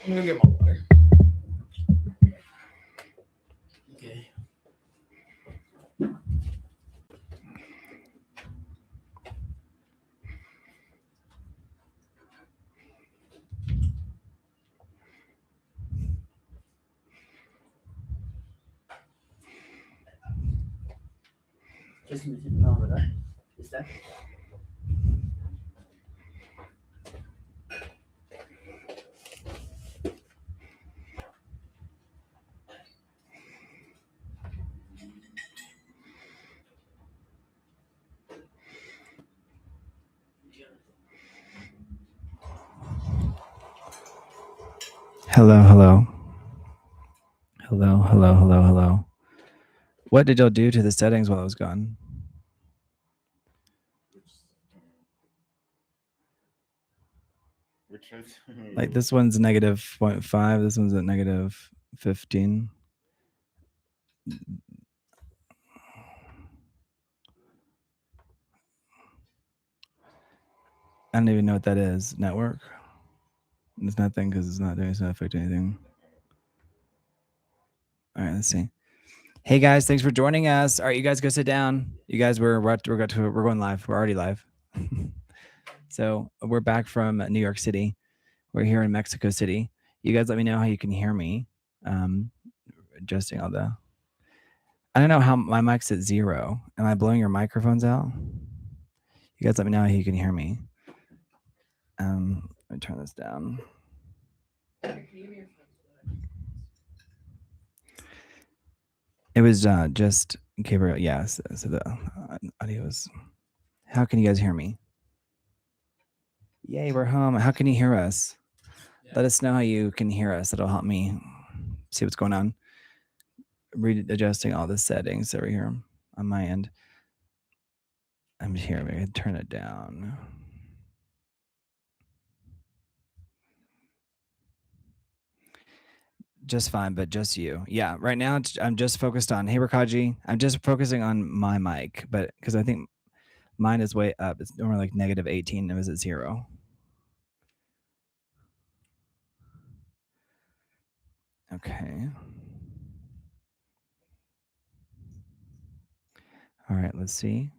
I'm gonna get my water. Okay. Just me sitting on with that. Is that? Hello, hello. Hello, hello, hello, hello. What did y'all do to the settings while I was gone? Which is Like this one's negative 0.5, this one's at negative 15. I don't even know what that is. Network? It's nothing because it's not affecting anything. All right, let's see. Hey guys, thanks for joining us. All right, you guys go sit down. You guys, we're going live. We're already live. So we're back from New York City. We're here in Mexico City. You guys, let me know how you can hear me. Adjusting all the. I don't know how my mic's at 0. Am I blowing your microphones out? You guys, let me know how you can hear me. Let me turn this down. It was just Gabriel. Yes. So the audio was. How can you guys hear me? Yay, we're home. How can you hear us? Yeah. Let us know how you can hear us. That'll help me see what's going on. Readjusting all the settings over here on my end. I'm here. Maybe turn it down. Just fine, but just you. Yeah, right now I'm just focused on, hey, Rakaji, I'm just focusing on my mic, but because I think mine is way up. It's normally like negative 18. It was at 0. Okay. All right, let's see.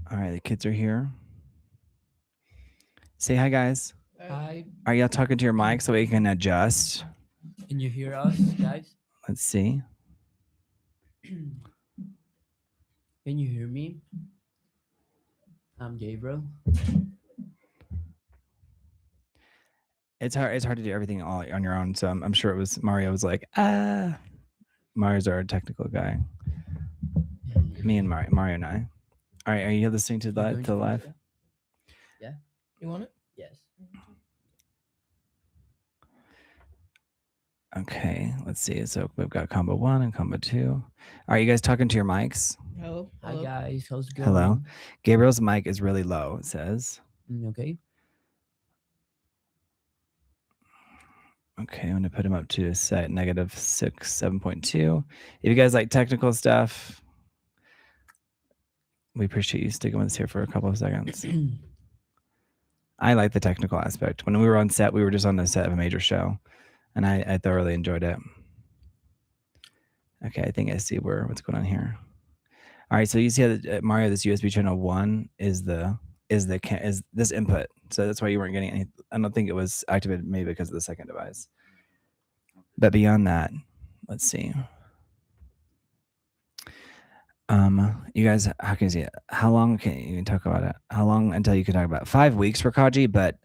All right, the kids are here. Say hi, guys. Hi. Are y'all talking to your mic so we can adjust? Can you hear us, guys? Let's see. Can you hear me? I'm Gabriel. It's hard to do everything all on your own. So I'm sure it was Mario was like, ah. Mario's our technical guy. Me and Mario and I. All right, are you listening to the live? Yeah. You want it? Yes. Okay, let's see. So we've got combo 1 and combo 2. Are you guys talking to your mics? Hello. Hi guys, how's it going? Hello. Gabriel's mic is really low, it says. Okay. Okay, I'm going to put him up to set negative 6, 7.2. If you guys like technical stuff, we appreciate you sticking with us here for a couple of seconds. I like the technical aspect. When we were on set, we were just on the set of a major show, and I thoroughly enjoyed it. Okay, I think I see what's going on here. All right, so you see how Mario, this USB channel 1 is this input. So that's why you weren't getting any. I don't think it was activated, maybe because of the second device. But beyond that, let's see. You guys, how can you see it? How long can you talk about it? How long until you can talk about it? 5 weeks for Kaji, but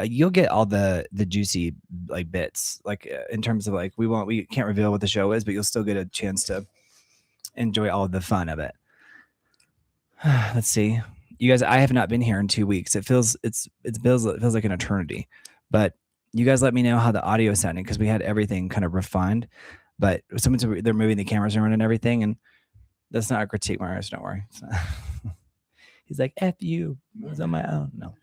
you'll get all the juicy like bits, like in terms of like we can't reveal what the show is, but you'll still get a chance to enjoy all of the fun of it. Let's see. You guys, I have not been here in 2 weeks. It feels like an eternity. But you guys let me know how the audio is sounding because we had everything kind of refined. But they're moving the cameras around and everything, and that's not a critique, Mario. So don't worry. He's like, F you. I was on my own. No.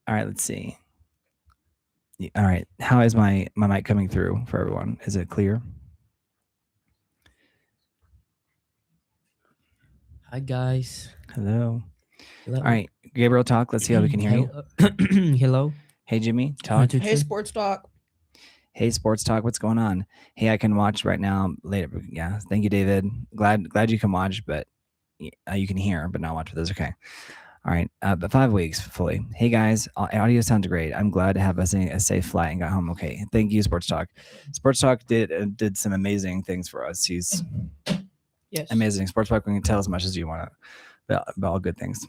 All right, let's see. All right. How is my mic coming through for everyone? Is it clear? Hi guys. Hello. Hello. All right, Gabriel, talk. Let's see how we can hear you. Hello. Hey, Jimmy, talk. Hey, sports talk. Hey, sports talk. What's going on? Hey, I can watch right now later. Yeah, thank you, David. Glad you can watch, but you can hear, but not watch. But that's okay. All right, but 5 weeks fully. Hey guys, audio sounds great. I'm glad to have us a safe flight and got home okay. Thank you, Sports Talk. Sports Talk did some amazing things for us. He's amazing. Sports Talk, we can tell as much as you want about all good things.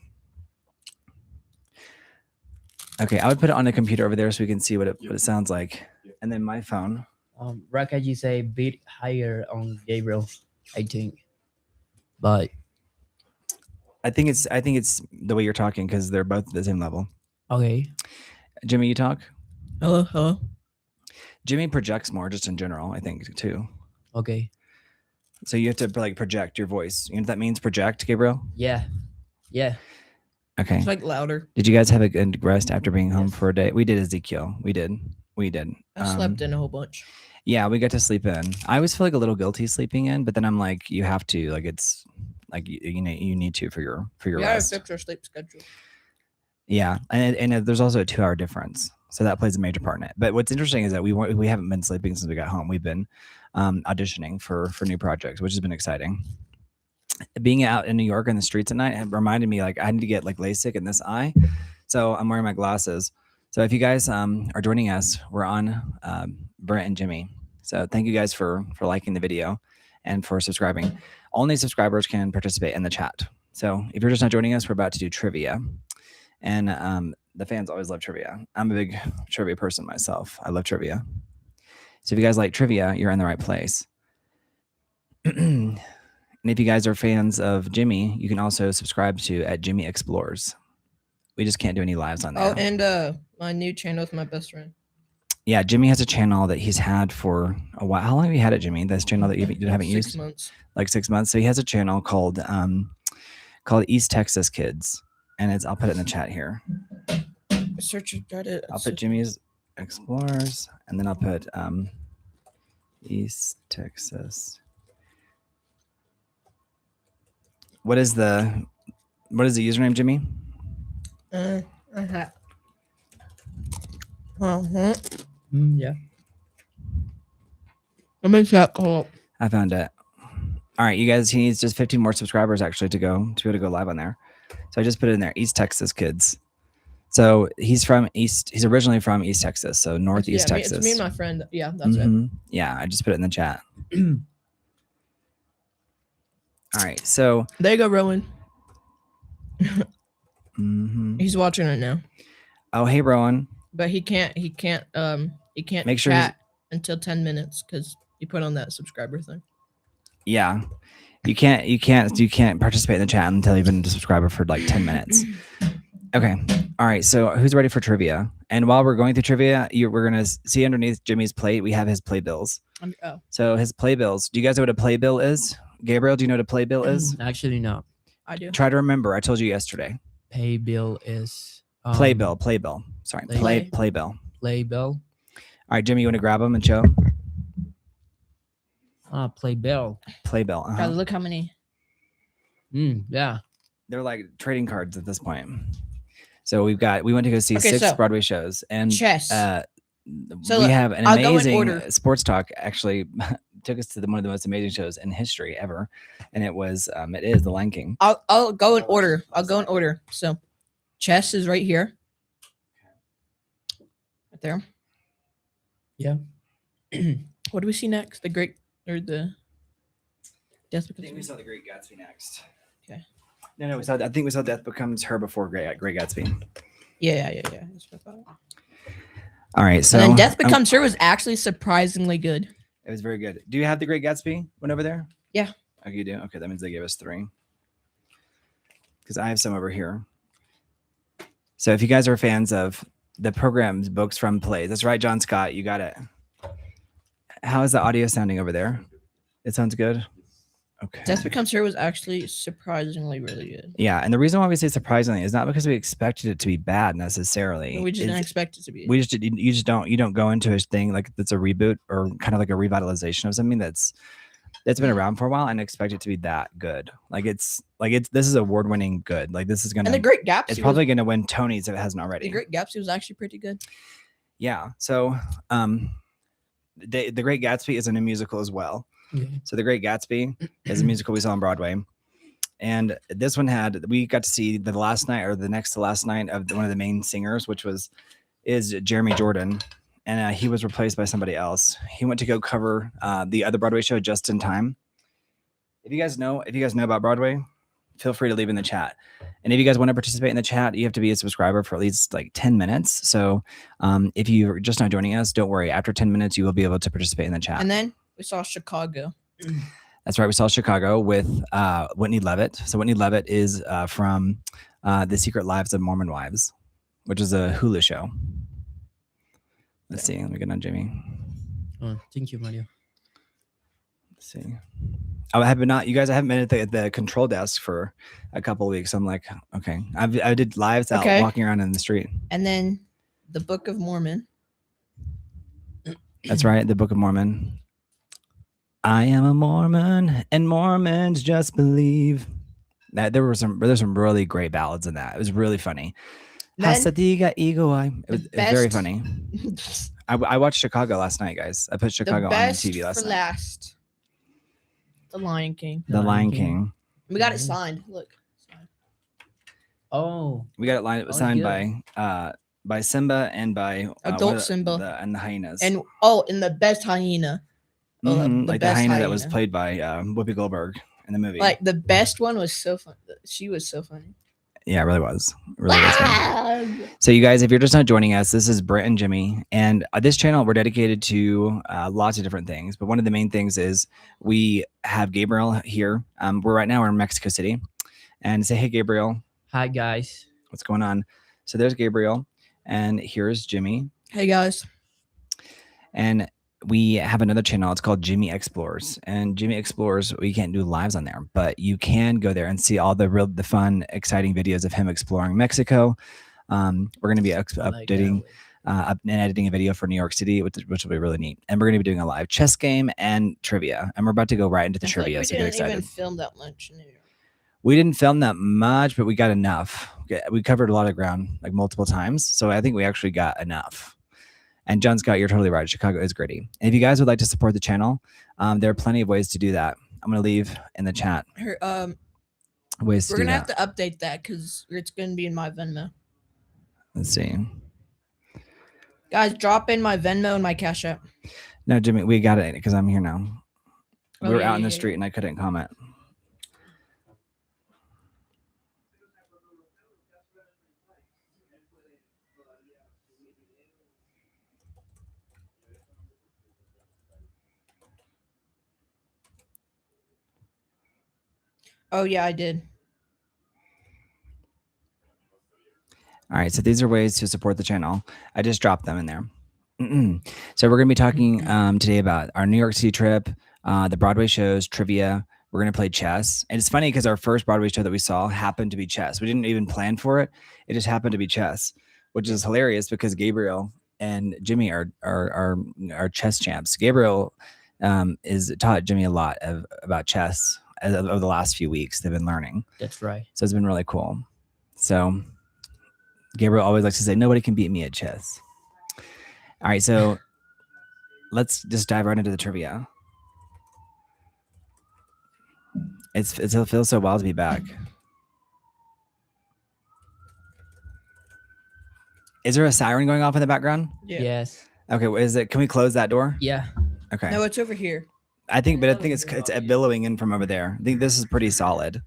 Okay, I would put it on the computer over there so we can see what it sounds like, and then my phone. Rakaji say beat higher on Gabriel, I think, but I think it's the way you're talking because they're both at the same level. okay. Jimmy, you talk. Hello. Jimmy projects more just in general, I think, too. Okay. So you have to like project your voice. You know what that means, project, Gabriel? Yeah. Okay. It's like louder. Did you guys have a good rest after being home Yes. for a day? We did, Ezekiel. We did. I slept in a whole bunch. Yeah, we got to sleep in. I always feel like a little guilty sleeping in, but then I'm like, you have to. Like it's like you need to for your We gotta rest. fix our sleep schedule. Yeah, and there's also a 2-hour difference, so that plays a major part in it. But what's interesting is that we haven't been sleeping since we got home. We've been auditioning for new projects, which has been exciting. Being out in New York in the streets at night had reminded me like I need to get like LASIK in this eye, so I'm wearing my glasses. So if you guys are joining us, we're on Brent and Jimmy. So thank you guys for liking the video and for subscribing. Only subscribers can participate in the chat. So if you're just not joining us, we're about to do trivia. And the fans always love trivia. I'm a big trivia person myself. I love trivia. So if you guys like trivia, you're in the right place. And if you guys are fans of Jimmy, you can also subscribe to at Jimmy Explores. We just can't do any lives on there. Oh, and my new channel with my best friend. Yeah, Jimmy has a channel that he's had for a while. How long have you had it, Jimmy? This channel that you haven't used? 6 months. Like 6 months. So he has a channel called East Texas Kids, and I'll put it in the chat here. Search it. I'll put Jimmy's Explorers, and then I'll put East Texas. What is the username, Jimmy? Yeah. Let me check. Hold up. I found it. All right, you guys. He needs just 15 more subscribers actually to be able to go live on there. So I just put it in there. East Texas Kids. So he's originally from East Texas, so Northeast Texas. It's me and my friend. Yeah, that's it. Yeah, I just put it in the chat. All right, so There you go, Rowan. He's watching it now. Oh, hey, Rowan. But he can't Make sure chat until 10 minutes because you put on that subscriber thing. Yeah, you can't participate in the chat until you've been a subscriber for like 10 minutes. Okay. All right. So who's ready for trivia? And while we're going through trivia, we're going to see underneath Jimmy's plate, we have his playbills. So his playbills. Do you guys know what a playbill is? Gabriel, do you know what a playbill is? Actually, no. I do. Try to remember. I told you yesterday. Pay bill is Playbill. Sorry. Playbill. Playbill. All right, Jimmy, you want to grab them and show? Playbill. Playbill. Guys, look how many. Yeah. They're like trading cards at this point. So we went to go see 6 Broadway shows, and chess. We have an amazing sports talk. Actually, took us to one of the most amazing shows in history ever, and it is The Lion King. I'll go in order. So, chess is right here, right there. Yeah. What do we see next? The Great or the Death I think we saw The Great Gatsby next. Okay. No, I think we saw Death Becomes Her before Great Gatsby. Yeah. That's what I thought. All right, so and then Death Becomes Her was actually surprisingly good. It was very good. Do you have The Great Gatsby one over there? Yeah. Okay, you do? Okay, that means they gave us 3. Because I have some over here. So if you guys are fans of the programs, books from plays, that's right, John Scott, you got it. How is the audio sounding over there? It sounds good? Okay. Death Becomes Her was actually surprisingly really good. Yeah, and the reason why we say surprisingly is not because we expected it to be bad necessarily. We just didn't expect it to be. You don't go into a thing like that's a reboot or kind of like a revitalization of something that's that's been around for a while and expect it to be that good. This is award-winning good. Like this is And gonna The Great Gatsby. it's probably gonna win Tonys if it hasn't The already. Great Gatsby was actually pretty good. Yeah. So the Great Gatsby is a new musical as well. Okay. So The Great Gatsby is a musical we saw on Broadway. And this one we got to see the last night or the next to last night of one of the main singers, which is Jeremy Jordan. And he was replaced by somebody else. He went to go cover the other Broadway show just in time. If you guys know about Broadway, feel free to leave in the chat. And if you guys want to participate in the chat, you have to be a subscriber for at least like 10 minutes. So if you're just not joining us, don't worry. After 10 minutes, you will be able to participate in the chat. And then we saw Chicago. That's right. We saw Chicago with Whitney Levitt. So Whitney Levitt is from The Secret Lives of Mormon Wives, which is a Hulu show. Let's see. Let me get on Jimmy. Oh, thank you, Mario. Let's see. I haven't been at the control desk for a couple of weeks. I'm like, okay. I did lives out walking around in the street. And then the Book of Mormon. That's right. The Book of Mormon. I am a Mormon and Mormons just believe. That there's some really great ballads in that. It was really funny. Hasadiga Ego Eye. It was very funny. I watched Chicago last night, guys. I put Chicago on the TV last night. Last. The Lion King. The Lion King. We got it signed. Look. Oh. We got it signed by Simba and by adult Simba and the hyenas. And the best hyena. Like the hyena that was played by Whoopi Goldberg in the movie. Like the best one was so fun. She was so funny. Yeah, it really was. It really was funny. So you guys, if you're just not joining us, this is Brent and Jimmy. And this channel, we're dedicated to lots of different things. But one of the main things is we have Gabriel here. Right now we're in Mexico City. And say, hey, Gabriel. Hi, guys. What's going on? So there's Gabriel. And here's Jimmy. Hey, guys. And we have another channel. It's called Jimmy Explores. And Jimmy Explores, we can't do lives on there, but you can go there and see all the fun, exciting videos of him exploring Mexico. We're going to be updating and editing a video for New York City, which will be really neat. And we're going to be doing a live chess game and trivia. And we're about to go right into the trivia. So get excited. We didn't even film that much in New York. We didn't film that much, but we got enough. We covered a lot of ground, like multiple times. So I think we actually got enough. And John Scott, you're totally right. Chicago is gritty. And if you guys would like to support the channel, there are plenty of ways to do that. I'm going to leave in the chat ways to do that. We're going to have to update that because it's going to be in my Venmo. Let's see. Guys, drop in my Venmo and my Cash App. No, Jimmy, we got it because I'm here now. We were out in the street and I couldn't comment. Oh, yeah, I did. All right, so these are ways to support the channel. I just dropped them in there. So we're going to be talking today about our New York City trip, the Broadway shows, trivia. We're going to play chess. And it's funny because our first Broadway show that we saw happened to be chess. We didn't even plan for it. It just happened to be chess, which is hilarious because Gabriel and Jimmy are chess champs. Gabriel is taught Jimmy a lot about chess. Over the last few weeks, they've been learning. That's right. So it's been really cool. So Gabriel always likes to say, nobody can beat me at chess. All right, so let's just dive right into the trivia. It feels so wild to be back. Is there a siren going off in the background? Yeah. Yes. Okay, what is it? Can we close that door? Yeah. Okay. No, it's over here. I think it's billowing in from over there. I think this is pretty solid.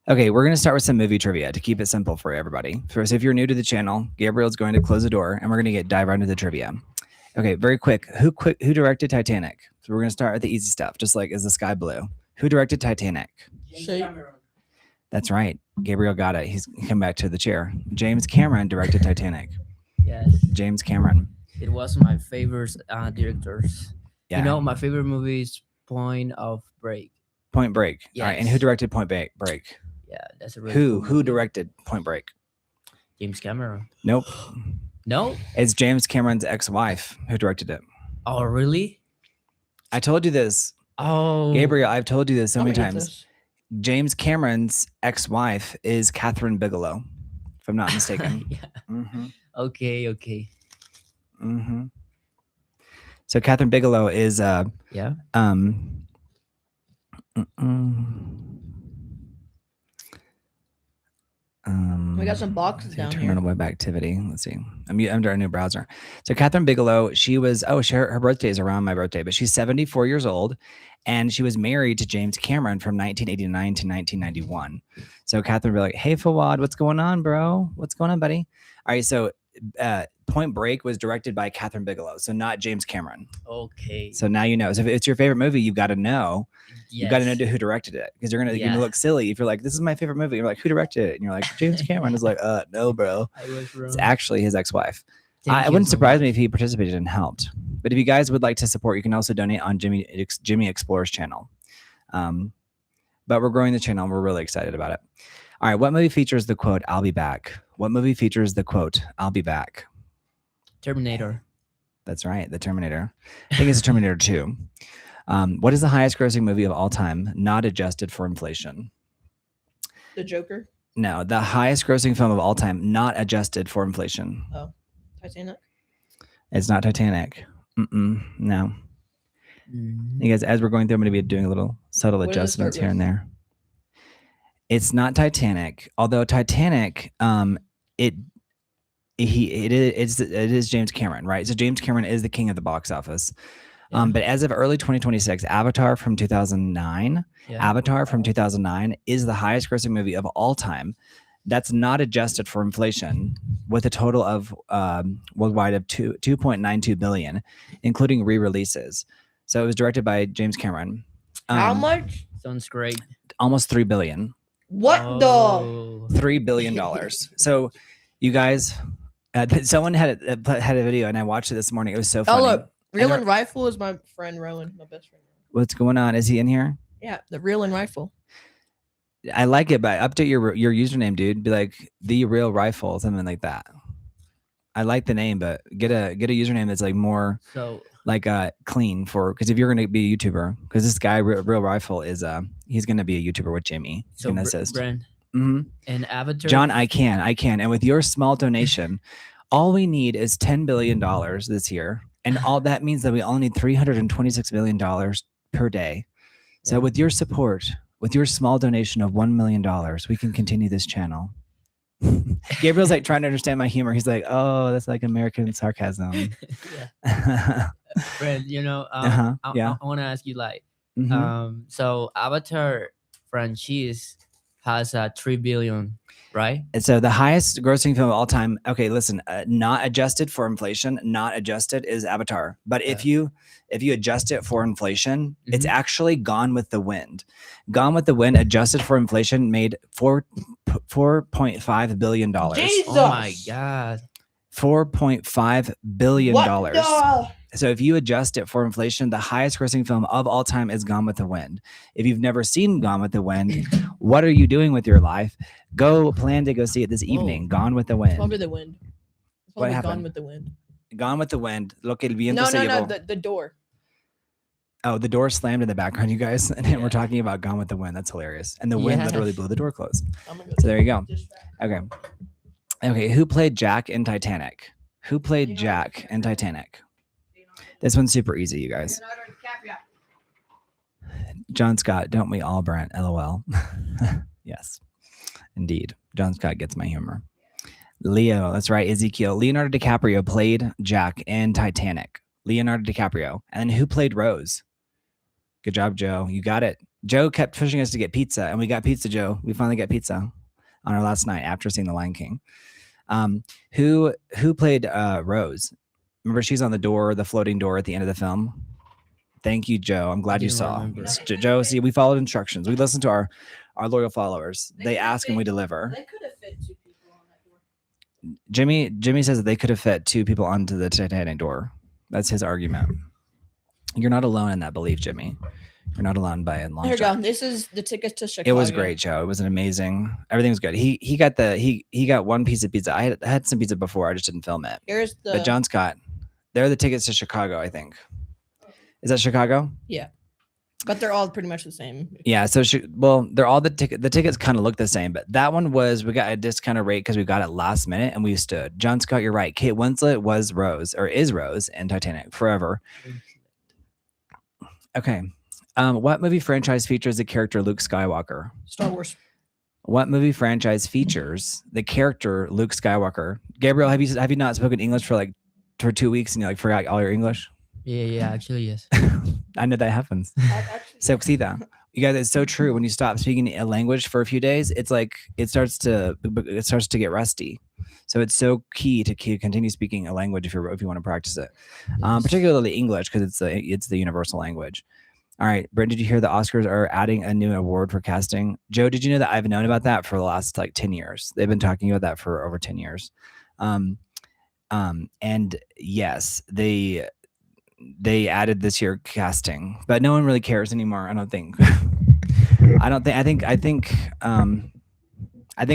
Okay, we're going to start with some movie trivia to keep it simple for everybody. First, if you're new to the channel, Gabriel's going to close the door and we're going to dive right into the trivia. Okay, very quick. Who directed Titanic? So we're going to start with the easy stuff, just like Is the Sky Blue? Who directed Titanic? That's right. Gabriel got it. He's come back to the chair. James Cameron directed Titanic. Yes. James Cameron. It was my favorite directors. Yeah. You know, my favorite movie is Point Break. Point Break. Yes. All right. And who directed Point Break? Yeah, that's a really Who directed Point Break? James Cameron. Nope. No? It's James Cameron's ex-wife who directed it. Oh, really? I told you this Oh, Gabriel, I've told you this so I'm many gonna eat times. this. James Cameron's ex-wife is Catherine Bigelow, if I'm not mistaken. Yeah. Mm-hmm. Okay. Okay. Mm-hmm. So Catherine Bigelow is Yeah. We got some boxes down turn here. on web activity. Let's see. I'm under a new browser. So Catherine Bigelow, she was her birthday is around my birthday, but she's 74 years old, and she was married to James Cameron from 1989 to 1991. So Catherine would be like, "Hey Fawad, what's going on, bro? What's going on, buddy?" All right. So Point Break was directed by Catherine Bigelow, so not James Cameron. Okay. So now you know. So if it's your favorite movie, you've got to know. You got to know who directed it, because you're gonna look silly if you're like, "This is my favorite movie." You're like, "Who directed it?" And you're like, "James Cameron." Is like, "No, bro. I was wrong. It's actually his ex-wife." Thank It you wouldn't so surprise much. me if he participated and helped. But if you guys would like to support, you can also donate on Jimmy Explorer's channel. But we're growing the channel, and we're really excited about it. All right, what movie features the quote, "I'll be back"? What movie features the quote, "I'll be back"? Terminator. That's right, The Terminator. I think it's Terminator 2. What is the highest grossing movie of all time, not adjusted for inflation? The Joker. No, the highest grossing film of all time, not adjusted for inflation. Oh, Titanic. It's not Titanic. No. You guys, as we're going through, I'm going to be doing a little subtle What does it start adjustments here and with? there. It's not Titanic, although Titanic, it is James Cameron, right? So James Cameron is the king of the box office. Yeah. But as of early 2026, Avatar from 2009 is the highest grossing movie of all time. That's not adjusted for inflation, with a total of worldwide of 2.92 billion, including re-releases. So it was directed by James Cameron. How much? Sounds great. Almost 3 billion. What the? $3 billion. So you guys, someone had a video, and I watched it this morning. It was so funny. Oh look, Reel and Rifle is my friend Rowan, my best friend. What's going on? Is he in here? Yeah, the Reel and Rifle. I like it, but update your username, dude. Be like The Real Rifle, something like that. I like the name, but get a username that's like more clean, for, because if you're gonna be a YouTuber, because this guy Real Rifle is he's gonna be a YouTuber with Jimmy. He's gonna assist. Brand. Mm-hmm. And Avatar. John, I can, and with your small donation, all we need is $10 billion this year, and all that means that we only need $326 million per day. So with your support, with your small donation of $1 million, we can continue this channel. Gabriel's like trying to understand my humor. He's like, "Oh, that's like American sarcasm." Brand, Yeah. I want to ask you, like, so Avatar franchise has 3 billion, right? And so the highest grossing film of all time. Okay, listen, not adjusted for inflation, not adjusted is Avatar. But if you adjust it for inflation, it's actually Gone with the Wind. Gone with the Wind, adjusted for inflation, made $4.5 billion. Jesus! Oh my god. $4.5 billion. What the? So if you adjust it for inflation, the highest grossing film of all time is Gone with the Wind. If you've never seen Gone with the Wind, what are you doing with your life? Plan to go see it this evening. Gone with the Wind. Probably the wind. What happened? Gone with the Wind. Gone with the Wind. Lo que el viento se No, llevó. the door. Oh, the door slammed in the background, you guys. And we're talking about Gone with the Wind. That's hilarious. And the wind literally blew the door closed. So there you go. Okay. Who played Jack in Titanic? Who played Jack in Titanic? This one's super easy, you guys. John Scott, don't we all, Brent? LOL. Yes, indeed. John Scott gets my humor. Leo, that's right. Ezekiel. Leonardo DiCaprio played Jack in Titanic. Leonardo DiCaprio. And who played Rose? Good job, Joe. You got it. Joe kept pushing us to get pizza, and we got pizza, Joe. We finally got pizza on our last night after seeing The Lion King. Who played Rose? Remember, she's on the floating door at the end of the film. Thank you, Joe. I'm glad you saw. Joe, see, we followed instructions. We listened to our loyal followers. They ask and we deliver. They could have fit 2 people on that door. Jimmy says that they could have fit 2 people onto the Titanic door. That's his argument. You're not alone in that belief, Jimmy. You're not alone by a long Here you shot. go. This is the tickets to Chicago. It was great, Joe. It was an amazing. Everything was good. He got one piece of pizza. I had some pizza before. I just didn't film it. Here's the. But John Scott, they're the tickets to Chicago, I think. Is that Chicago? Yeah. But they're all pretty much the same. Yeah, so they're all the tickets kind of look the same, but that one we got a discounted rate because we got it last minute and we stood. John Scott, you're right. Kate Winslet was Rose or is Rose in Titanic forever. Okay. What movie franchise features the character Luke Skywalker? Star Wars. What movie franchise features the character Luke Skywalker? Gabriel, have you not spoken English for 2 weeks and you like forgot all your English? Yeah, actually, yes. I know that happens. So see that. You guys, it's so true. When you stop speaking a language for a few days, it's like it starts to get rusty. So it's so key to continue speaking a language if you want to practice it, Yes. particularly English because it's the universal language. All right, Brent, did you hear the Oscars are adding a new award for casting? Joe, did you know that I've known about that for the last 10 years? They've been talking about that for over 10 years. And yes, they added this year casting, but no one really cares anymore. I don't think. I think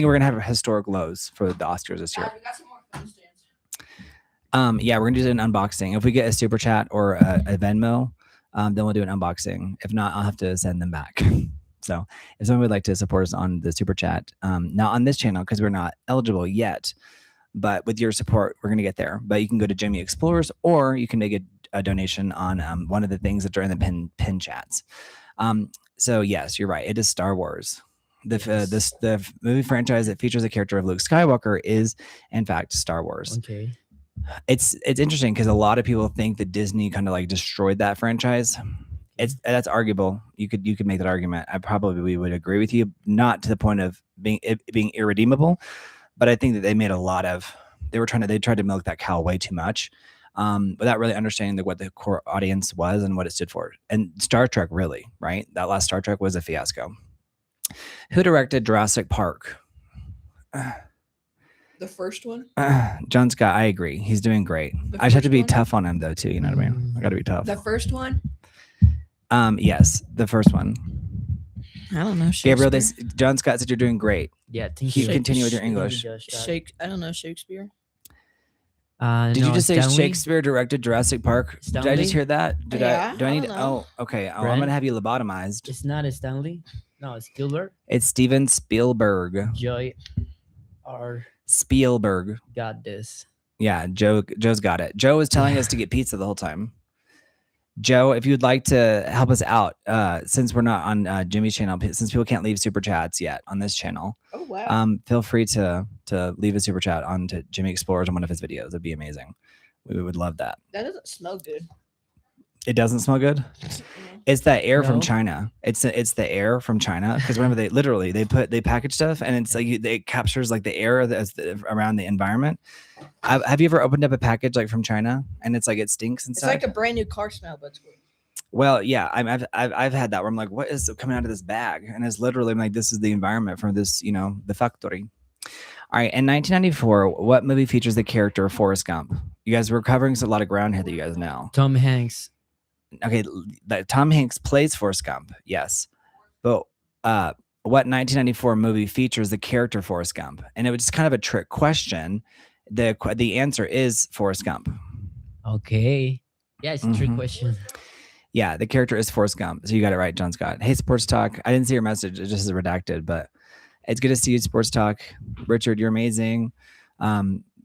we're gonna have historic lows for the Oscars this year. We got some more phone stands. Yeah, we're gonna do an unboxing. If we get a super chat or a Venmo, then we'll do an unboxing. If not, I'll have to send them back. So if someone would like to support us on the super chat, not on this channel because we're not eligible yet, but with your support, we're gonna get there. But you can go to Jimmy Explorers, or you can make a donation on one of the things that are in the pin chats. So yes, you're right. It is Star Wars. The movie franchise that features the character of Luke Skywalker is, in fact, Star Wars. Okay. It's interesting because a lot of people think that Disney kind of like destroyed that franchise. That's arguable. You could make that argument. I probably would agree with you, not to the point of being irredeemable, but I think that they made a lot of. They tried to milk that cow way too much. Without really understanding what the core audience was and what it stood for. And Star Trek, really, right? That last Star Trek was a fiasco. Who directed Jurassic Park? The first one? John Scott, I agree. He's doing great. The I just have to first be one? tough on him, though, too. You know what I mean? I got to be tough. The first one? Yes, the first one. I don't know. Gabriel, Shakespeare? John Scott said you're doing great. Yeah, thank You you. continue with your English. I don't know Shakespeare. Did you just say Stanley? Shakespeare directed Jurassic Park? Did I Stanley? just hear that? Do Yeah, I I need? don't know. Oh, okay. Oh, I'm Brent? gonna have you lobotomized. It's not a Stanley. No, it's Spielberg. It's Steven Spielberg. Joy R Spielberg. got this. Yeah, Joe's got it. Joe was telling us to get pizza the whole time. Joe, if you'd like to help us out, since we're not on Jimmy's channel, since people can't leave super chats yet on this channel, Oh, wow. feel free to leave a super chat on to Jimmy Explorers on one of his videos. It'd be amazing. We would love that. That doesn't smell good. It doesn't smell good. It's that air from No. China. It's the air from China because remember they package stuff and it's like it captures like the air that's around the environment. Have you ever opened up a package like from China and it's like it stinks It's inside? like a brand new car smell, but it's good. Well, yeah, I've had that where I'm like, what is coming out of this bag? And it's literally like this is the environment from this, the factory. All right, in 1994, what movie features the character Forrest Gump? You guys were covering a lot of ground here that you guys know. Tom Hanks. Okay, Tom Hanks plays Forrest Gump, yes, but what 1994 movie features the character Forrest Gump? And it was just kind of a trick question. The answer is Forrest Gump. Okay. Yeah, it's a trick Mhm. question. Yeah, the character is Forrest Gump. So you got it right, John Scott. Hey, Sports Talk. I didn't see your message. It just is redacted, but it's good to see you, Sports Talk. Richard, you're amazing.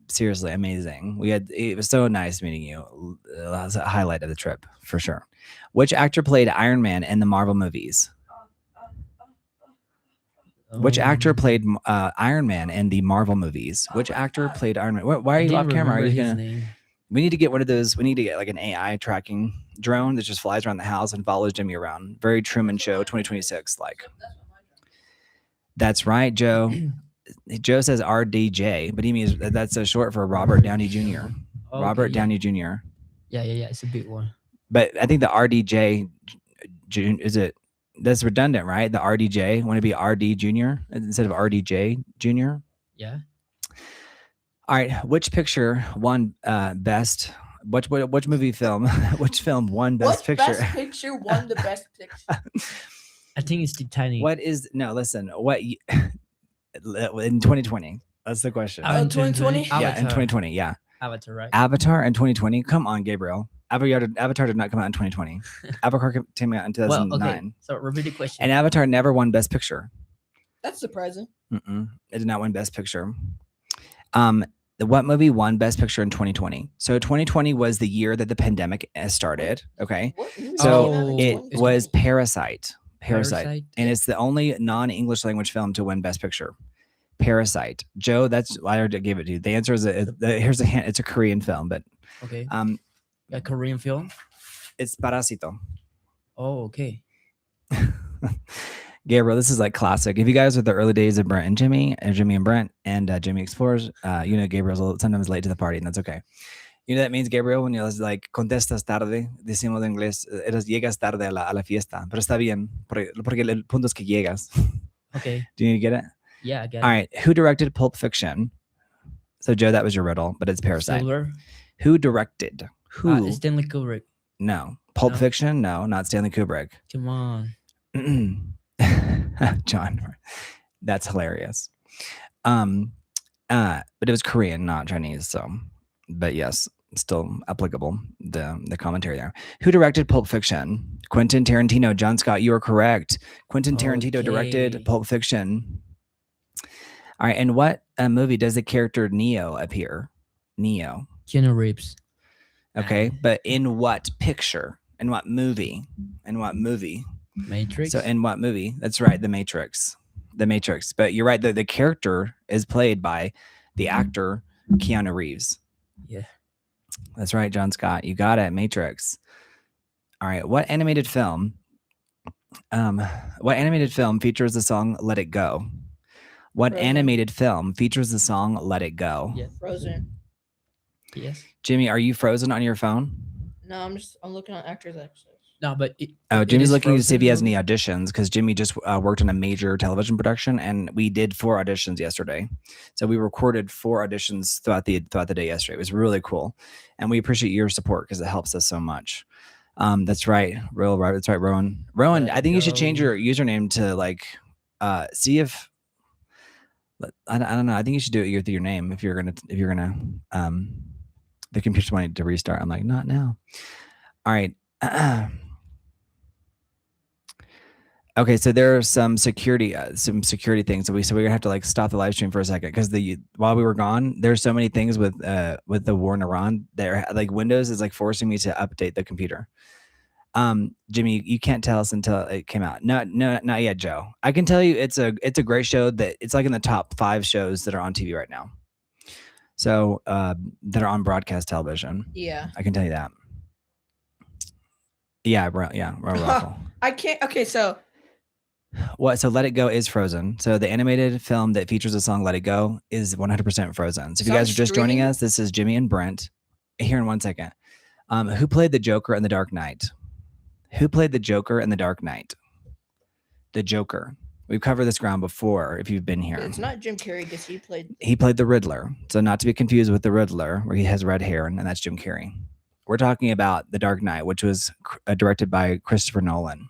Seriously, amazing. It was so nice meeting you. That was a highlight of the trip for sure. Which actor played Iron Man in the Marvel movies? Which actor played Iron Man in the Marvel movies? Which actor played Iron Man? Why are you off camera? Are you gonna? We need to get one of those. We need to get like an AI tracking drone that just flies around the house and follows Jimmy around. Very Truman Show 2026 like. That's right, Joe. Joe says RDJ, but he means that's a short for Robert Downey Jr. Robert Downey Jr. Yeah. It's a big one. But I think the RDJ is it? That's redundant, right? The RDJ want to be RD Jr. instead of RDJ Jr. Yeah. All right, which picture won best? Which movie film? Which film won best picture? Best picture won the best picture? I think it's Titanic. Listen. What in 2020? That's the question. Oh, 2020? Yeah, in 2020. Yeah. Avatar, right? Avatar in 2020. Come on, Gabriel. Avatar did not come out in 2020. Avatar came out in 2009. Well, okay. So repeat the question. And Avatar never won Best Picture. That's surprising. It did not win Best Picture. What movie won Best Picture in 2020? So 2020 was the year that the pandemic started. Okay. So it was Parasite. Parasite. And it's the only non-English language film to win Best Picture. Parasite. Joe, that's I already gave it to you. The answer is here's a hint. It's a Korean film, but okay. A Korean film? It's Parasito. Oh, okay. Gabriel, this is like classic. If you guys are the early days of Brent and Jimmy and Brent and Jimmy Explores, Gabriel's sometimes late to the party, and that's okay. You know that means, Gabriel, when you're like, contestas tarde, decimos en inglés, llegas tarde a la fiesta, pero está bien, porque el punto es que llegas. Okay. Do you get it? Yeah, I get it. All right. Who directed Pulp Fiction? So, Joe, that was your riddle, but it's Parasite. Silver? Who directed? Who? Stanley Kubrick. No. Pulp Fiction? No, not Stanley Kubrick. Come on. John, that's hilarious. But it was Korean, not Chinese. So, but yes, still applicable. The commentary there. Who directed Pulp Fiction? Quentin Tarantino. John Scott, you are correct. Quentin Tarantino directed Pulp Fiction. All right, and what movie does the character Neo appear? Neo. Keanu Reeves. Okay, but in what picture? In what movie? In what movie? Matrix. So in what movie? That's right, The Matrix. The Matrix. But you're right, the character is played by the actor Keanu Reeves. Yeah. That's right, John Scott. You got it, Matrix. All right, what animated film features the song Let It Go? What Frozen. animated film features the song Let It Go? Yeah. Frozen. Yes. Jimmy, are you frozen on your phone? No, I'm looking on actors access. No, but Jimmy's looking to see if he has any auditions because Jimmy just worked on a major television production, and we did 4 auditions yesterday. So we recorded 4 auditions throughout the day yesterday. It was really cool, and we appreciate your support because it helps us so much. That's right, that's right, Rowan. Rowan, I think you should change your username to like, see if I don't know. I think you should do it with your name if you're gonna the computer's wanting to restart. I'm like, not now. All right. Okay, so there are some security things. So we're gonna have to like stop the live stream for a second because while we were gone, there's so many things with the war in Iran. There, like Windows is like forcing me to update the computer. Jimmy, you can't tell us until it came out. No, not yet, Joe. I can tell you it's a great show that it's like in the top 5 shows that are on TV right now. So that are on broadcast television. Yeah, I can tell you that. Yeah, Russell. I can't. Okay, so what? So Let It Go is Frozen. So the animated film that features the song Let It Go is 100% Frozen. So if you guys are just joining us, this is Jimmy and Brent. Here in 1 second. Who played the Joker in The Dark Knight? Who played the Joker in The Dark Knight? The Joker. We've covered this ground before if you've been here. It's not Jim Carrey because he played the Riddler. So not to be confused with the Riddler where he has red hair and that's Jim Carrey. We're talking about The Dark Knight, which was directed by Christopher Nolan.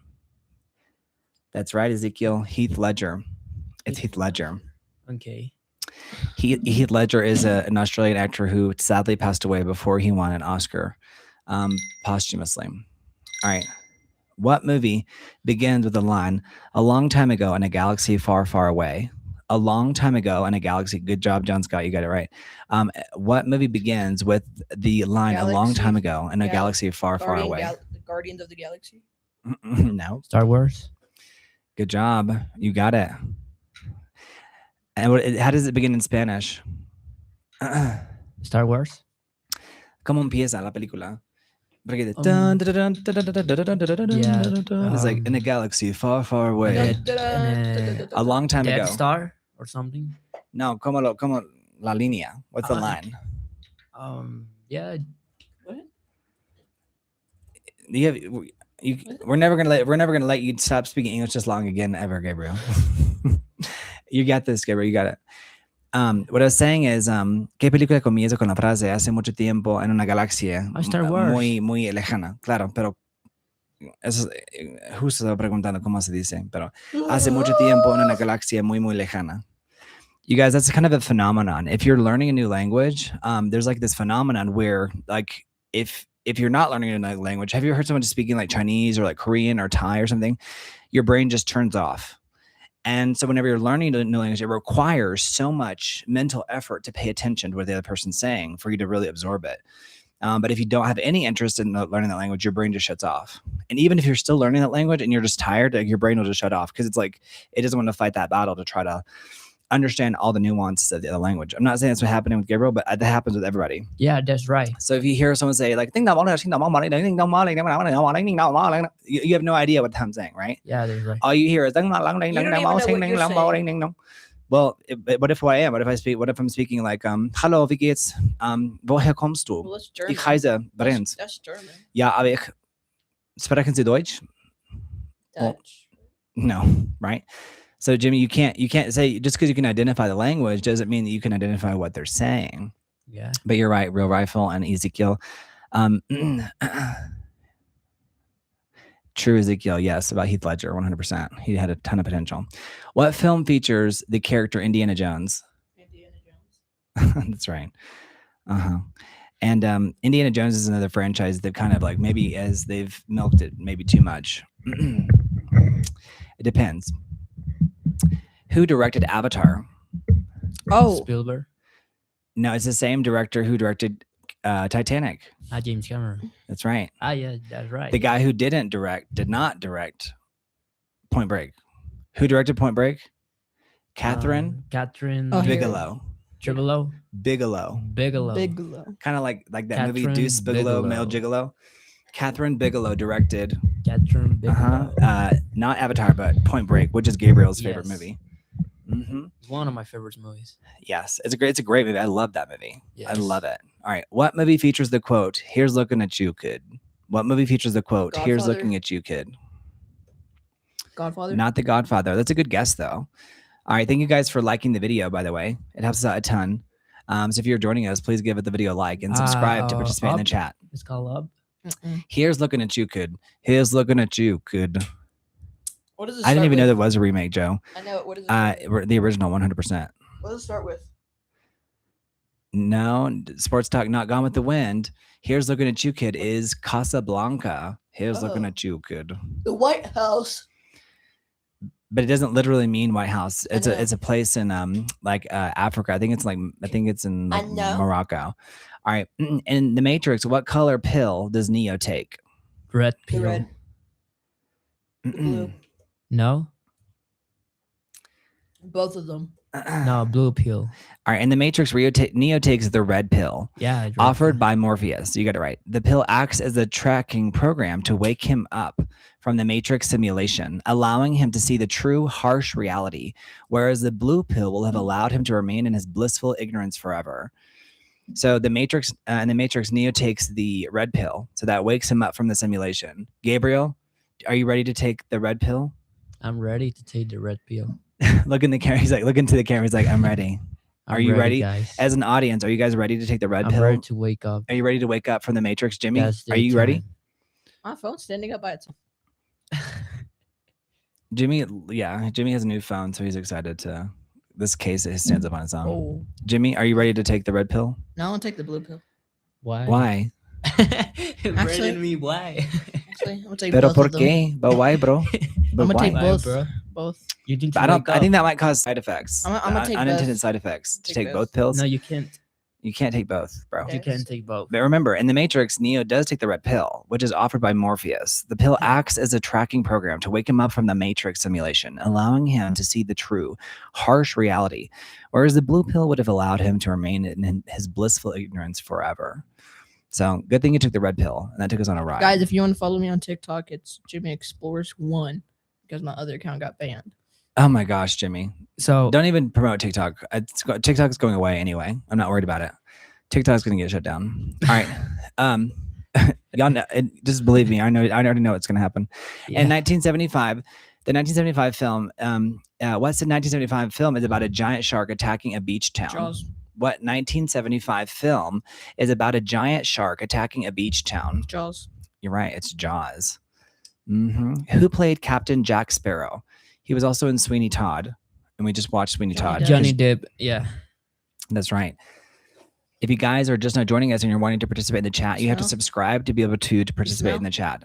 That's right, Ezekiel. Heath Ledger. It's Heath Ledger. Okay. Heath Ledger is an Australian actor who sadly passed away before he won an Oscar posthumously. All right. What movie begins with the line, "A long time ago in a galaxy far, far away"? A long time ago in a galaxy. Good job, John Scott. You got it right. What movie begins with the line, "A long time ago in a galaxy far, far away"? The Guardians of the Galaxy. No. Star Wars. Good job. You got it. And how does it begin in Spanish? Star Wars. ¿Cómo empieza la película? It's like in a galaxy far, far away. A long time ago. Death Star or something. No, como la línea. What's the line? Yeah. What? We're never gonna let you stop speaking English this long again ever, Gabriel. You got this, Gabriel. You got it. What I was saying is, ¿qué película comienza con la frase "hace mucho tiempo en una galaxia muy, muy lejana"? Claro, pero eso justo estaba preguntando cómo se dice, pero hace mucho tiempo en una galaxia muy, muy lejana. You guys, that's kind of a phenomenon. If you're learning a new language, there's like this phenomenon where, like, if if you're not learning another language, have you heard someone speaking like Chinese or like Korean or Thai or something? Your brain just turns off. And so whenever you're learning a new language, it requires so much mental effort to pay attention to what the other person's saying for you to really absorb it. But if you don't have any interest in learning that language, your brain just shuts off. And even if you're still learning that language and you're just tired, your brain will just shut off because it's like it doesn't want to fight that battle to try to understand all the nuances of the other language. I'm not saying that's what's happening with Gabriel, but that happens with everybody. Yeah, that's right. So if you hear someone say like, you have no idea what I'm saying, right? Yeah, that's right. All you hear is even know what you're well, what if I am? What if I'm speaking like hallo, wie geht's? Woher kommst du? Well, that's Ich German. heiße Brent. That's German. Ja, aber ich sprechen Sie Deutsch? Well, Dutch. No, right? So Jimmy, you can't say just because you can identify the language doesn't mean that you can identify what they're saying. Yeah. But you're right, Real Rifle and Ezekiel. True Ezekiel, yes, about Heath Ledger, 100%. He had a ton of potential. What film features the character Indiana Jones? Indiana Jones. That's right. And Indiana Jones is another franchise that kind of like maybe as they've milked it maybe too much. It depends. Who directed Avatar? Oh, Spielberg. No, it's the same director who directed Titanic. James Cameron. That's right. Yeah, that's right. The guy who did not direct Point Break. Who directed Point Break? Catherine Catherine Oh, here. Bigelow. Bigelow. Bigelow. Bigelow. Kind of like that movie Catherine Deuce Bigelow, Male Bigelow. Gigolo. Catherine Bigelow directed Catherine Bigelow. not Avatar, but Point Break, which is Gabriel's favorite Yes. movie. Mm-hmm. It's one of my favorite movies. Yes, it's a great movie. I love that movie. I Yes. love it. All right, what movie features the quote, "Here's looking at you, kid"? What movie features the quote, "Here's Godfather. looking at you, kid"? Godfather. Not The Godfather. That's a good guess, though. All right, thank you guys for liking the video, by the way. It helps us out a ton. So if you're joining us, please give it the video a like and subscribe to participate in the Up. chat. It's called Up. Mm-mm. Here's looking at you, kid. Here's looking at you, kid. What does it I didn't start even know with? there was a remake, Joe. I know. What does it start with? The original, 100%. What does it start with? No, Sports Talk, not Gone with the Wind. Here's looking at you, kid. Is Casablanca. Here's looking Oh. at you, kid. The White House. But it doesn't literally mean White House. I It's know. a place in Africa. I think it's in I know. Morocco. All right. In The Matrix, what color pill does Neo take? Red The pill. red. The blue. No? Both of them. No, blue pill. All right. In The Matrix, Neo takes the red pill. Yeah. red Offered pill. by Morpheus. You got it right. The pill acts as a tracking program to wake him up from the Matrix simulation, allowing him to see the true harsh reality, whereas the blue pill will have allowed him to remain in his blissful ignorance forever. So in the Matrix, Neo takes the red pill, so that wakes him up from the simulation. Gabriel, are you ready to take the red pill? I'm ready to take the red pill. Look in the camera. He's like, look into the camera. He's like, I'm ready. I'm Are you ready? guys? As an audience, are you guys ready to take the red I'm pill? ready to wake up. Are you ready to wake up from the Matrix, Jimmy? That's Are you ready? daytime. My phone's standing up by itself. Jimmy has a new phone, so he's excited to. This case, it stands up on its own. Oh. Jimmy, are you ready to take the red pill? No, I want to take the blue pill. Why? Why? Brandon, me, why? Actually, I'm gonna take Pero both por of them. qué? But why, bro? I'm But gonna why? take Why, both. bro? Both. You need to I don't. wake I think up. that might cause side effects. I'm gonna take unintended both. side effects. To Take take both. both pills. No, you can't. You can't take both, bro. Okay. You can't take both. But remember, in the Matrix, Neo does take the red pill, which is offered by Morpheus. The pill acts as a tracking program to wake him up from the Matrix simulation, allowing him to see the true, harsh reality, whereas the blue pill would have allowed him to remain in his blissful ignorance forever. So, good thing you took the red pill, and that took us on a ride. Guys, if you want to follow me on TikTok, it's Jimmy Explores 1 because my other account got banned. Oh my gosh, Jimmy. So Don't even promote TikTok. TikTok's going away anyway. I'm not worried about it. TikTok's going to get shut down. All right. Y'all know, just believe me. I already know what's going to happen. yeah. In 1975, the 1975 film, what's the 1975 film is about a giant shark attacking a beach town. Jaws. What 1975 film is about a giant shark attacking a beach town? Jaws. You're right. It's Jaws. Who played Captain Jack Sparrow? He was also in Sweeney Todd, and we just watched Sweeney Johnny Todd. Depp. Johnny Depp. Yeah. That's right. If you guys are just now joining us and you're wanting to participate in the chat, you have to Smell? subscribe to be able to participate in smell? the chat.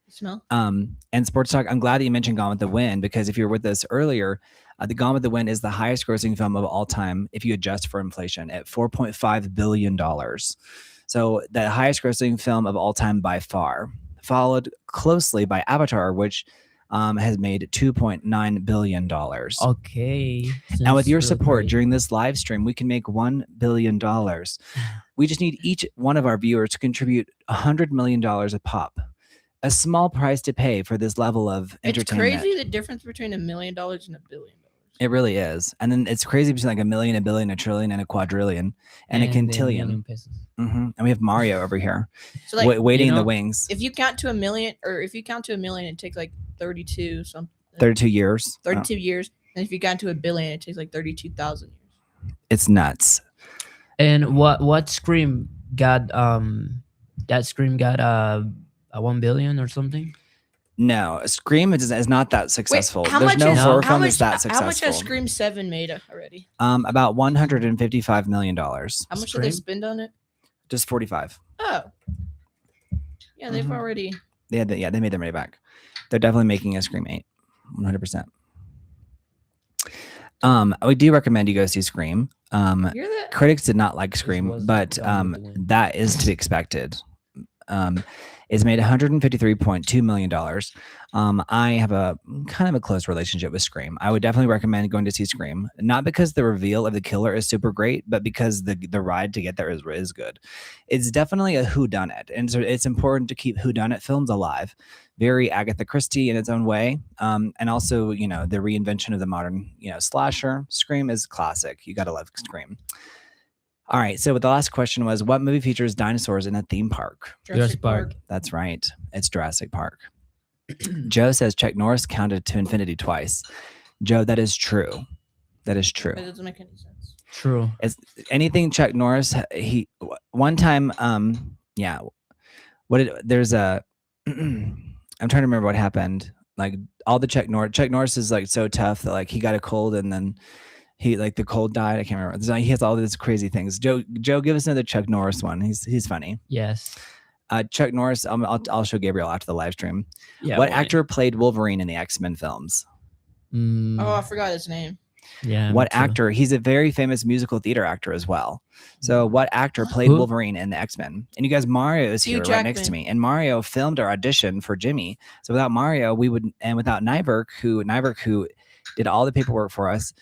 Smell? And Sports Talk, I'm glad that you mentioned Gone with the Wind, because if you were with us earlier, the Gone with the Wind is the highest grossing film of all time if you adjust for inflation at $4.5 billion. So the highest grossing film of all time by far, followed closely by Avatar, which has made $2.9 billion. Okay. Now, with Sounds your really support great. during this live stream, we can make $1 billion. We just need each one of our viewers to contribute $100 million a pop. A small price to pay for this level of It's entertainment. crazy the difference between $1 million and $1 billion. It really is. And then it's crazy between like a million, a billion, a trillion, and a quadrillion, and a the quintillion. million pesos. And we have Mario over here, So like, waiting in the know, wings. if you count to $1 million, or if you count to $1 million, it takes like 32 something. 32 years. 32 years. And if you count to $1 billion, it takes like 32,000 years. It's nuts. And what Scream got? That Scream got a 1 billion or something. No, Scream is not that successful. Wait, how There's much no is, horror how film much, that's that successful. How much has Scream 7 made already? About $155 million. How much did they Scream? spend on it? Just 45. Oh. Yeah, they've already. They made their money back. They're definitely making a Scream 8, 100%. We do recommend you go see Scream. You're the. Critics did not like was Scream, but Gone with the Wind. that is to be expected. It's made $153.2 million. I have a kind of a close relationship with Scream. I would definitely recommend going to see Scream, not because the reveal of the killer is super great, but because the ride to get there is good. It's definitely a whodunit, and so it's important to keep whodunit films alive. Very Agatha Christie in its own way, and also the reinvention of the modern slasher. Scream is classic. You gotta love Scream. All right, so the last question was, what movie features dinosaurs in a theme park? Jurassic Park. That's right. It's Jurassic Park. Joe says Chuck Norris counted to infinity twice. Joe, that is true. That is true. That doesn't make any sense. True. It's anything Chuck Norris. He one time. There's a. I'm trying to remember what happened. Like all the Chuck Norris is like so tough that like he got a cold and then he like the cold died. I can't remember. He has all these crazy things. Joe, give us another Chuck Norris one. He's funny. Yes. Chuck Norris. I'll show Gabriel after the live stream. Yeah. What boy. actor played Wolverine in the X-Men films? Oh, I forgot his name. Yeah. What me too. actor? He's a very famous musical theater actor as well. So what actor played Who? Wolverine in the X-Men? And you guys, Mario is Hugh here right next to Jackman. me. And Mario filmed our audition for Jimmy. So without Mario, without Nyberg, who did all the paperwork for us,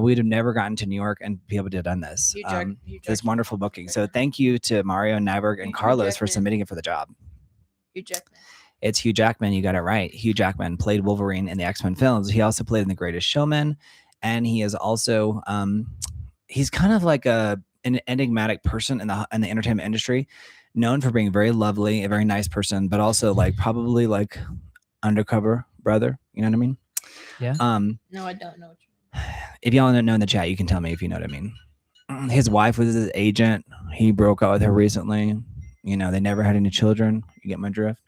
we'd have never gotten to New York and be able to have done this. Hugh This Jackman. wonderful booking. So thank you to Mario, Nyberg, and Hugh Carlos for Jackman. submitting it for the job. Hugh Jackman. It's Hugh Jackman. You got it right. Hugh Jackman played Wolverine in the X-Men films. He also played in The Greatest Showman. And he is also, he's kind of like an enigmatic person in the entertainment industry, known for being very lovely, a very nice person, but also like probably like undercover brother. You know what I mean? Yeah. No, I don't know what you mean. If y'all don't know in the chat, you can tell me if you know what I mean. His wife was his agent. He broke up with her recently. They never had any children. You get my drift?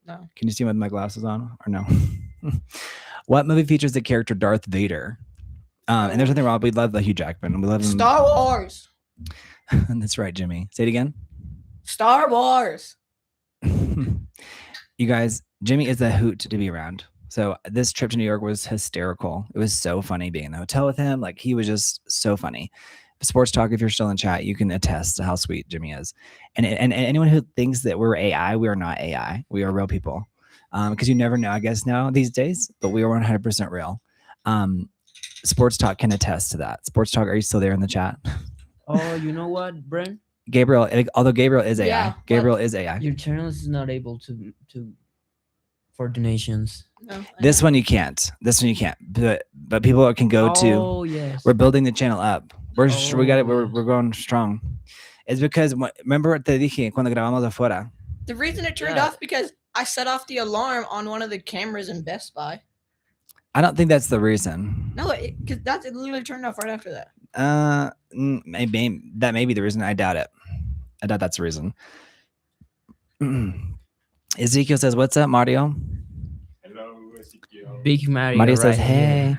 No. Can you see me with my glasses on or no? What movie features the character Darth Vader? And there's nothing wrong. We love the Hugh Jackman. We love him. Star Wars. That's right, Jimmy. Say it again. Star Wars. You guys, Jimmy is a hoot to be around. So this trip to New York was hysterical. It was so funny being in the hotel with him. Like he was just so funny. Sports Talk, if you're still in chat, you can attest to how sweet Jimmy is. And anyone who thinks that we're AI, we are not AI. We are real people. Because you never know, I guess now these days, but we are 100% real. Sports Talk can attest to that. Sports Talk, are you still there in the chat? Oh, you know what, Brent? Gabriel, although Gabriel is AI. Yeah, Gabriel is AI. Your channel is not able to for donations. No. This one you can't. But people can go to. Oh yes. We're building the channel up. We got it. We're yes. going strong. It's because remember te dije cuando grabamos afuera. The reason it turned off because I set off the alarm on one of the cameras in Best Buy. I don't think that's the reason. No, because it literally turned off right after that. Maybe that may be the reason. I doubt it. I doubt that's the reason. Ezekiel says, "What's up, Mario?" Hello, Ezekiel. Big Mario. Mario says, right "Hey." here.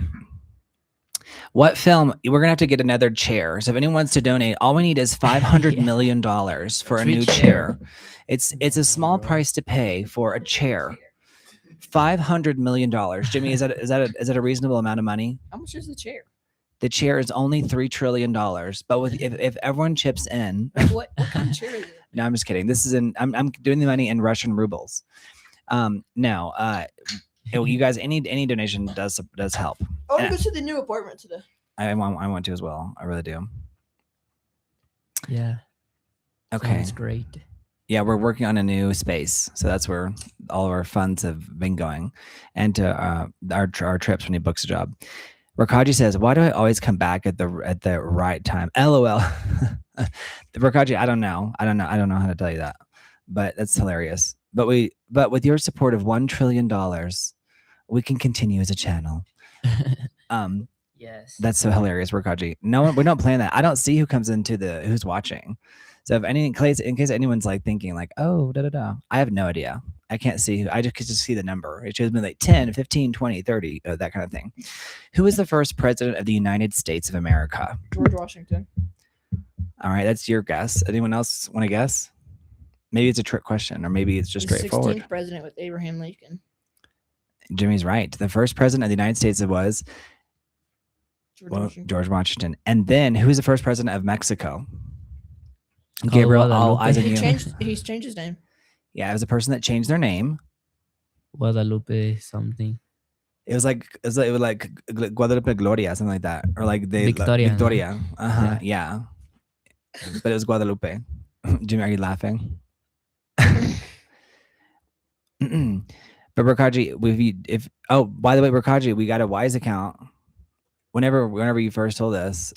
What film? We're gonna have to get another chair. So if anyone wants to donate, all we need is $500 Yeah. million dollars for a Free new chair. chair. It's a small price to pay for a chair. $500 million. Jimmy, is that a reasonable amount of money? How much is the chair? The chair is only $3 trillion. But with if everyone chips in, Like, what kind of chair is it? no, I'm just kidding. This is I'm doing the money in Russian rubles. Now, you guys, any donation does help. I want to go to the new apartment today. I want to as well. I really do. Yeah. Okay. Sounds great. Yeah, we're working on a new space, so that's where all of our funds have been going, and to our trips when he books a job. Rakaji says, "Why do I always come back at the right time?" LOL. Rakaji, I don't know how to tell you that, but that's hilarious. But with your support of $1 trillion, we can continue as a channel. Yes. That's so hilarious, Rakaji. No, we don't plan that. I don't see who comes into who's watching. So if in case anyone's like thinking like, oh, I have no idea. I can't see who. I just could just see the number. It shows me like 10, 15, 20, 30, that kind of thing. Who was the first president of the United States of America? George Washington. All right, that's your guess. Anyone else want to guess? Maybe it's a trick question, or maybe it's just The straightforward. 16th president with Abraham Lincoln. Jimmy's right. The first president of the United States was George Washington. And then who's the first president of Mexico? Gabriel, all eyes on you. He's changed his name. Yeah, it was a person that changed their name. Guadalupe something. It was like Guadalupe Gloria, something like that, or like Victoria. Victoria. Yeah. But it was Guadalupe. Jimmy, are you laughing? But Rakaji, by the way, Rakaji, we got a Wise account. Whenever you first told us,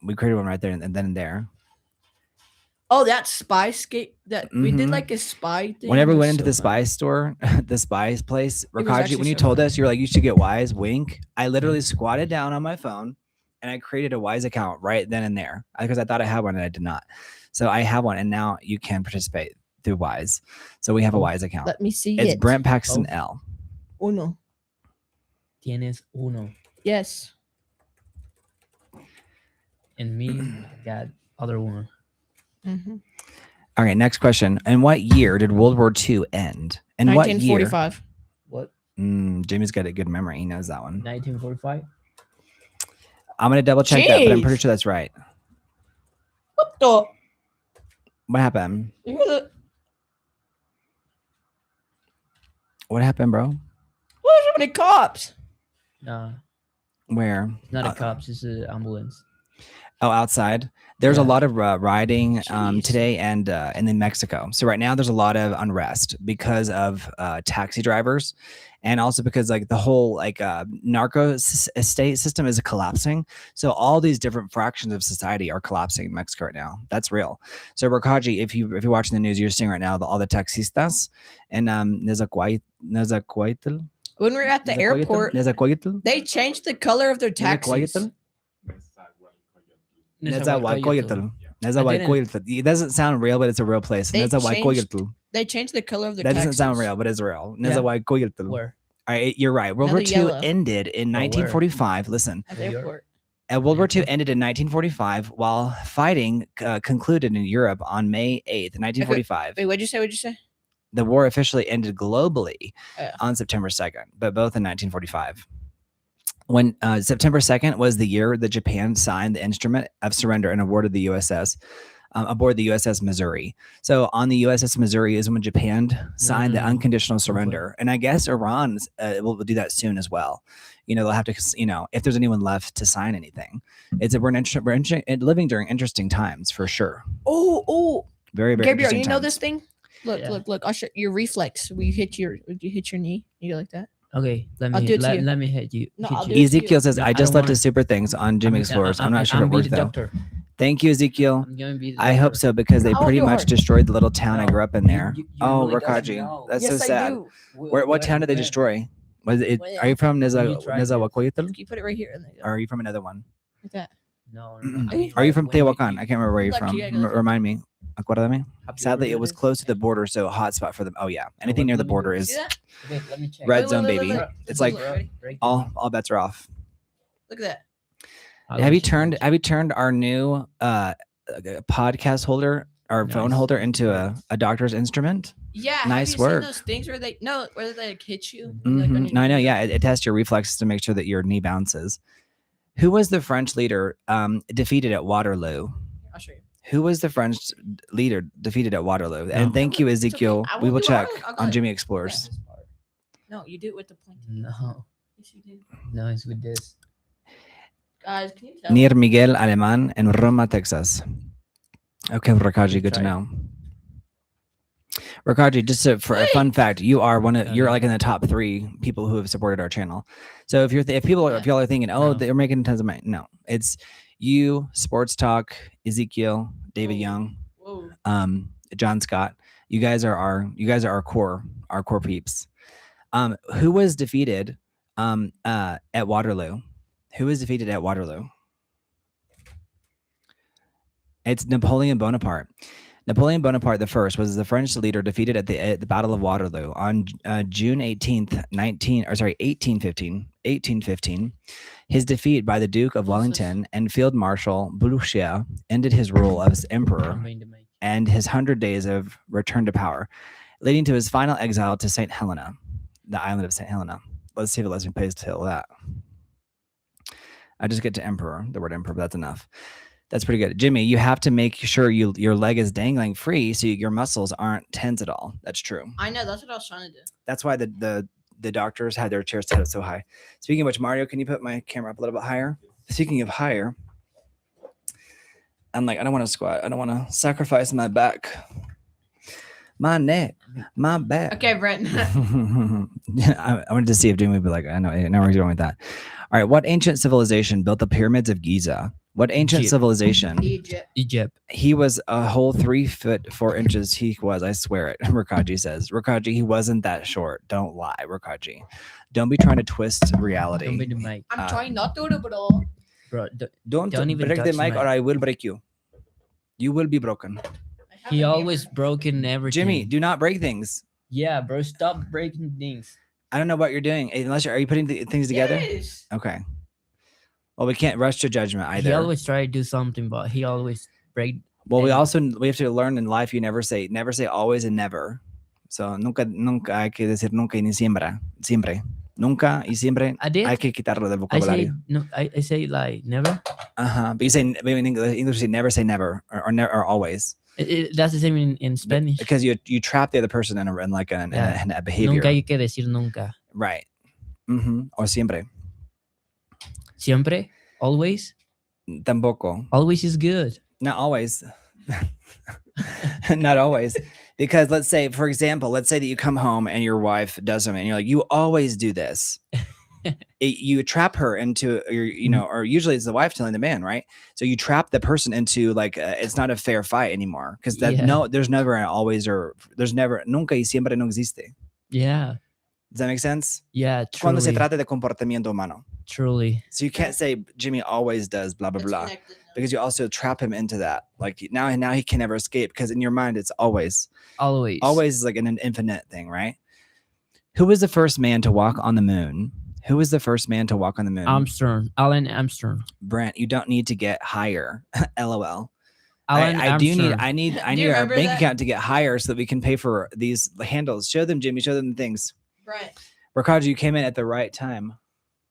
we created one right there and then and there. Oh, that spy skate that we did like a spy thing. Whenever we went into the spy store, the spy place, Rakaji, when you so told fun. us, you were like, you should get Wise, wink. I literally squatted down on my phone and I created a Wise account right then and there because I thought I had one and I did not. So I have one and now you can participate through Wise. So we have a Wise account. Let me see It's it. Brent Paxton L. Uno. Tienes uno. Yes. And me got other one. Mm-hmm. Okay, next question. In what year did World War II end? In what year? 1945. What? Jimmy's got a good memory. He knows that one. 1945? I'm going to double check that, but I'm pretty sure that's right. What the? What happened? You hear the? What happened, bro? What so many cops? No, Where? not a cops. It's an ambulance. Oh, outside. There's a Yeah. lot of rioting Jeez. today and in Mexico. So right now there's a lot of unrest because of taxi drivers, and also because like the whole narco estate system is collapsing. So all these different fractions of society are collapsing in Mexico right now. That's real. So Rakaji, if you're watching the news, you're seeing right now all the taxistas and Nezahualcóyotl. When we were at the airport, Nezahualcóyotl. they changed the color of their taxis. Nezahualcóyotl. Nezahualcóyotl. It doesn't sound real, but it's a real place. They Nezahualcóyotl. They changed the color of their That taxis. doesn't sound real, but it's real. Yeah. Nezahualcóyotl. Where? All right, you're right. World Now War they're II yellow. ended in where? 1945. Listen, At the New York. airport. World War II ended in 1945 while fighting concluded in Europe on May 8th, 1945. Wait, what'd you say? What'd you say? The war officially ended globally Yeah. on September 2nd, but both in 1945. When September 2nd was the year that Japan signed the instrument of surrender and awarded the USS aboard the USS Missouri. So on the USS Missouri is when Japan signed the unconditional surrender, and I guess Iran will do that soon as well. They'll have to, if there's anyone left to sign anything. We're living during interesting times for sure. Oh, Very, very. Gabriel, interesting you know times. this thing? Look, Yeah. look. I'll show your reflex. You hit your knee. You go like that. Okay, let I'll me do it to you. let me hit you. No, hit I'll you. do it. Ezekiel says, No, I I just don't left his wanna- super things on Jimmy Explorers. I'm not sure if it be worked the though. doctor. Thank you, Ezekiel. I'm gonna be the I hope doctor. so because they How pretty old you much are? destroyed the little town I No, grew up in there. you Oh, really doesn't Rakaji, know. that's Yes, so I sad. do. What town did they destroy? Was it? Where? Are you from You tried this. Nezahualcóyotl? You put it right here. And then Or are you from another one? like that. No, Are you from Tehuacan? I can't remember where you're Look, from. yeah, look. Remind me. Acuérdame. Have you Sadly, ever it was did close to the border, so a hotspot for them. Oh yeah, anything wait, near the let me border do- is See that? Okay, let me check. red Look, zone, look, look, baby. look. It's Look, like look, ready? Break it. all bets are off. Look at that. Have you turned our new podcast holder, our phone Nice. holder, into a doctor's instrument? Yeah. Nice have you work. Seen those things where they like hit you? Mhm. Like, on your No, I know. knee? Yeah, it tests your reflexes to make sure that your knee bounces. Who was the French leader defeated at Waterloo? I'll show you. Who was the French leader defeated at Waterloo? No. And thank you, It's okay. Ezekiel. I We won't will do it. check I'll go on ahead. Jimmy Explores. No, you do it with the pointy. No, Yes, you do. no, it's with this. Guys, can you tell? Near Miguel Alemán in Roma, Texas. Okay, Rakaji, good to Try. know. Rakaji, just for a fun fact, you are you're like in the top 3 people who have supported our channel. So if y'all are thinking, oh, No. they're making tons of money, no, it's you, Sports Talk, Ezekiel, David Whoa. Young, Whoa. John Scott. You guys are our core peeps. Who was defeated at Waterloo? Who was defeated at Waterloo? It's Napoleon Bonaparte. Napoleon Bonaparte the First was the French leader defeated at the Battle of Waterloo on June 18th, 1815. His defeat by the Duke of Wellington and Field Marshal Blucher ended his rule as emperor I'm going to make. and his 100 days of return to power, leading to his final exile to St. Helena, the island of St. Helena. Let's see if it lets me paste till that. I just get to emperor, the word emperor, but that's enough. That's pretty good. Jimmy, you have to make sure your leg is dangling free so your muscles aren't tense at all. That's true. I know. That's what I was trying to do. That's why the doctors had their chairs set up so high. Speaking of which, Mario, can you put my camera up a little bit higher? Speaking of higher, I'm like, I don't want to squat. I don't want to sacrifice my back, my neck, my back. Okay, Brent. I wanted to see if Jimmy would be like, I know where he's going with that. All right. What ancient civilization built the pyramids of Giza? What ancient Egypt. civilization? Egypt. He was a whole 3 foot 4 inches. He was, I swear it. Rakaji says. Rakaji, he wasn't that short. Don't lie, Rakaji. Don't be trying to twist reality. Don't be the mic, I'm trying not to, bro. bro. Don't even break the touch mic the or mic. I will break you. You will be broken. He always broken everything. Jimmy, do not break things. Yeah, bro. Stop breaking things. I don't know what you're doing. Unless are you putting things together? Yes. Okay. Well, we can't rush to judgment either. He always try to do something, but he always break. Well, we have to learn in life. You never say always and never. So nunca hay que decir nunca y ni siempre. Nunca y siempre. I did. Hay que quitarlo del I say vocabulario. no. I say like never. But you say maybe in English you say never say never or never or always. That's the same in Spanish. Because you trap the other person in a behavior. Nunca hay que decir nunca. Right. Or siempre. Siempre. Always. Tampoco. Always is good. Not always. Not always. Because let's say, for example, let's say that you come home and your wife does something and you're like, you always do this. You trap her into or usually it's the wife telling the man, right? So you trap the person into like, it's not a fair fight anymore. Because there's never an always or there's never, nunca y siempre no existe. Yeah. Does that make sense? Yeah. Cuando se Truly. trata de comportamiento humano. Truly. So you can't say Jimmy always does blah, blah, blah. Because you also trap him into that. Like now he can never escape because in your mind it's always. Always. Always is like an infinite thing, right? Who was the first man to walk on the moon? Who was the first man to walk on the moon? Alan Armstrong. Brent, you don't need to get higher. LOL. Alan I do need Armstrong. I need you our remember bank that? account to get higher so that we can pay for these handles. Show them, Jimmy. Show them the things. Brent. Rakaji, you came in at the right time.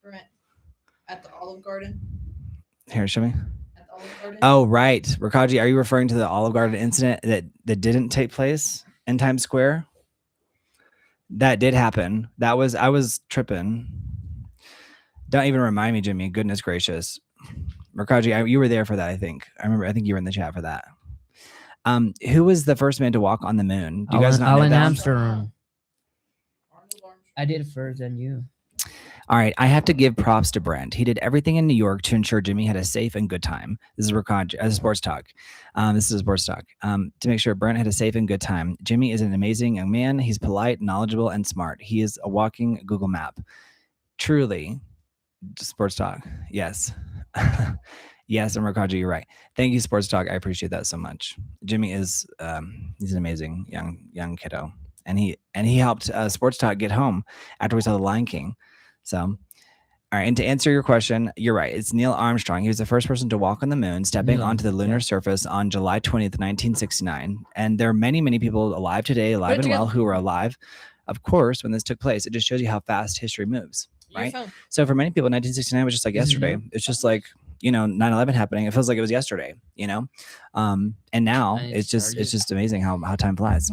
Brent. At the Olive Garden. Here, show me. At the Olive Garden. Oh, right. Rakaji, are you referring to the Olive Garden incident that didn't take place in Times Square? That did happen. I was tripping. Don't even remind me, Jimmy. Goodness gracious. Rakaji, you were there for that, I think. I think you were in the chat for that. Who was the first man to walk on the moon? Do you guys not know Alan that? Armstrong. Arnold Armstrong. I did it first than you. All right, I have to give props to Brent. He did everything in New York to ensure Jimmy had a safe and good time. This is Rakaji, as a sports talk. This is a sports talk. To make sure Brent had a safe and good time. Jimmy is an amazing young man. He's polite, knowledgeable, and smart. He is a walking Google map. Truly, sports talk. Yes. Yes, and Rakaji, you're right. Thank you, sports talk. I appreciate that so much. Jimmy is he's an amazing young kiddo. And he helped Sports Talk get home after we saw The Lion King. So All right, and to answer your question, you're right. It's Neil Armstrong. He was the first person to walk on the moon, stepping Neil onto the lunar yeah. surface on July 20th, 1969. And there are many, many people alive today, alive and well, who are alive, of course, when this took place. It just shows you how fast history moves, right? So for many people, 1969 was just like yesterday. It's just like, 9/11 happening. It feels like it was yesterday, and now it's just amazing how time flies.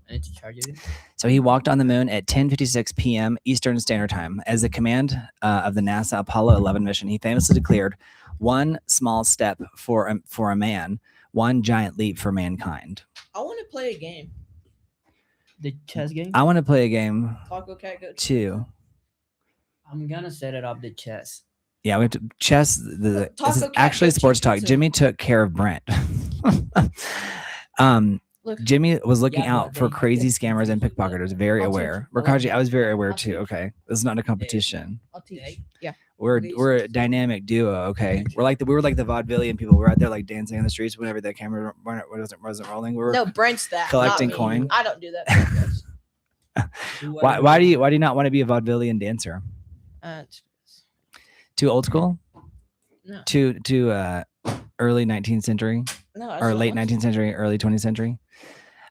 I need to charge it. So he walked on the moon at 10:56 p.m. Eastern Standard Time. As the command of the NASA Apollo 11 mission, he famously declared, "One small step for a man, one giant leap for mankind." I want to play a game. The chess game? I want to play a game Taco Cat Goat too. I'm gonna set it up the chess. Yeah, we have to chess. This is Cat actually Goat sports Cheese talk. Pizza. Jimmy took care of Brent. Look, Jimmy was looking Yeah, out but for they- crazy they- scammers and pickpocketers. Very I'll aware. teach- Rakaji, I was very aware I'll too. teach. Okay, this is not a competition. I'll teach. Yeah. We're a dynamic duo. Okay, we were like the vaudevillian people. We're out there like dancing in the streets whenever the camera wasn't rolling. We were No, Brent's that. collecting not me. coin. I don't do that. Why do you not want to be a vaudevillian dancer? It's- Too old school? no. Too early 19th century No. or late 19th century, early 20th century?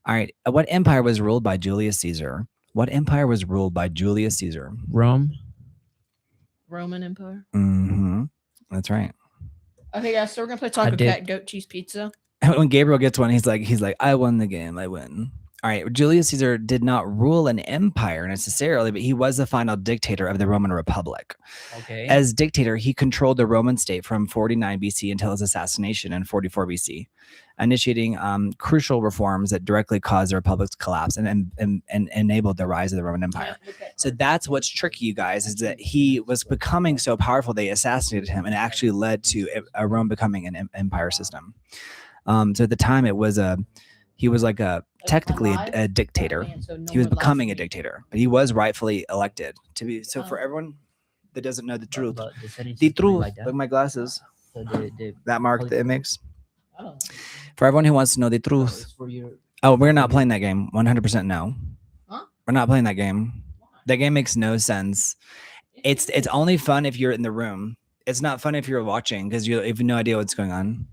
All right. What empire was ruled by Julius Caesar? What empire was ruled by Julius Caesar? Rome. Roman Empire. Mm-hmm. That's right. Okay, guys. So we're gonna play Taco did- Cat Goat Cheese Pizza. When Gabriel gets one, he's like, I won the game. I win. All right. Julius Caesar did not rule an empire necessarily, but he was the final dictator of the Roman Republic. Okay. As dictator, he controlled the Roman state from 49 BC until his assassination in 44 BC, initiating crucial reforms that directly caused the republic's collapse and enabled the rise of the Roman Empire. So that's what's tricky, you guys, is that he was becoming so powerful they assassinated him, and it actually led to a Rome becoming an empire system. So at the time, he was like technically a dictator. He was becoming a dictator, but he was rightfully elected to be. So for everyone that doesn't know the truth, But the settings the is coming truth. like that. Look at my glasses. So the That mark that it makes. I don't know. For everyone who wants to know the oh, truth. it's for your Oh, we're not playing that game. 100% no. Huh? We're not playing that game. That game makes no sense. It's only fun if you're in the room. It's not fun if you're watching because you have no idea what's going on.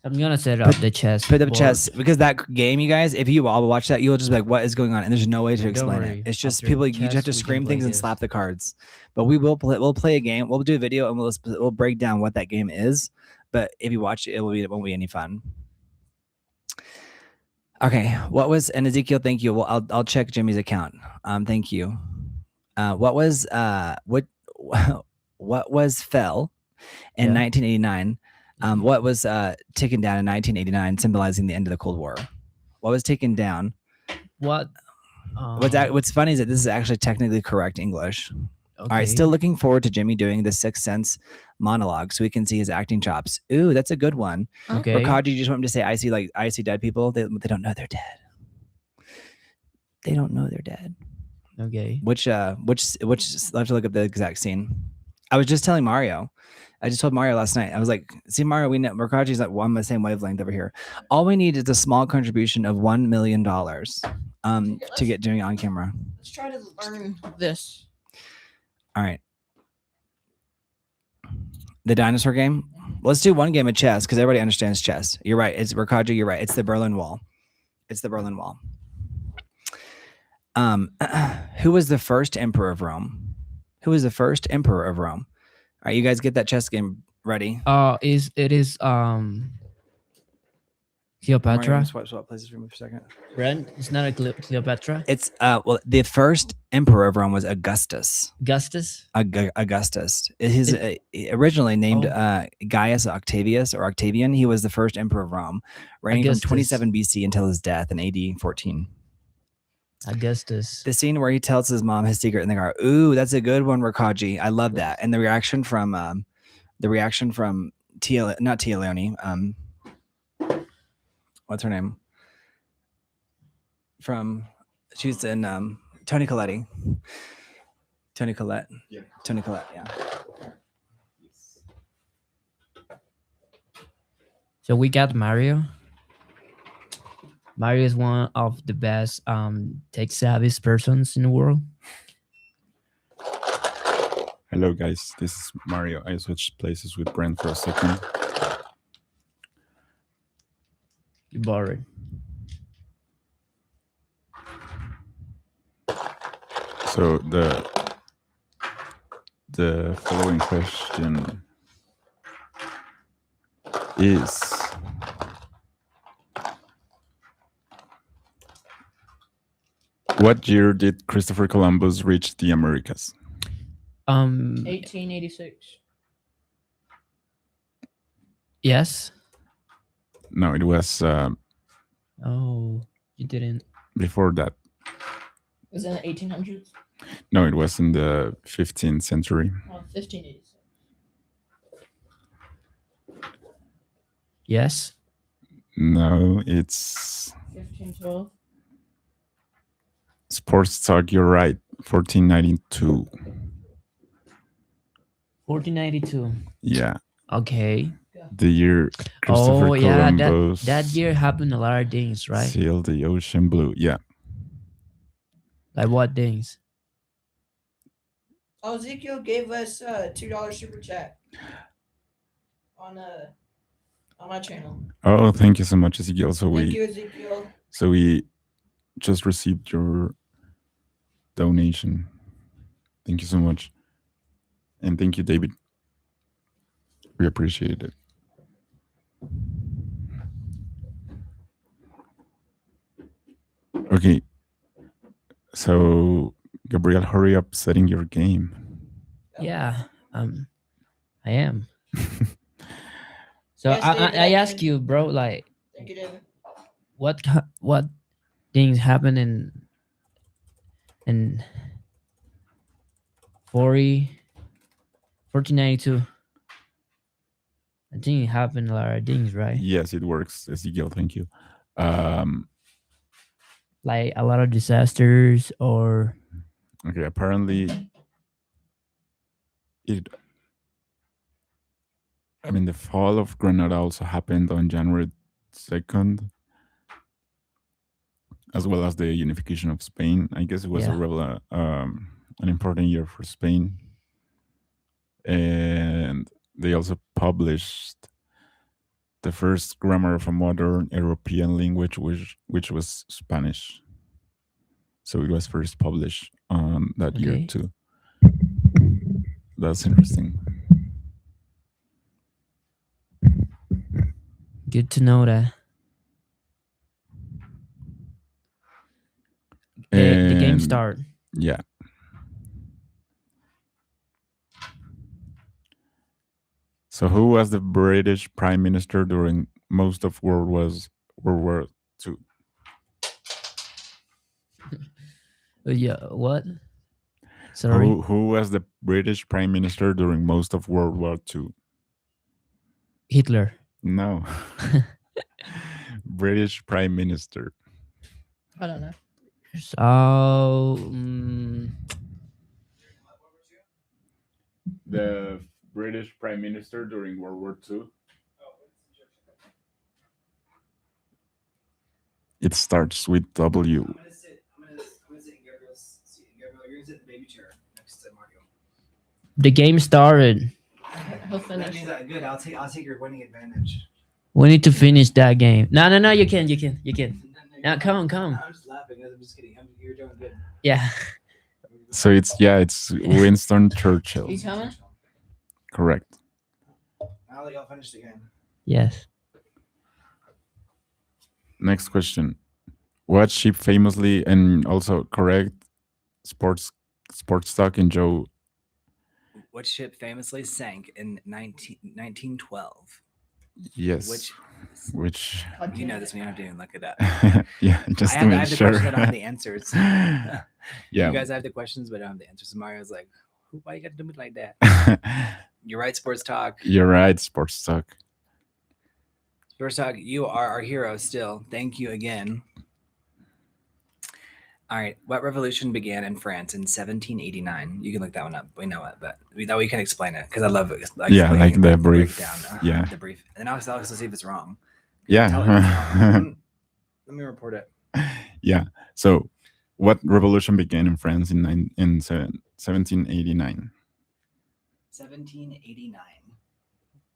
I'm gonna set up the chess. Put up board. chess because that game, you guys, if you all watch that, you'll just be like, what is going on? And there's no way to Don't explain worry. it. It's just After people, you chess, just have to we can scream play things and this. slap the cards. But we'll play a game. We'll do a video and we'll break down what that game is. But if you watch it, it won't be any fun. Okay, what was and Ezekiel? Thank you. Well, I'll check Jimmy's account. Thank you. What was fell in Yeah. 1989? What was taken down in 1989, symbolizing the end of the Cold War? What was taken down? What? What's funny is that this is actually technically correct English. All right, okay. still looking forward to Jimmy doing the Sixth Sense monologue so we can see his acting chops. Ooh, that's a good one. Okay. Rakaji, you just want him to say, I see dead people. They don't know they're dead. They don't know they're dead. Okay. Which I'll have to look up the exact scene. I was just telling Mario. I just told Mario last night. I was like, see, Mario, we know Rakaji's like on the same wavelength over here. All we need is a small contribution of $1 million to get Jimmy on camera. Let's try to learn this. All right. The dinosaur game. Let's do one game of chess because everybody understands chess. You're right. It's Rakaji. You're right. It's the Berlin Wall. It's the Berlin Wall. Who was the first emperor of Rome? Who was the first emperor of Rome? All right, you guys get that chess game ready. It is Cleopatra. Swap places for me for a second. Brent, it's not a Cleopatra. It's well, the first emperor of Rome was Augustus. Augustus. Augustus. His originally named Gaius Octavius or Octavian. He was the first emperor of Rome, reigning Augustus. from 27 BC until his death in AD 14. Augustus. The scene where he tells his mom his secret in the car. Ooh, that's a good one, Rakaji. I love that. And the reaction from Tia, not Tia Leone. What's her name? She's in Toni Collette. Toni Collette. Yeah. Toni Collette, yeah. So we got Mario. Mario is one of the best tech savvy persons in the world. Hello, guys. This is Mario. I switched places with Brent for a second. You borrowed. So the following question is: what year did Christopher Columbus reach the Americas? 1886. Yes. No, it was Oh, you didn't. before that. Was it in the 1800s? No, it was in the 15th century. Oh, 1586. Yes. No, it's 1512. Sports Talk. You're right. 1492. 1492. Yeah, Okay. the year Christopher Oh yeah, Columbus that year happened a lot of things, right? sailed the ocean blue. Yeah. Like what things? Oh, Ezekiel gave us $2 super chat on my channel. Oh, thank you so much, Ezekiel. Thank you, Ezekiel. So we just received your donation. Thank you so much. And thank you, David. We appreciate it. Okay. So, Gabriel, hurry up setting your game. Yeah. I am. So Yes, David, I I ask can. you, bro, like Thank you, David. what things happen in 1492? I think it happened a lot of things, right? Yes, it works, Ezekiel. Thank you. Like a lot of disasters or Okay, apparently the fall of Granada also happened on January 2nd, as well as the unification of Spain. I guess it was Yeah. an important year for Spain. And they also published the first grammar of a modern European language, which was Spanish. So it was first published on that year Okay. too. That's interesting. Good to know that. The game And start. yeah. So who was the British Prime Minister during most of World War II? Yeah, what? Sorry. Who was the British Prime Minister during most of World War II? Hitler. No. British Prime Minister. I don't know. So The British Prime Minister during World War II. It starts with W. I'm gonna sit in Gabriel's seat. Gabriel, you're gonna sit in the baby chair next to Mario. the game started. He'll That finish. means good. I'll take your winning advantage. We need to finish that game. No, you can. Now come. I'm just laughing. I'm just kidding. You're doing good. Yeah. So it's Winston Churchill. He's coming? Correct. I'll let y'all finish the game. Yes. Next question. What ship famously and also correct sports talk in Joe? What ship famously sank in 1912? Yes. Which You know this one. You don't have to even look it up. yeah, just I to make have the sure. questions. I don't have the answers. Yeah. You guys have the questions, but I don't have the answers. Mario's like, why you got to do me like that? You're right, Sports Talk. You're right, Sports Talk. Sports Talk, you are our hero still. Thank you again. All right. What revolution began in France in 1789? You can look that one up. We know it, but we can explain it because I love it. Like the brief. breakdown. Yeah. The brief. And then I'll also see if it's wrong. Yeah. Tell it if it's wrong. Let me report it. Yeah. So, what revolution began in France in 1789? 1789.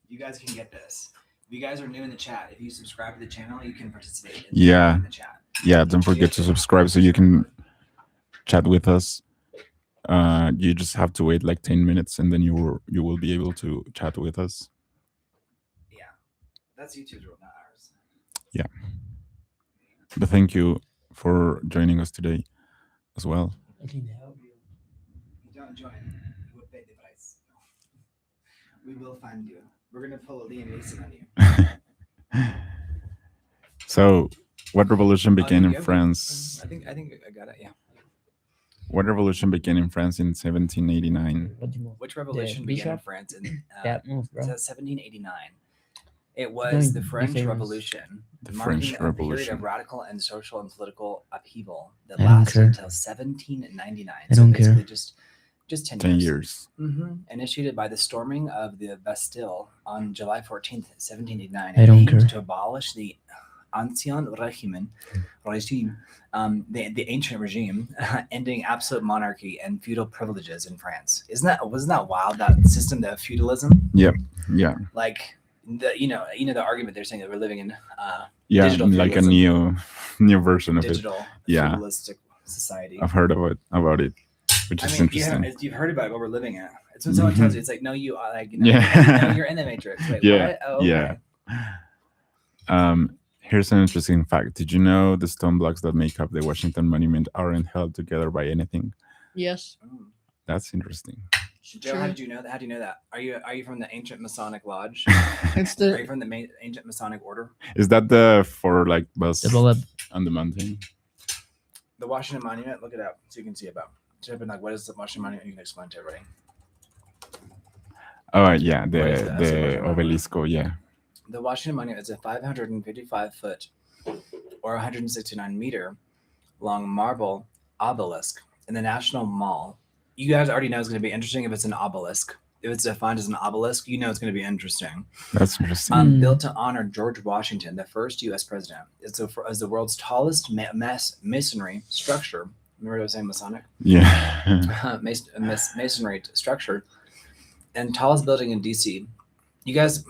You guys can get this. If you guys are new in the chat, if you subscribe to the channel, you can participate in the chat. Yeah. Don't forget to subscribe so you can chat with us. You just have to wait like 10 minutes, and then you will be able to chat with us. Yeah, that's YouTube's rule, not ours. Yeah. But thank you for joining us today as well. I can help you. You don't join, you will pay the price. We will find you. We're gonna pull a Liam Neeson on you. So, what revolution began in Yeah, France? I think I got it. Yeah. What revolution began in France in 1789? What do you want? Which revolution began in France in That move, bro. it says 1789? It was the be French famous. Revolution, The marking French a period Revolution. of radical and social and political upheaval that I don't lasted care. until 1799. I So don't basically care. just 10 10 years. years. Initiated by the storming of the Bastille on July 14th, 1789. I don't aimed care. to abolish the Ancien Regime, the ancient regime, ending absolute monarchy and feudal privileges in France. Wasn't that wild? That system, the feudalism. Yeah. Like the argument they're saying that we're living in Yeah. digital Like a feudalism. new version of it. digital Yeah. feudalistic society. I've heard about it, which is interesting. You've heard about what we're living in. It's when someone tells you, it's like, no, you are like, Yeah. no, you're in the Matrix. Wait, Yeah, what? Oh, yeah. okay. Here's an interesting fact. Did you know the stone blocks that make up the Washington Monument aren't held together by anything? Yes. That's interesting. Joe, how did you know that? How do you know that? Are you from the ancient Masonic lodge? It's Are you the from the ancient Masonic order? Is that the for like bus The bullet. on the mountain? The Washington Monument. Look it up so you can see about. Type in like, what is the Washington Monument? You can explain to everybody. Oh yeah, What is that? That's the the Washington obelisco. Yeah. The Washington Monument is a 555 foot or 169 meter long marble obelisk in the National Mall. You guys already know it's going to be interesting if it's an obelisk. If it's defined as an obelisk, you know it's going to be interesting. That's interesting. Built to honor George Washington, the first U.S. president. It's as the world's tallest masonry structure. Remember what I was saying, Masonic? Yeah. Masonry structure. And tallest building in D.C. You guys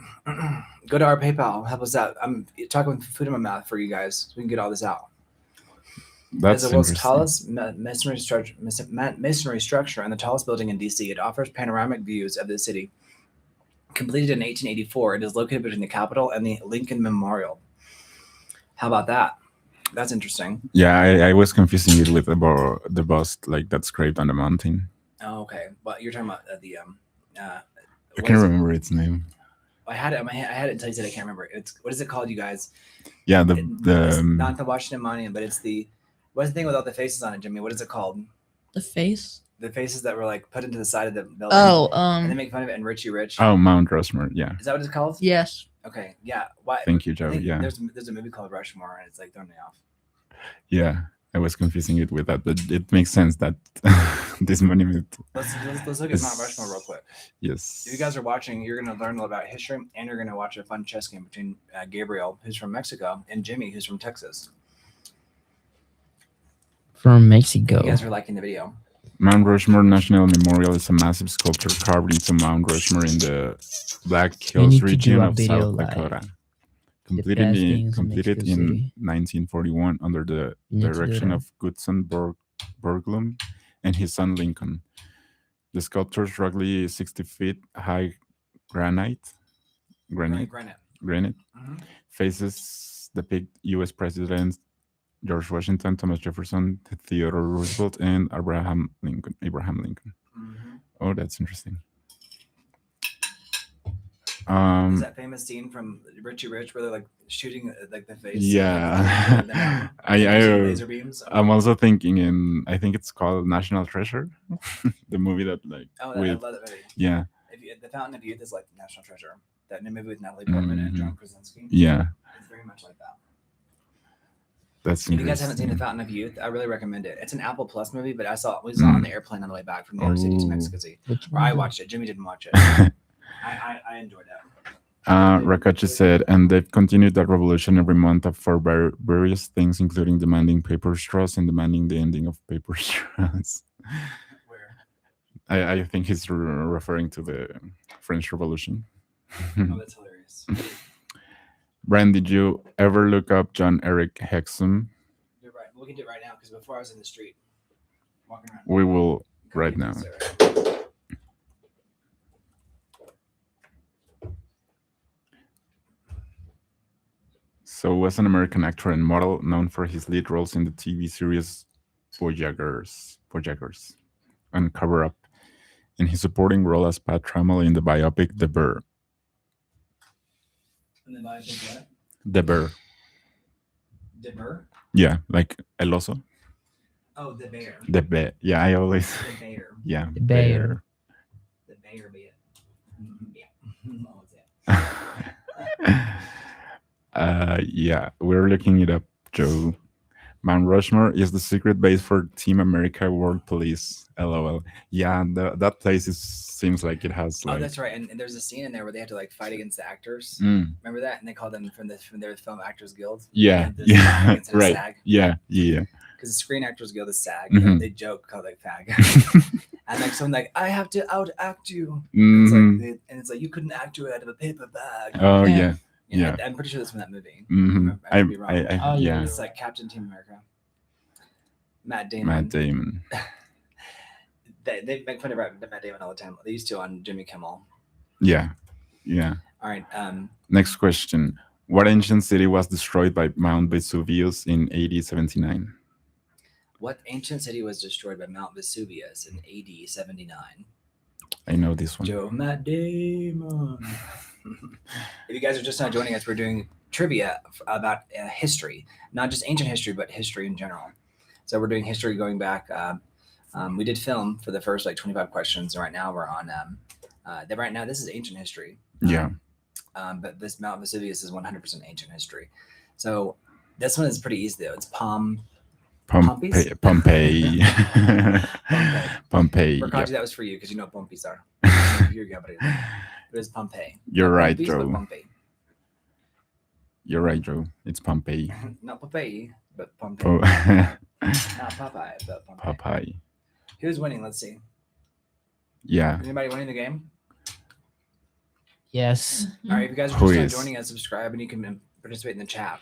go to our PayPal. Help us out. I'm talking with food in my mouth for you guys so we can get all this out. That's As the world's interesting. tallest masonry structure and the tallest building in D.C., it offers panoramic views of the city. Completed in 1884, it is located between the Capitol and the Lincoln Memorial. How about that? That's interesting. Yeah, I was confusing it with the bust like that's carved on the mountain. Oh, okay. But you're talking about the I what can't is it? remember its name. I had it in my hand. I had it until you said I can't remember. It's what is it called, you guys? Yeah, It's not the Washington Monument, but it's the what's the thing with all the faces on it, Jimmy? What is it called? the face. The faces that were like put into the side of the building. Oh, and they make fun of it in Richie Rich. Oh, Mount Rushmore. Yeah. Is that what it's called? yes. Okay. Yeah. Why? Thank you, I Joe. think Yeah. There's a movie called Rushmore, and it's like throwing me off. Yeah. I was confusing it with that, but it makes sense that this monument. Let's look at Mount Rushmore real quick. Yes. If you guys are watching, you're going to learn a little about history, and you're going to watch a fun chess game between Gabriel, who's from Mexico, and Jimmy, who's from Texas. From Mexico. You guys are liking the video. Mount Rushmore National Memorial is a massive sculpture carved into Mount Rushmore in the Black We Hills need to do region a of video South like Dakota. best Completed things in Mexico in City. 1941 under the You need to do direction that. of Goodson Berglund and his son Lincoln. The sculpture's roughly 60 feet high granite Granite. Mhm. faces depict U.S. Presidents George Washington, Thomas Jefferson, Theodore Roosevelt, and Abraham Lincoln. Mhm. Oh, that's interesting. Is that famous scene from Richie Rich where they're like shooting like the face? Yeah. Laser beams. I'm also thinking I think it's called National Treasure, the movie that like Oh, I with love that movie. yeah, The Fountain of Youth is like National Treasure. That new movie with Natalie Portman and Mhm. John Krasinski. yeah, It's very much like that. that's If you guys haven't seen The interesting. Fountain of Youth, I really recommend it. It's an Apple Plus movie, but we saw it on the airplane on the way back from New York City to Oh. Mexico City. Which Or I one? watched it. Jimmy didn't watch it. I enjoyed that. Rakachi said, and they've continued that revolution every month for various things, including demanding paper straws and demanding the ending of paper straws. Where? I think he's referring to the French Revolution. Oh, that's hilarious. Brand, did you ever look up John Eric Hexum? You're right. We can do it right now because before I was in the street walking around. We will Come right get now. this, Sarah. So was an American actor and model known for his lead roles in the TV series Voyagers, and Cover Up, and his supporting role as Pat Trammell in the biopic The Bear. And then I think what? The Bear. The bear? Yeah, like El Oso. Oh, the bear. The Bear. Yeah, I always. The bear. Yeah. The bear. The bear bear. Yeah. Oh, what's that? Yeah, we're looking it up, Joe. Mount Rushmore is the secret base for Team America World Police. LOL. Yeah, that place seems like it has like. Oh, that's right. And there's a scene in there where they had to like fight against the actors. Mm, Remember that? And they called them from their Film Actors Guild. yeah, The yeah, instead of right. SAG. Yeah. Because the Screen Actors Guild is SAG. Mhm. They joke called like fag. And like someone like, I have to outact you. It's Mhm. like, and it's like you couldn't act you out of a paper bag. Oh yeah. Yeah, yeah. I'm pretty sure that's from that movie. Mhm. I could be wrong. Oh, Yeah. It's like Captain Team America. Matt Damon. Matt Damon. They make fun of Matt Damon all the time. They used to on Jimmy Kimmel. Yeah. Yeah. All right. Next question. What ancient city was destroyed by Mount Vesuvius in AD 79? What ancient city was destroyed by Mount Vesuvius in AD 79? I know this one. Joe Matt Damon. If you guys are just now joining us, we're doing trivia about history, not just ancient history, but history in general. So we're doing history going back. We did film for the first like 25 questions, and right now we're on. Right now, this is ancient history. Yeah. But this Mount Vesuvius is 100% ancient history. So this one is pretty easy though. It's Pompeii. Pompeii. Pompeii. Rakaji, Yep. that was for you because you know what Pompeii are. You're Gabriel. It was Pompeii. You're Not right, Pompeii, but Joe. Pompeii. You're right, Joe. It's Pompeii. Not Pompeii, but Pompeii. Po- Not Popeye, but Pompeii. Popeye. Who's winning? Let's see. Yeah. Is anybody winning the game? Yes. All right, if you guys are Who just now is? joining us, subscribe and you can participate in the chat.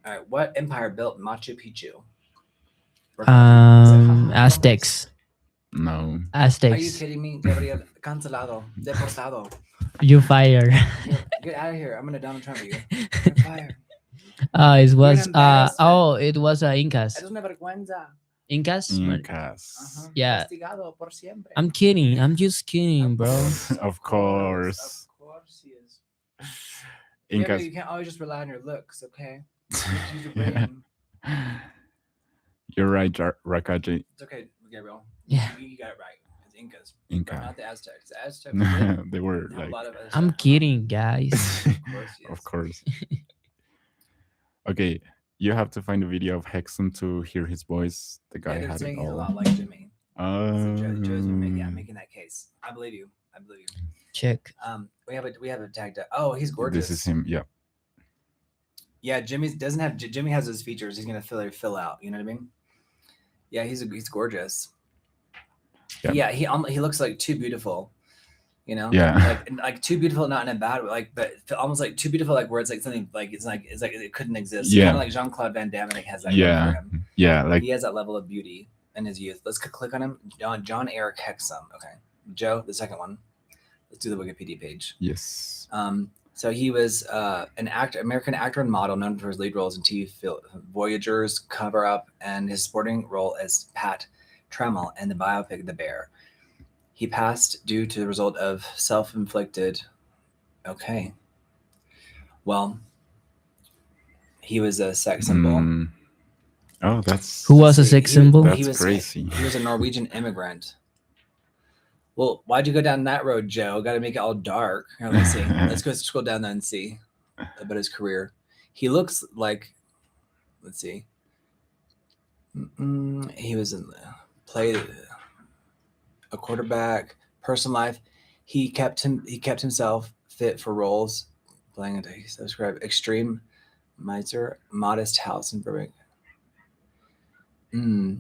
All right, what empire built Machu Picchu? Aztecs. No. Are you Aztecs. kidding me? Gabriel, cancelado, deportado. You fired. Get out of here. I'm gonna Donald Trump you. You're fired. It was embarrassment. it was Incas. Es una vergüenza. Incas. Incas. Yeah. Castigado por siempre. I'm kidding. I'm just kidding, bro. Of course. Of course he is. Incas. Yeah, you can't always just rely on your looks, okay? Use your brain. You're right, Rakaji. It's okay, Gabriel. Yeah. You got it right. It's Incas. But Inca. not the Aztecs. The Aztecs did They were have a like. lot of other I'm stuff. kidding, guys. course he Of is. course. Okay, you have to find a video of Hexum to hear his voice. The guy Yeah, they're had it saying he's a all. lot like Jimmy. So Joe's making that case. I believe you. Check. We have a tag. Oh, he's gorgeous. This is him. Yeah. Yeah, Jimmy has those features. He's gonna fill out. You know what I mean? Yeah, he's gorgeous. Yeah. Yeah, he looks like too beautiful. You know? Yeah. Like too beautiful, not in a bad way. Like, but almost like too beautiful, like where it's like something like it's like it couldn't exist. Yeah. Kind of like Jean-Claude Van Damme like, has that. Yeah. Going for him. Yeah. Like. He has that level of beauty in his youth. Let's click on him. John Eric Hexum. Okay, Joe, the second one. Let's do the Wikipedia page. Yes. So he was an American actor and model known for his lead roles in TV Voyagers, Cover Up, and his supporting role as Pat Trammell in the biopic The Bear. He passed due to the result of self-inflicted. Okay. Well, he was a sex symbol. Oh, that's. Who was a sex symbol? That's crazy. He was a Norwegian immigrant. Well, why'd you go down that road, Joe? Got to make it all dark. Here, let's see. Let's go scroll down there and see about his career. He looks like, let's see. He was played a quarterback. Personal life, he kept himself fit for roles playing until he subscribed. Extreme Miser, Modest House in Burbank.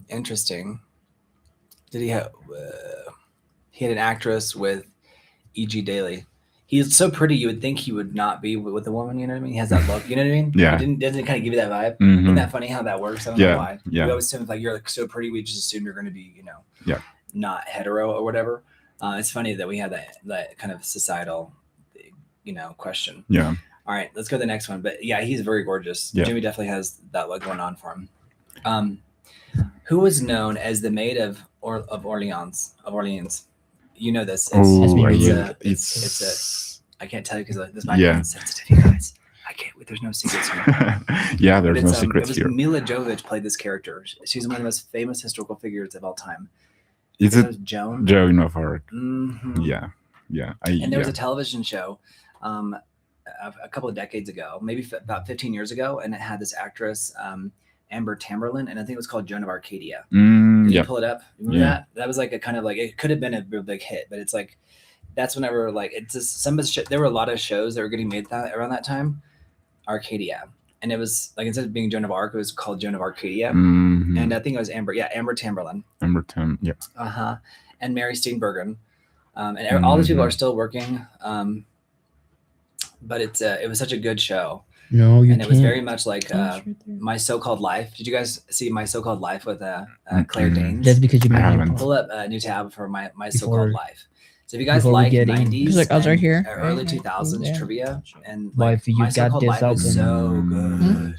Interesting. Did he have? He had an actress with E.G. Daily. He's so pretty, you would think he would not be with a woman. You know what I mean? He has that look. You know what I mean? Yeah. Doesn't it kind of give you that vibe? Mhm. Isn't that funny how that works? I don't know why. Yeah. We always assume like you're like so pretty, we just assume you're going to be, not hetero or whatever. It's funny that we have that kind of societal, question. Yeah. All right, let's go to the next one. But yeah, he's very gorgeous. Yeah. Jimmy definitely has that look going on for him. Who was known as the Maid of Orleans? You know this. It's I can't tell you because this might be sensitive, you guys. I can't. There's no secrets here. Yeah, there's no secrets it was here. Mila Jovovich played this character. She's one of the most famous historical figures of all time. Is Her it name was Joan? Joan of Arc? Mhm. Yeah. And there was a television show a couple of decades ago, maybe about 15 years ago, and it had this actress, Amber Tamberlin, and I think it was called Joan of Arcadia. Can you pull it up? Remember that? That was like a kind of like, it could have been a real big hit, but it's like, that's whenever like, it's just there were a lot of shows that were getting made around that time. Arcadia. And it was like, instead of being Joan of Arc, it was called Joan of Arcadia. Mhm. And I think it was Amber Tamberlin. Amber Tam. Yeah. And Mary Steenburgen. And all these people are still working. But it was such a good show. No, you and can't. It was very much like Oh, it's right there. My So-Called Life. Did you guys see My So-Called Life with Claire Danes? That's because you I made haven't. Pull up a new tab for My Before- So-Called Life. So if you guys before we like get in. 90s He's like, I was right and, here. early Okay. 2000s Yeah. trivia, and Well, like, if you My got So-Called this Life is so open- good.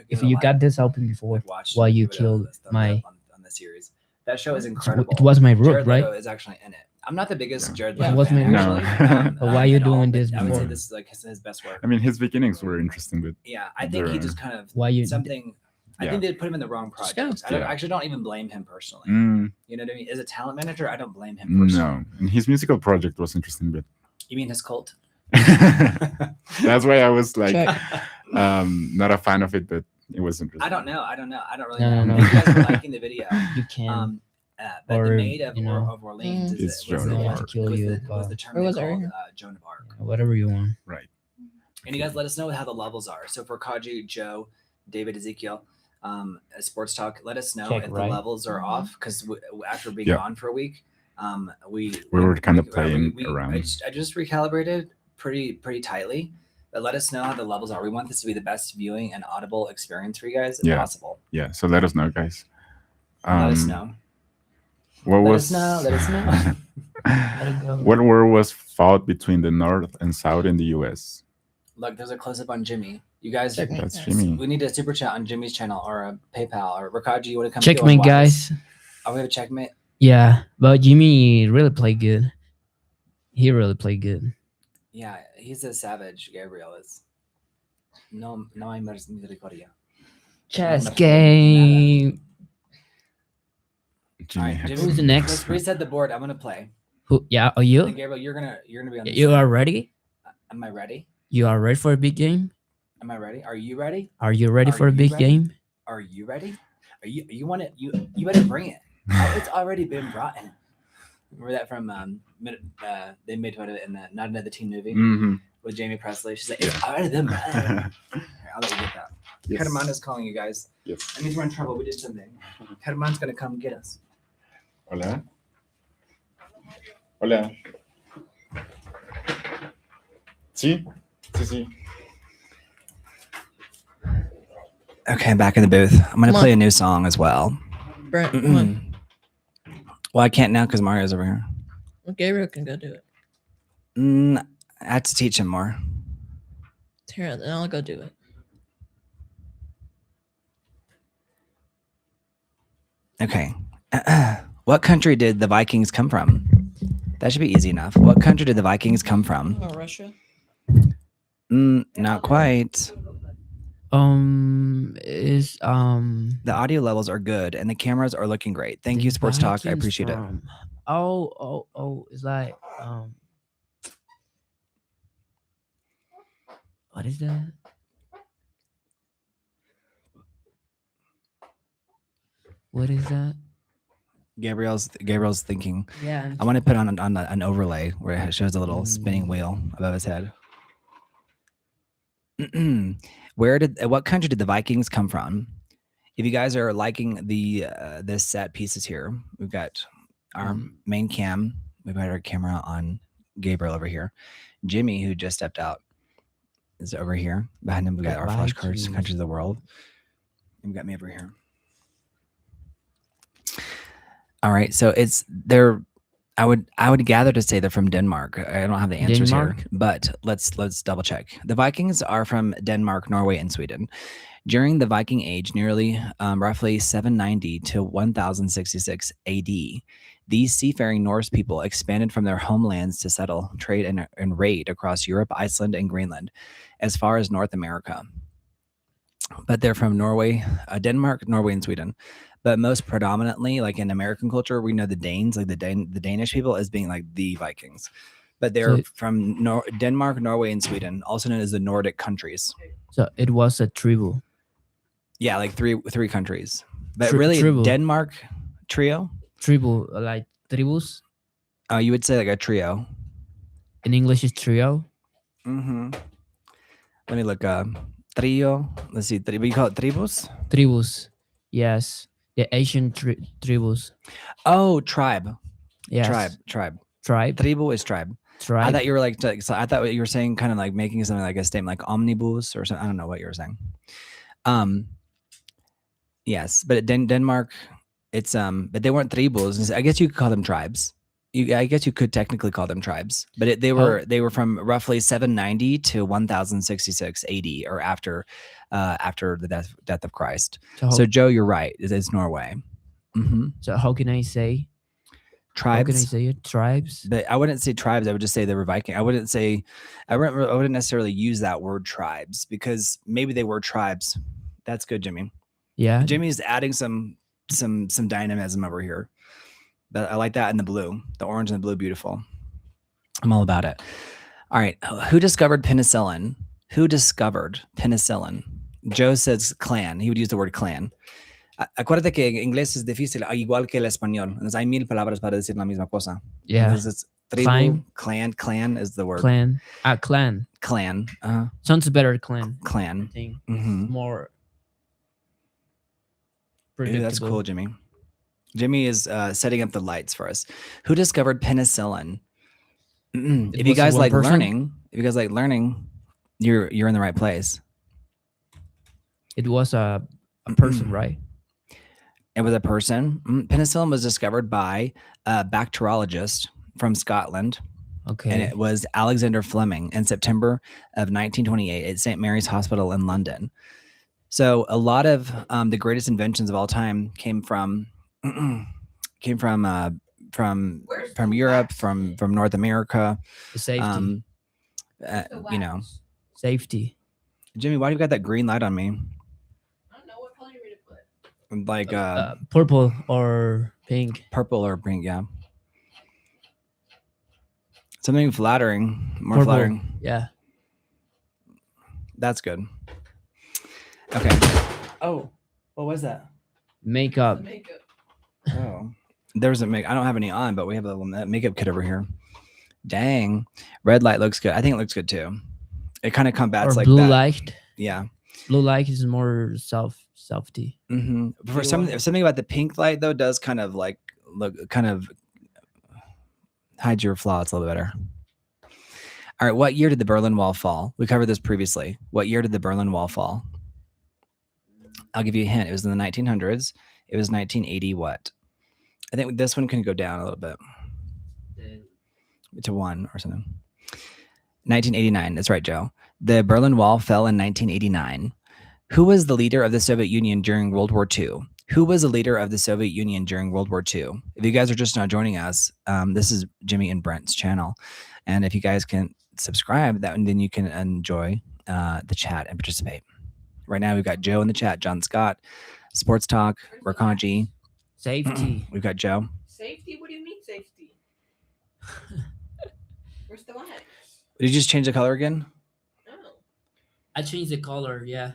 If you got this open before, while you killed my, on the series, that show is it incredible. was my root, Jared right? Leto is actually in it. I'm not the biggest Yeah. Jared Yeah, Leto it was fan, my actually. root. But why are you at all, doing but this I would say before? this is like his best work. I mean, his beginnings were interesting, but Yeah, I think he They're- just kind of Why you? something. I Yeah. think they put him in the wrong Just project. go. I actually don't even blame him personally. mm, You know what I mean? As a talent manager, I don't blame him personally. no. And his musical project was interesting, but You mean his cult? that's why I was like, Check. not a fan of it, but it was interesting. I don't know. I don't really No, know. no, Maybe you guys no. were liking the video. You can. But the Or, Maid of, you know, of Orleans Mm. is It's Joan of Arc. Kill you, was the term Where they was it? called Joan of Arc. Whatever you want. Right. And you guys let us know how the levels are. So for Kaji, Joe, David, Ezekiel, Sports Talk, let us know Check, if right? the levels are Mhm. off, because after being Yeah. gone for a week, we were kind of playing around. I just recalibrated pretty tightly. But let us know how the levels are. We want this to be the best viewing and audible experience for you guys if Yeah. possible. Yeah. So let us know, guys. Let us know. What Let was? us know. Let us know. Let it go. What war was fought between the North and South in the U.S.? Look, there's a close up on Jimmy. You guys, Check me. That's Yes. Jimmy. we need a super chat on Jimmy's channel or a PayPal or Rakaji. You want to come? Checkmate, guys. Are we have a checkmate? Yeah, but Jimmy really played good. He really played good. Yeah, he's a savage. Gabriel is. No hay misericordia. Chess Nada. game. All Jimmy right, had Jimmy, Who's the some- next? let's reset the board. I'm gonna play. Who? Yeah. Are And you? Gabriel, you're gonna be on. This You side. are ready? Am I ready? You are ready for a big game? Am I ready? Are you ready? Are you ready Are for a you big ready? game? Are you ready? Are you want it? You better bring it. Oh, it's already been brought in. Remember that from they made fun of it in the Not Another Teen movie Mhm. with Jamie Presley. She's like, it's already been brought in. Here, I'll let you get that. Yes. Herman's calling you guys. Yes. That means we're in trouble. We did something. Herman's gonna come get us. Hola. Hola. Sí. Sí. Okay, I'm back in the booth. I'm gonna Come play on. a new song as well. Brent, come on. Well, I can't now because Mario's over here. Well, Gabriel can go do it. I have to teach him more. Here, then I'll go do it. Okay. What country did the Vikings come from? That should be easy enough. What country did the Vikings come from? Oh, Russia. Not quite. Is The audio levels are good and the cameras are looking great. Thank you, the Sports Talk. I Vikings appreciate it. from- Oh, it's like what is that? What is that? Gabriel's thinking. Yeah. I want to put on an overlay where it shows a little spinning wheel above his head. What country did the Vikings come from? If you guys are liking the set pieces here, we've got our main cam. We've got our camera on Gabriel over here. Jimmy, who just stepped out, is over here. Behind him, we got our flashcards, Vikings. countries of the world. And we got me over here. All right, so it's they're. I would gather to say they're from Denmark. I don't have the answers here, Denmark? but let's double check. The Vikings are from Denmark, Norway, and Sweden. During the Viking Age, nearly roughly 790 to 1066 AD, these seafaring Norse people expanded from their homelands to settle, trade, and raid across Europe, Iceland, and Greenland, as far as North America. But they're from Norway, Denmark, Norway, and Sweden. But most predominantly, like in American culture, we know the Danes, like the Danish people, as being like the Vikings. But they're from Denmark, Norway, and Sweden, also known as the Nordic countries. So it was a tribu. Yeah, like three countries. But Tri- really, tribu. Denmark trio. Tribu, like tribus. You would say like a trio. In English is trio. Mm-hmm. Let me look. Trio. Let's see. We call it tribus. Tribus. Yes. The Asian tribus. Oh, tribe. Yes. Tribe. Tribe. Tribu is tribe. Tribe. I thought you were like. So I thought you were saying kind of like making something like a statement, like omnibus or something. I don't know what you were saying. Yes, but Denmark, it's but they weren't tribus. I guess you could call them tribes. I guess you could technically call them tribes, but they were from roughly 790 to 1066 AD, or after the death of Christ. So Joe, you're right. It's Norway. Mm-hmm. So how can I say tribes? How can I say it? Tribes? But I wouldn't say tribes. I would just say they were Viking. I wouldn't wouldn't necessarily use that word tribes, because maybe they were tribes. That's good, Jimmy. Yeah. Jimmy's adding some dynamism over here. But I like that in the blue. The orange and the blue, beautiful. I'm all about it. All right. Who discovered penicillin? Joe says clan. He would use the word clan. Acuérdate que en inglés es difícil, igual que el español. Entonces hay mil palabras para decir la misma cosa. Yeah. Entonces, tribu, clan is the word. Clan. Clan. Clan. Sounds better, clan. Clan. I think. Mm-hmm. More Ooh, that's cool, Jimmy. Jimmy is setting up the lights for us. Who discovered penicillin? If you guys like learning, you're in the right place. It was a person, right? It was a person. Penicillin was discovered by a bacteriologist from Scotland. Okay. And it was Alexander Fleming in September of 1928 at St. Mary's Hospital in London. So a lot of the greatest inventions of all time came from Europe, from North America. The safety. You know. Safety. Jimmy, why do you got that green light on me? I don't know what color you want to put. Like purple or pink. Purple or pink, yeah. Something flattering, more Purple. flattering. Yeah. That's good. Okay. Oh, what was that? Makeup. Makeup. Oh, there's a I don't have any on, but we have a little makeup kit over here. Dang, red light looks good. I think it looks good too. It kind of combats Or like blue that. light. Yeah. Blue light is more softy. Mm-hmm. For something about the pink light though does kind of like hide your flaws a little better. All right. What year did the Berlin Wall fall? We covered this previously. What year did the Berlin Wall fall? I'll give you a hint. It was in the 1900s. It was 1980 what? I think this one can go down a little bit to 1 or something. 1989. That's right, Joe. The Berlin Wall fell in 1989. Who was the leader of the Soviet Union during World War II? Who was the leader of the Soviet Union during World War II? If you guys are just now joining us, this is Jimmy and Brent's channel. And if you guys can subscribe, then you can enjoy the chat and participate. Right now, we've got Joe in the chat, John Scott, Sports Talk, Rakanji. Safety. We've got Joe. Safety? What do you mean safety? Where's the wax? Did you just change the color again? No. I changed the color, yeah.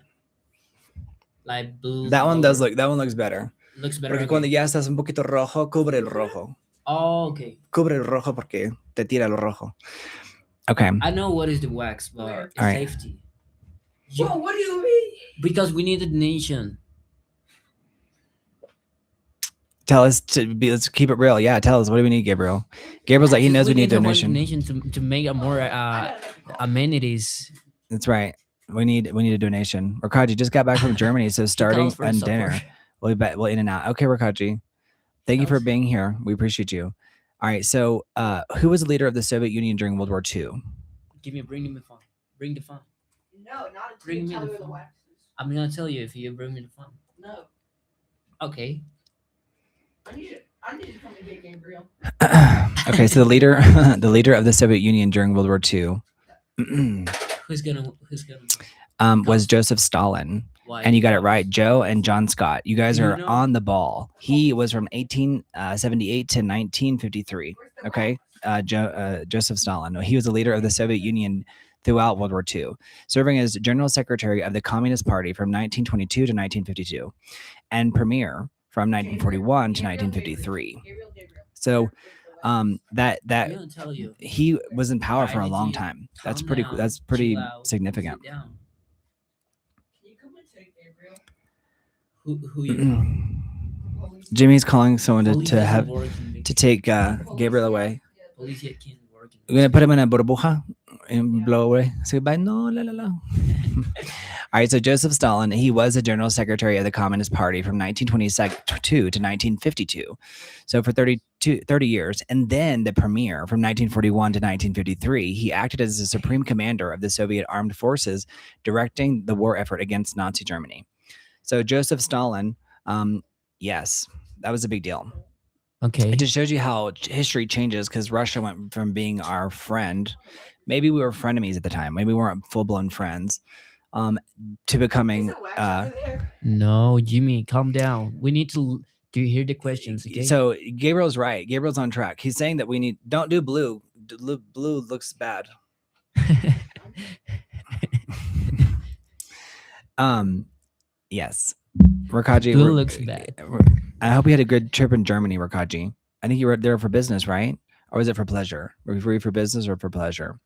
Like blue. That one looks better. Looks better. Porque cuando ya estás un poquito rojo, cubre el rojo. Oh, okay. Cubre el rojo porque te tira el rojo. Okay. I know what is the wax, but All right. safety. Well, what do you mean? Because we need a donation. Tell us let's keep it real. Yeah, tell us, what do we need, Gabriel? Gabriel's like, he knows we need a more donation. to make a more amenities. That's right. We need a donation. Rakaji just got back from Germany, so starting for on support. dinner. We'll in and out. Okay, Rakaji. Thank you for being here. We appreciate you. All right. So who was the leader of the Soviet Union during World War II? Bring me the phone. Bring the phone. No, not until Bring you me tell the me where the phone. wax is. I'm gonna tell you if you bring me the phone. No, Okay. I need to come and get Gabriel. Okay, so the leader of the Soviet Union during World War II Who's gonna was Joseph Stalin. Why? And you got it right, Joe and John Scott. You guys Do you are know? on the ball. He was from 1878 to 1953. Okay, Joseph Stalin. He was the leader of the Soviet Union throughout World War II, serving as General Secretary of the Communist Party from 1922 to 1952, and Premier from 1941 to 1953. Gabriel. So, that I'm gonna tell you. he was in power for a Why did long you time. That's calm pretty. down, That's pretty chill out, significant. sit down. Can you come and take Gabriel? Who you? Police. Jimmy's calling someone Police to isn't have working. to take Gabriel away. Police yet can't work. We're gonna put him in a burbuja and blow away. Say goodbye. No, la la la. All right. So Joseph Stalin, he was the General Secretary of the Communist Party from 1922 to 1952. So for 30 years, and then the Premier from 1941 to 1953. He acted as the Supreme Commander of the Soviet Armed Forces, directing the war effort against Nazi Germany. So Joseph Stalin, yes, that was a big deal. Okay. It just shows you how history changes, because Russia went from being our friend, maybe we were frenemies at the time, maybe we weren't full-blown friends, to becoming Is it wax over there? No, Jimmy, calm down. We need to. Do you hear the questions? Okay. so Gabriel's right. Gabriel's on track. He's saying that we don't do blue. Blue looks bad. Yes. Rakaji, Blue looks bad. I hope you had a good trip in Germany, Rakaji. I think you were there for business, right? Or was it for pleasure? Were you for business or for pleasure?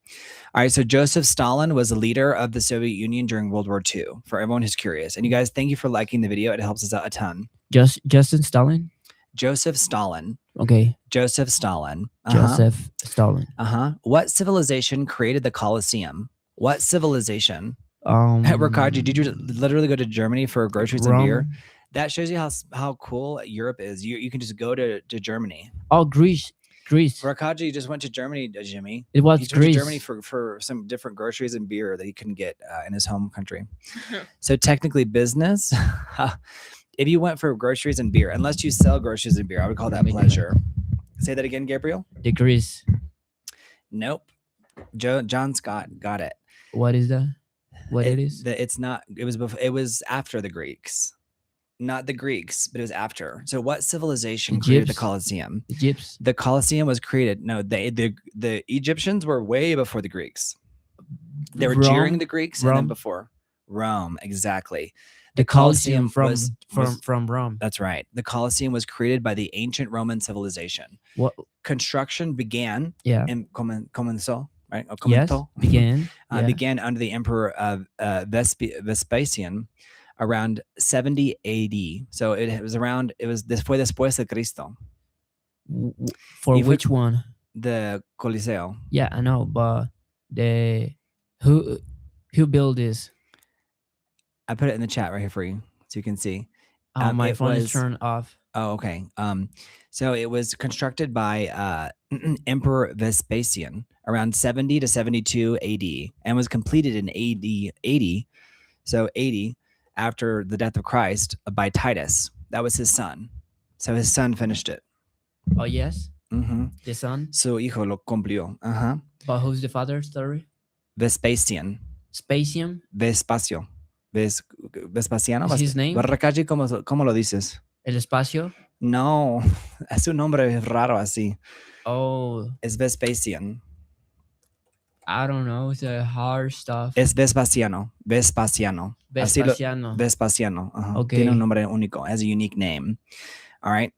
All right. So Joseph Stalin was the leader of the Soviet Union during World War II, for everyone who's curious. And you guys, thank you for liking the video. It helps us out a ton. Justin Stalin. Joseph Stalin. Okay. Joseph Stalin. Joseph Stalin. What civilization created the Colosseum? What civilization? Rakaji, did you literally go to Germany for groceries and beer? Rome. That shows you how cool Europe is. You can just go to Germany. Oh, Greece. Rakaji just went to Germany, Jimmy. It was He went Greece. to Germany for some different groceries and beer that he couldn't get in his home country. So technically business, if you went for groceries and beer, unless you sell groceries and beer, I would call that pleasure. Say that again, Gabriel. The Greece. Nope. John Scott got it. What is that? What it is? It's not. It was before. It was after the Greeks, not the Greeks, but it was after. So, what civilization created the Egypt. Colosseum? Egypt. The Colosseum was created. No, the Egyptians were way before the Greeks. They were during the Greeks and then Rome. before Rome. Exactly. The Colosseum was from Rome. That's right. The Colosseum was created by the ancient Roman civilization. What? Construction began Yeah. in comenzó, right? Or Yes. comenzó. Began. Yeah. Began under the emperor of Vespasian around 70 AD. So it was around. It was fue después de Cristo. For If we- which one? The Coliseo. Yeah, I know, but who built this? I put it in the chat right here for you, so you can see. Oh, my it phone was- is turned off. Oh, okay. So it was constructed by Emperor Vespasian around 70 to 72 AD and was completed in AD 80. So 80 after the death of Christ by Titus. That was his son. So his son finished it. Oh yes, Mm-hmm. the son. Su hijo lo cumplió. But who's the father? Sorry. Vespasian. Spatium. Vespacio. Vespasiano. Is his name? Barracachi, ¿cómo lo dices? El espacio. No, es un nombre raro así. Oh, Es Vespasian. I don't know. It's a hard stuff. Es Vespasiano. Vespasiano. Así lo- Vespasiano. Vespasiano. Ajá. Okay. Tiene un nombre único. Has a unique name. All right.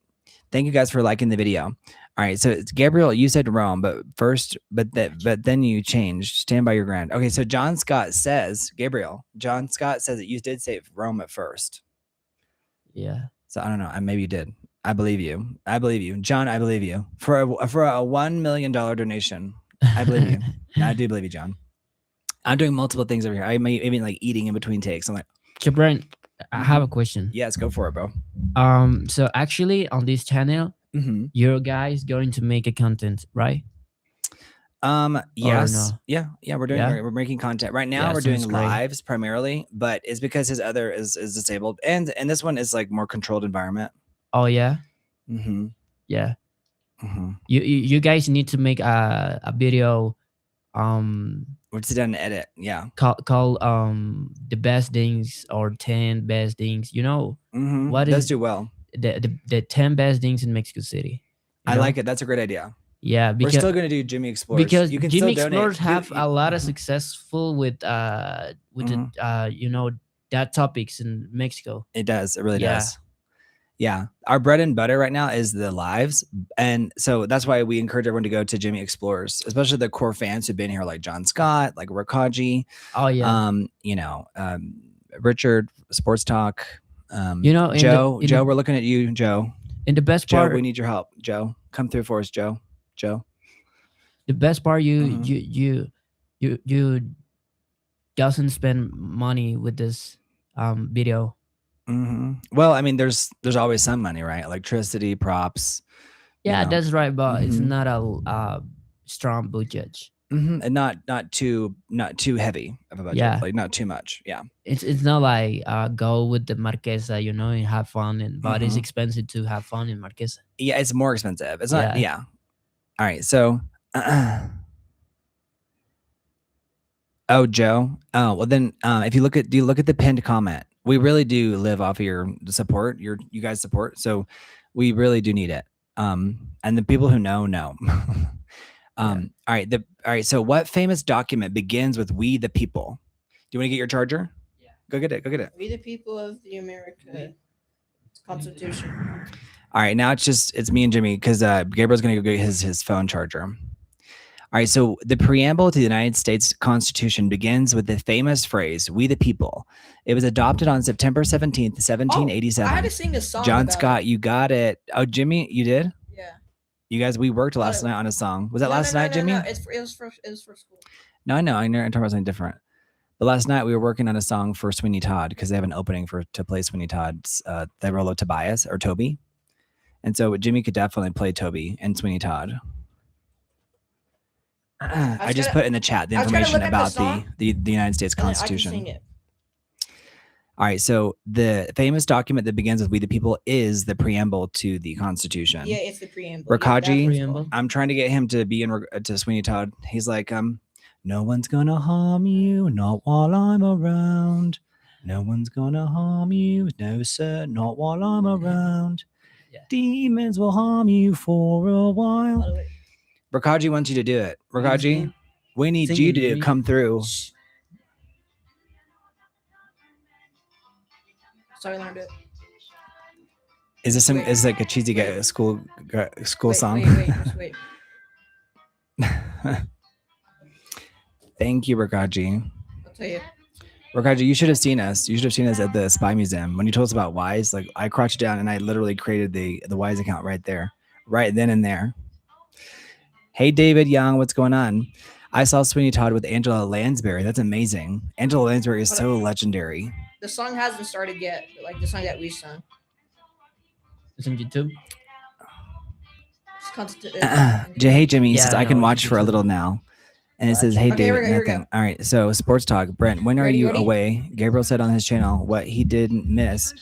Thank you guys for liking the video. All right, so it's Gabriel, you said Rome, but then you changed. Stand by your ground. Okay, so John Scott says, Gabriel, John Scott says that you did say Rome at first. Yeah. So I don't know. Maybe you did. I believe you. I believe you, John. I believe you for a $1 million donation. I believe you. I do believe you, John. I'm doing multiple things over here. I may even like eating in between takes. I'm like, Jibran, I have a question. yes, go for it, bro. So actually on this channel, your guys going to make a content, right? Yes. no? Yeah. We're doing. Yeah? We're making content right now. Yeah, We're doing sounds great. lives primarily, but it's because his other is disabled, and this one is like more controlled environment. Oh yeah. Mm-hmm. Yeah. Mm-hmm. You guys need to make a video. We'll sit down and edit. Yeah. Call the best things or 10 best things. You know Mm-hmm. what Does is do well. the 10 best things in Mexico City? I like it. That's a great idea. Yeah, We're still gonna do Jimmy Explorers because you can Jimmy still donate. Explorers have a lot of successful with the that topics in Mexico. It does. It really Yeah. does. Yeah. Our bread and butter right now is the lives. And so that's why we encourage everyone to go to Jimmy Explorers, especially the core fans who've been here, like John Scott, like Rakaji, Oh yeah. Richard, Sports Talk, in Joe, the, we're looking at you, Joe. in the best Joe, part, we need your help. Joe, come through for us, Joe. the best part, Mhm. you doesn't spend money with this video. Well, I mean, there's always some money, right? Electricity, props. Yeah, know. that's right, but it's Mhm. not a strong budget. And not too heavy of a budget. Yeah. Like not too much. Yeah. It's not like go with the Marquesa, and have fun, but it's Mhm. expensive to have fun in Marquesa. Yeah, it's more expensive. It's not. Yeah. Yeah. All right. So, oh, Joe. Oh, well then, if you look at the pinned comment, we really do live off of your support, you guys' support. So, we really do need it. And the people who know. All right. All right. So, what famous document begins with "We the People"? Do you want to get your charger? Yeah. Go get it. We the people of the America Constitution. All right, now it's me and Jimmy because Gabriel's gonna go get his phone charger. All right, so the preamble to the United States Constitution begins with the famous phrase "We the People." It was adopted on September 17th, 1787. I had to sing a song. John about Scott, it. you got it. Oh, Jimmy, you did? Yeah. You guys, we worked last night on a song. Was that last night, Jimmy? No. It was for school. No, I know. I'm talking about something different. But last night we were working on a song for Sweeney Todd because they have an opening to play Sweeney Todd's the role of Tobias or Toby. And so Jimmy could definitely play Toby and Sweeney Todd. I just put in the chat the information about the United States Constitution. I can sing it. All right, so the famous document that begins with "We the People" is the preamble to the Constitution. Yeah, it's the preamble. Rakaji, Preamble. I'm trying to get him to be to Sweeney Todd. He's like, no one's gonna harm you, not while I'm around. No one's gonna harm you, no sir, not while I'm around. Yeah. Demons will harm you for a while. By the way. Rakaji wants you to do it. Rakaji, Sing. we need Sing you it, to Jimmy. come through. So I learned it. Is this Wait. is like a cheesy school song? Wait. Thank you, Rakaji. I'll tell you. Rakaji, you should have seen us. You should have seen us at the Spy Museum when you told us about Wise. Like I crouched down and I literally created the Wise account right there, right then and there. Hey, David Young, what's going on? I saw Sweeney Todd with Angela Lansbury. That's amazing. Angela Lansbury is so legendary. The song hasn't started yet, like the song that we sung. It's on YouTube. Hey, Jimmy, he Yeah, says I I can know, watch it's for a YouTube. little now. And it says, hey, Okay, David, here we go. nothing. All right, so Sports Talk. Brent, when are Ready? you away? Gabriel said on his channel what he didn't miss.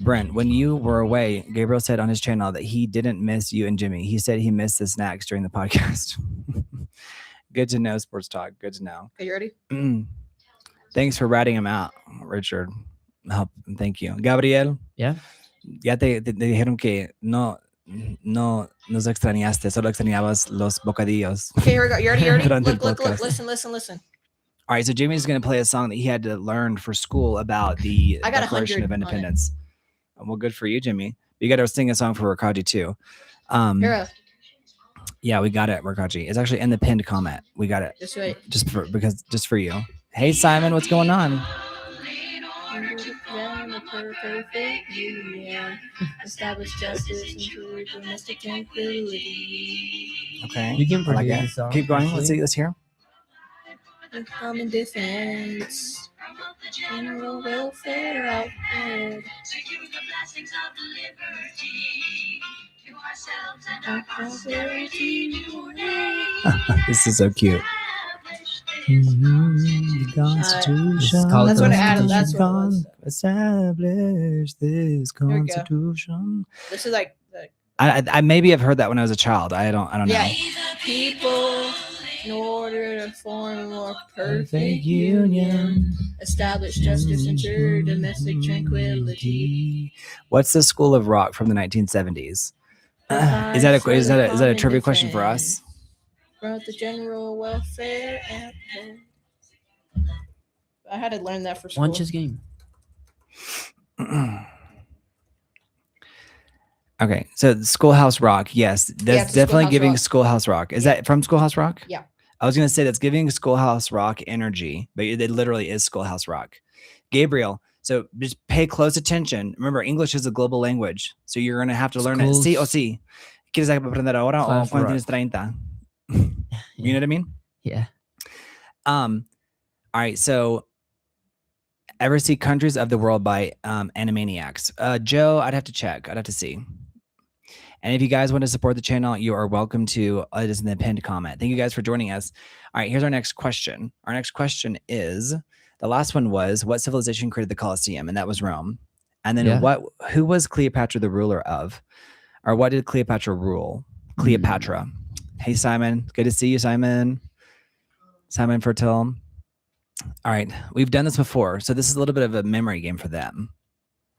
Brent, when you were away, Gabriel said on his channel that he didn't miss you and Jimmy. He said he missed the snacks during the podcast. Good to know, Sports Talk. Good to know. Okay, you ready? Thanks for ratting him out, Richard. Thank you. Gabriel. Yeah. Ya te dijeron que no nos extrañaste, solo extrañabas los bocadillos. Okay, here we go. You ready? Durante el Look. podcast. Listen. All right, so Jimmy's going to play a song that he had to learn for school about the I got Declaration 100 of on it. Independence. Well, good for you, Jimmy. You got to sing a song for Rakaji too. Here, Yeah, we got it, Rakaji. It's actually in the pinned comment. We got it just wait. just for you. Hey Simon, what's going on? Establish justice and true domestic tranquility. Okay, You can I like produce it. the song, Keep going. Let's actually. see. Let's hear. And common defense. General welfare outward. Our prosperity. This is so cute. The Constitution. called That's what Adam. That's what it was. Establish this we go. Constitution. This is like the I maybe have heard that when I was a child. I don't know. yeah. People, in order to form a more perfect union, establish justice and true domestic tranquility. What's the School of Rock from the 1970s? Is that a trivia question for us? Brought the general welfare at home. I had to learn that for school. One chess game. Okay, so Schoolhouse Rock, yes, that's it's definitely Schoolhouse giving Rock. Schoolhouse Rock. Is that from Schoolhouse Rock? Yeah. I was gonna say that's giving Schoolhouse Rock energy, but it literally is Schoolhouse Rock. Gabriel, so just pay close attention. Remember, English is a global language, so you're gonna have to learn it. Sí o sí. ¿Quieres aprender ahora o Class cuando rock. tienes 30? You know what I mean? Yeah. All right, so ever see Countries of the World by Animaniacs? Joe, I'd have to check. I'd have to see. And if you guys want to support the channel, you are welcome to. It is in the pinned comment. Thank you guys for joining us. All right, here's our next question. Our next question is, the last one was, what civilization created the Colosseum? And that was Rome. And then Yeah. who was Cleopatra the ruler of? Or what did Cleopatra rule? Cleopatra. Hey, Simon. Good to see you, Simon. Simon Fertil. All right, we've done this before. So this is a little bit of a memory game for them.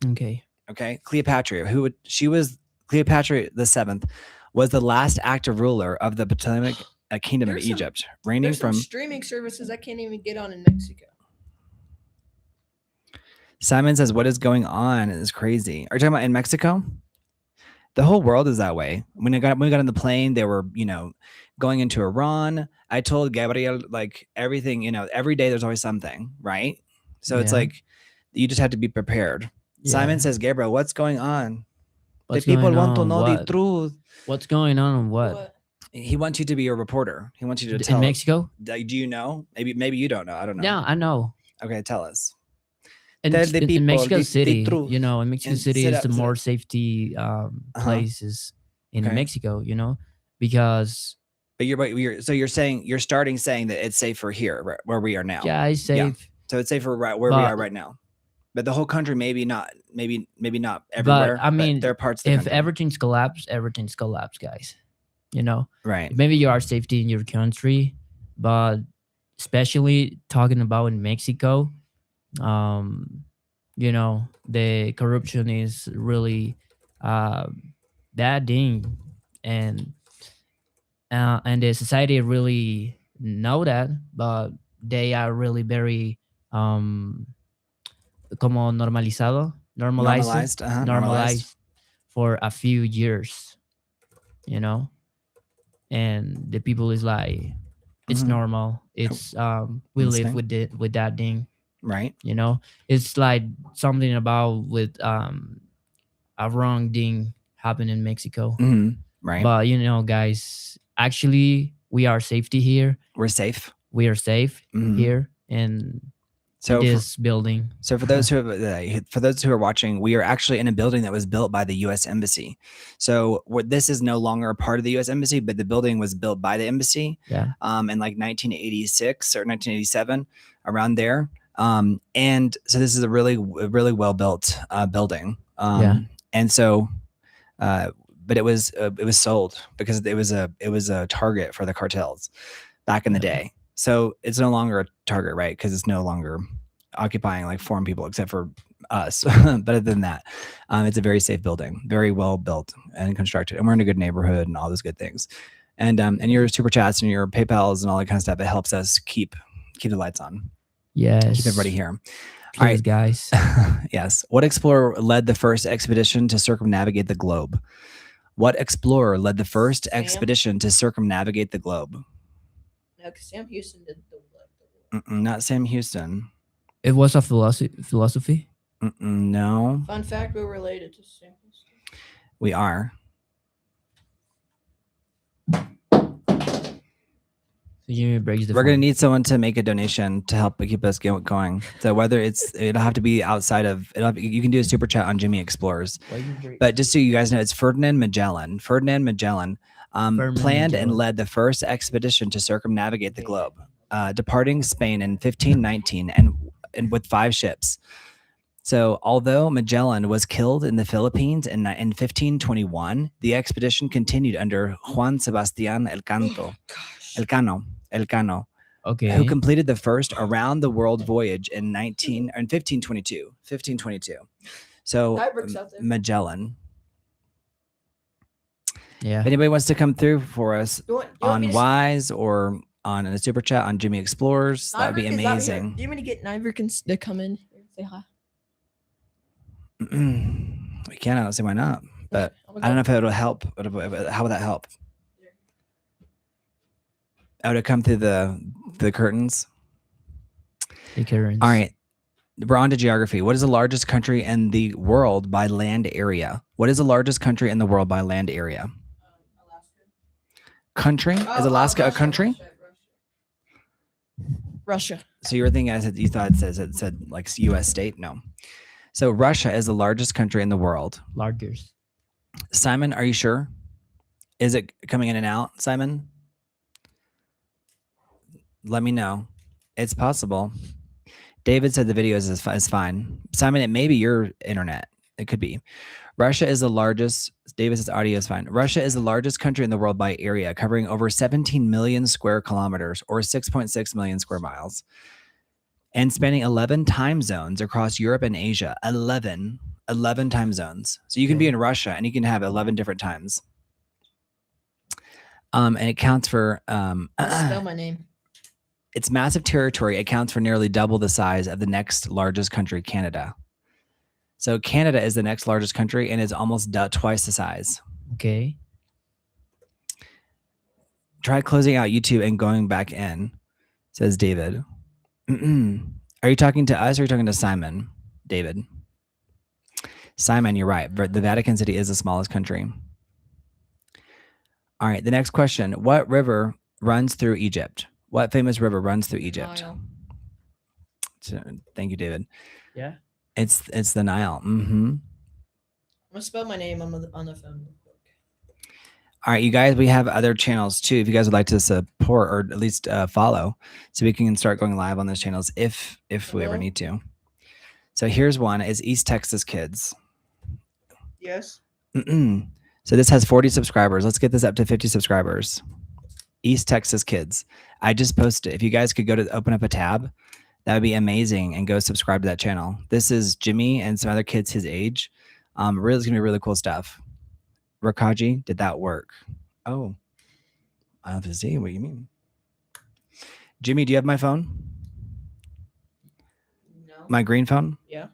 Okay. Okay, Cleopatra, Cleopatra the Seventh was the last active ruler of the Ptolemaic kingdom of There's some- Egypt, reigning There's some from. streaming services I can't even get on in Mexico. Simon says, "What is going on? It's crazy." Are you talking about in Mexico? The whole world is that way. When we got on the plane, they were, going into Iran. I told Gabriel, like, everything, every day there's always something, right? So it's Yeah. like you just have to be prepared. Simon Yeah. says, Gabriel, what's going on? What's the people going want to on? know the What? truth. What's going on and what? He wants you to be a reporter. He wants you to In tell. Mexico? Do you know? Maybe you don't know. I don't know. Yeah, I know. Okay, tell us. In, Tell the in people Mexico the City, truth. in Mexico And City sit is up, the sit more up. safety places in Okay. Mexico, because But you're saying you're starting saying that it's safer here, where we are now. yeah, it's safe. So it's safer right where we are right now. But the whole country, maybe not everywhere. I mean, there are parts of the If country. everything's collapsed, guys. Right. Maybe you are safety in your country, but especially talking about in Mexico, the corruption is really bad thing, and the society really know that, but they are really very como normalized Normalized. for a few years, and the people is like, it's Mhm. normal. It's we live Understand. with that thing, Right. It's like something about with a wrong thing happened in Mexico. Mhm. Right. But guys, actually we are safety here. We're safe. We are safe Mhm. here in So this building. So for those who are watching, we are actually in a building that was built by the U.S. Embassy. So this is no longer a part of the U.S. Embassy, but the building was built by the embassy. Yeah. In like 1986 or 1987, around there. And so this is a really well built building. And so, but it was sold because it was a target for the cartels back in the day. So it's no longer a target, right? Because it's no longer occupying like foreign people, except for us. But other than that, it's a very safe building, very well built and constructed, and we're in a good neighborhood and all those good things. And your super chats and your PayPals and all that kind of stuff, it helps us keep the lights on. Yes. Keep everybody here. All right. Please, guys. Yes. What explorer led the first expedition to circumnavigate the globe? What explorer led the first Sam? expedition to circumnavigate the globe? No, because Sam Houston did the Not Sam Houston. It was a philosophy. No, Fun fact, we're related to Sam Houston. we are. So Jimmy breaks the We're going to phone. need someone to make a donation to help keep us going. So whether it'll have to be outside of, you can do a super chat on Jimmy Explores. Why you break- But just so you guys know, it's Ferdinand Magellan. Ferdinand Magellan planned and Magellan. led the first expedition to circumnavigate the globe, departing Spain in 1519 and with 5 ships. So although Magellan was killed in the Philippines in 1521, the expedition continued under Juan Sebastián Elcano, Okay. who completed the first around the world voyage in 1522. So Guybrook's out there. Magellan. Yeah. If anybody wants to come through for us You want me on to- Wise or on a super chat on Jimmy Explores, that would be Nyberg is out here. amazing. Do you want me to get Nyberg to come in here and say hi? We can. I don't see why not. But I don't know if it'll help. How would that help? Oh, to come through the curtains. The currents. All right. We're on to geography. What is the largest country in the world by land area? What is the largest country in the world by land area? Country? Is Alaska a country? Russia. So you were thinking, you thought it said like U.S. state? No. So Russia is the largest country in the world. Largest. Simon, are you sure? Is it coming in and out, Simon? Let me know. It's possible. David said the video is fine. Simon, it may be your internet. It could be. Russia is the largest. David says audio is fine. Russia is the largest country in the world by area, covering over 17 million square kilometers or 6.6 million square miles, and spanning 11 time zones across Europe and Asia. 11 time zones. So you can be in Russia and you can have 11 different times. And it counts for Spell my name. its massive territory accounts for nearly double the size of the next largest country, Canada. So Canada is the next largest country and is almost twice the size. Okay. Try closing out YouTube and going back in, says David. Are you talking to us or are you talking to Simon, David? Simon, you're right. The Vatican City is the smallest country. All right, the next question. What river runs through Egypt? What famous river runs through Egypt? Nile. So, thank you, David. Yeah. It's the Nile. I'm gonna spell my name on the phone. All right, you guys, we have other channels too. If you guys would like to support or at least follow, so we can start going live on those channels if we ever need to. So here's one: is East Texas Kids. Yes. So this has 40 subscribers. Let's get this up to 50 subscribers. East Texas Kids. I just posted it. If you guys could go to open up a tab, that would be amazing, and go subscribe to that channel. This is Jimmy and some other kids his age. Really, it's gonna be really cool stuff. Rakaji, did that work? Oh, I have to see what you mean. Jimmy, do you have my phone? No. My green phone? Yeah.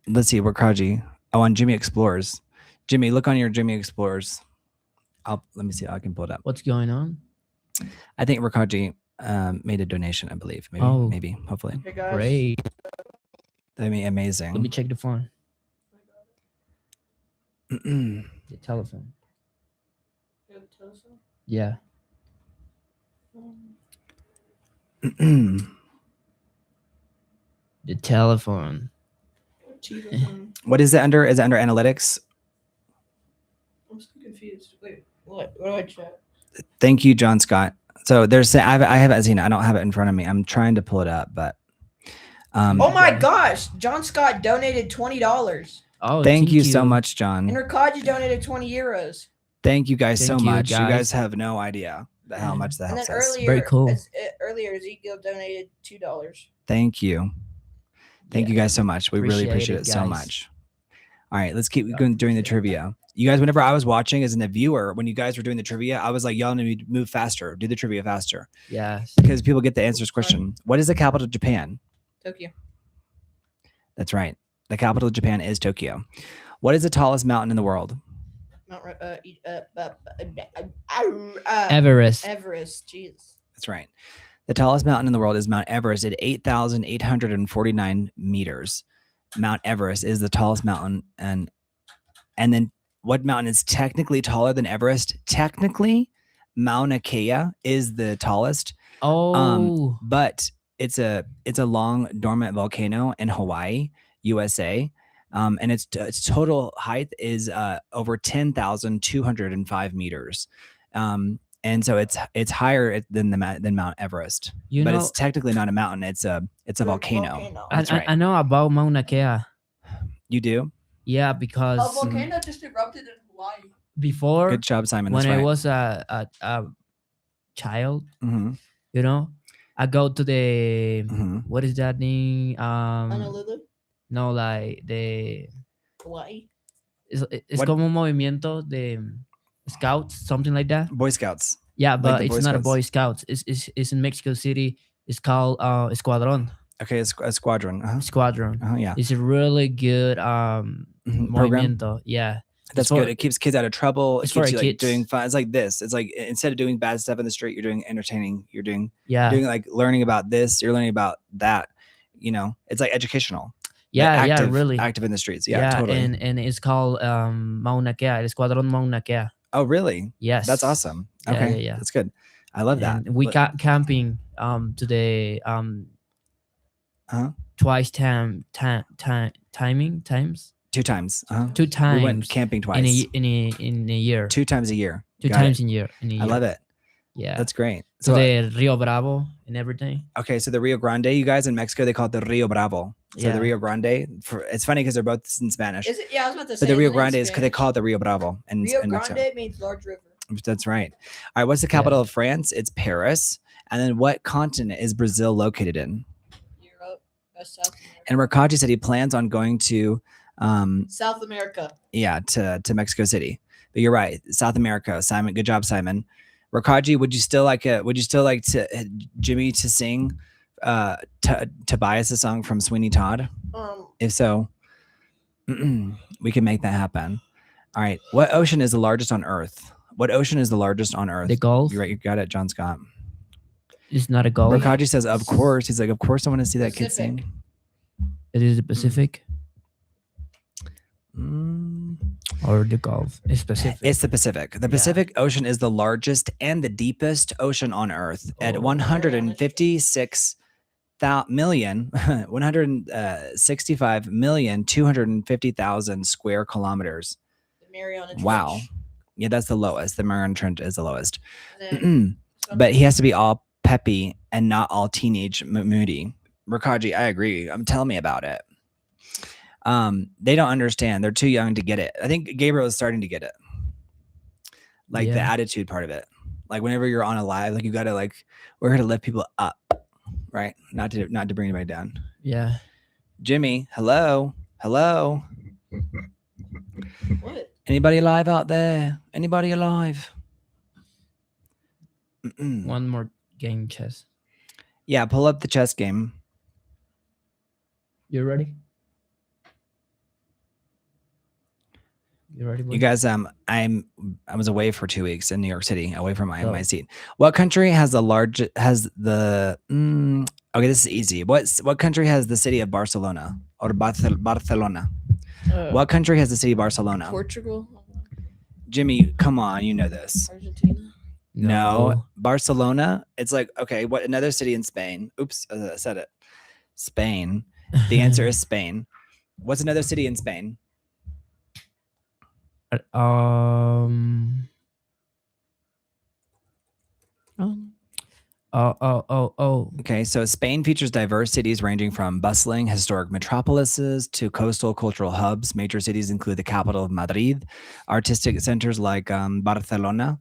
Let's see, Rakaji. Oh, on Jimmy Explores. Jimmy, look on your Jimmy Explores. Let me see. I can pull it up. What's going on? I think Rakaji made a donation, I believe. Maybe, Oh. maybe, hopefully. Hey guys. Great. That'd be amazing. Let me check the phone. The telephone. You have a telephone? Yeah. The telephone. What is it under? Is it under analytics? I'm so confused. Wait, what do I check? Thank you, John Scott. So there's, I haven't seen it. I don't have it in front of me. I'm trying to pull it up, but. Oh my gosh! John Scott donated $20, Oh, thank you so much, and John. Rakaji donated €20. Thank you guys so Thank you, much. You guys. guys have no idea how much that And then helps us. earlier, Very cool. Earlier, Ezekiel donated $2. Thank you. Thank you guys so much. We really appreciate Appreciate it it, so guys. much. All right, let's keep going during the trivia. You guys, whenever I was watching as in the viewer, when you guys were doing the trivia, I was like, y'all need to move faster, do the trivia faster, Yes. because people get the answers question. What is the capital of Japan? Tokyo. That's right. The capital of Japan is Tokyo. What is the tallest mountain in the world? Mount Everest. Everest. Jeez. That's right. The tallest mountain in the world is Mount Everest at 8,849 meters. Mount Everest is the tallest mountain, and then what mountain is technically taller than Everest? Technically, Mauna Kea is the tallest, Oh, but it's a long dormant volcano in Hawaii, USA, and its total height is over 10,205 meters. And so it's higher than Mount Everest, you but know, it's technically not a mountain. It's a volcano. That's right. I know about Mauna Kea. You do. Yeah, because A volcano just erupted in Hawaii. before, Good job, Simon. when That's I right. was a child, Mhm, you know, I go to the mhm. what is that thing? Honolulu, No, like the Hawaii. it's What- como un movimiento de scouts, something like that. Boy Scouts. Yeah, Like but the it's Boy not a Scouts. Boy Scouts. It's in Mexico City. It's called Escuadron. Okay, it's a squadron. Squadron. Yeah. It's a really good Mhm, program. movimiento. Yeah. That's for- good. It keeps kids out of trouble. It it's for keeps you like kids. doing fun. It's like this. It's like instead of doing bad stuff in the street, you're doing entertaining. You're doing Yeah. like learning about this. You're learning about that. You know, it's like educational. but Yeah, active, really. active in the streets. Yeah, totally. and it's called Mauna Kea, El Escuadrón Mauna Kea. Oh, really? Yes. That's awesome. Yeah, Okay, yeah. that's good. I love that. And we But- got camping to the Uh-huh. twice times 2 times. two times We went camping twice. in a year. 2 times a year. Two Got times it. in a year. I love it. Yeah. That's great. So So the Rio Bravo and everything. okay, so the Rio Grande, you guys in Mexico, they call it the Rio Bravo. So Yeah. the Rio Grande, it's funny because they're both in Spanish. Is it? Yeah, I was about to say. But the Rio isn't it Grande is because they Spanish? call it the Rio Bravo in Rio Mexico. Grande means large river. That's right. All right, what's the capital of France? It's Paris. And then what continent is Brazil located in? Europe, South America. And Rakaji said he plans on going to South America. to Mexico City. But you're right, South America. Simon, good job, Simon. Rakaji, would you still like Jimmy to sing Tobias' song from Sweeney Todd? If so, we can make that happen. All right. What ocean is the largest on Earth? What ocean is the largest on Earth? The Gulf. You're right. You got it, John Scott. It's not a Gulf. Rakaji says, of course. He's like, of course I want to see that kid Pacific. sing. It is the Pacific Mm, or the Gulf. It's Pacific. It's the Pacific. The Yeah. Pacific Ocean is the largest and the deepest ocean on Earth at Oh. 165,250,000 square kilometers. The Mariana Trench. Wow. Yeah, that's the lowest. The Mariana Trench is the lowest. And then But he has to be all peppy and not all teenage moody. Rakaji, I agree. Tell me about it. They don't understand. They're too young to get it. I think Gabriel is starting to get it. Like the Yeah. attitude part of it. Like whenever you're on a live, like you gotta we're here to lift people up, right? Not to bring anybody down. Yeah. Jimmy, hello. Hello. what? Anybody alive out there? Anybody alive? Mm-mm. One more game, chess. Yeah, pull up the chess game. You ready? You ready? You boy? guys, I was away for 2 weeks in New York City, away from my Oh. seat. What country has okay, this is easy. What country has the city of Barcelona or Barcelona? What country has the city of Barcelona? Portugal, Jimmy, come on, you know this. Argentina. No, Barcelona. It's like, okay, what another city in Spain? Oops, I said it. Spain. The answer is Spain. What's another city in Spain? Oh. Okay, so Spain features diverse cities ranging from bustling historic metropolises to coastal cultural hubs. Major cities include the capital of Madrid, artistic centers like Barcelona.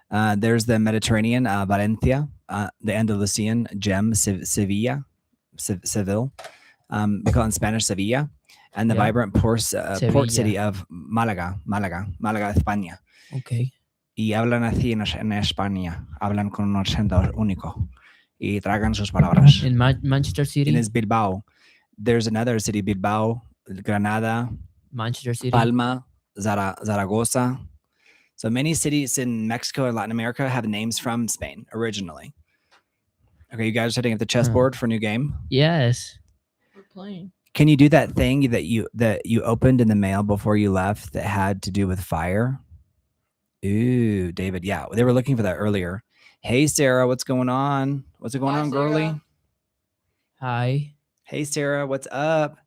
There's the Mediterranean, Valencia, the Andalusian gem, Seville. We call it in Spanish Sevilla, and the Yeah. vibrant port Sevilla. city of Málaga, España. Okay. Y hablan así en España, hablan con un acento único. Y tragan sus palabras. In Manchester City. And it's Bilbao. There's another city, Bilbao, Granada, Manchester City. Palma, Zaragoza. So many cities in Mexico and Latin America have names from Spain originally. Okay, you guys are setting up the chessboard for a new game? Yes. We're playing. Can you do that thing that you opened in the mail before you left that had to do with fire? Ooh, David. Yeah, they were looking for that earlier. Hey, Sarah, what's going on? What's going Hi, on, Sarah. girly? Hi. Hey, Sarah, what's up?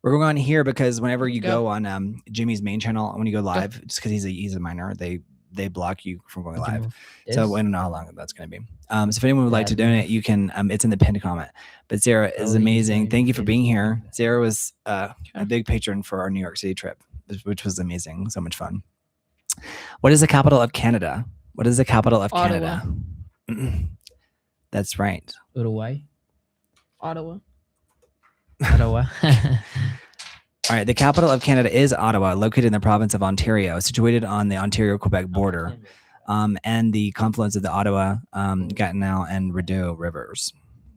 We're going on here because whenever you Go. go on Jimmy's main channel, when you go live, just because he's a minor, they block you from going live. So I don't know how long that's going to be. So if anyone would like to donate, you can. It's in the pinned comment. But Sarah is amazing. Thank you for being here. Sarah was a big patron for our New York City trip, which was amazing. So much fun. What is the capital of Canada? What is the capital of Ottawa. Canada? That's right. Uruguay. Ottawa. Ottawa. All right. The capital of Canada is Ottawa, located in the province of Ontario, situated on the Ontario-Quebec border, and the confluence of the Ottawa, Gatineau, and Rideau rivers.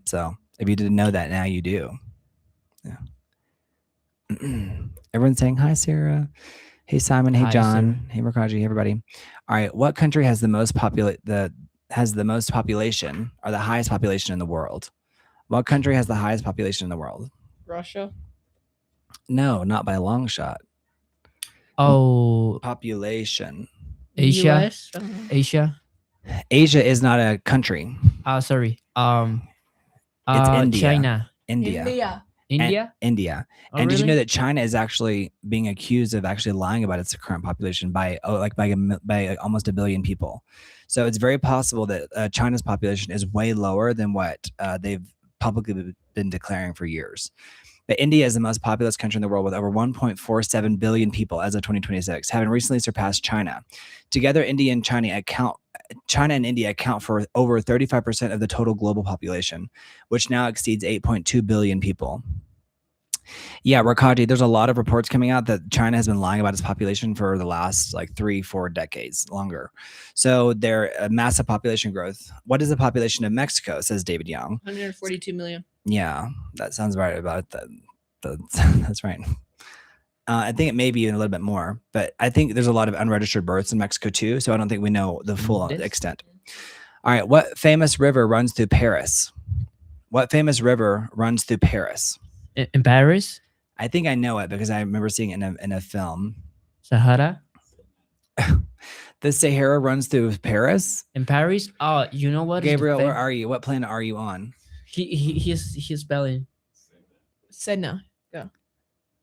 So if you didn't know that, now you do. Yeah. Everyone's saying hi, Sarah. Hey, Simon. Hey, Hi, John. Hey, Murkaji. Hey, everybody. All right. What country has the most population or the highest population in the world? What country has the highest population in the world? Russia. No, not by a long shot. Oh, Population. Asia. US? I don't know. Asia. Asia is not a country. Sorry. It's India. China. India. India. India. Oh, And did you know really? that China is actually being accused of actually lying about its current population by almost 1 billion people? So it's very possible that China's population is way lower than what they've publicly been declaring for years. But India is the most populous country in the world with over 1.47 billion people as of 2026, having recently surpassed China. Together, India and China and India account for over 35% of the total global population, which now exceeds 8.2 billion people. Yeah, Rakaji, there's a lot of reports coming out that China has been lying about its population for the last 3-4 decades longer. So they're a massive population growth. What is the population of Mexico, says David Young. 142 million. Yeah, that sounds right about that. That's right. I think it may be even a little bit more, but I think there's a lot of unregistered births in Mexico too. So I don't think we know the full extent. All right. What famous river runs through Paris? What famous river runs through Paris? In Paris. I think I know it because I remember seeing it in a film. Sahara. The Sahara runs through Paris? In Paris. Oh, you know what? Gabriel, where are you? What planet are you on? He's spelling. Senna. Go.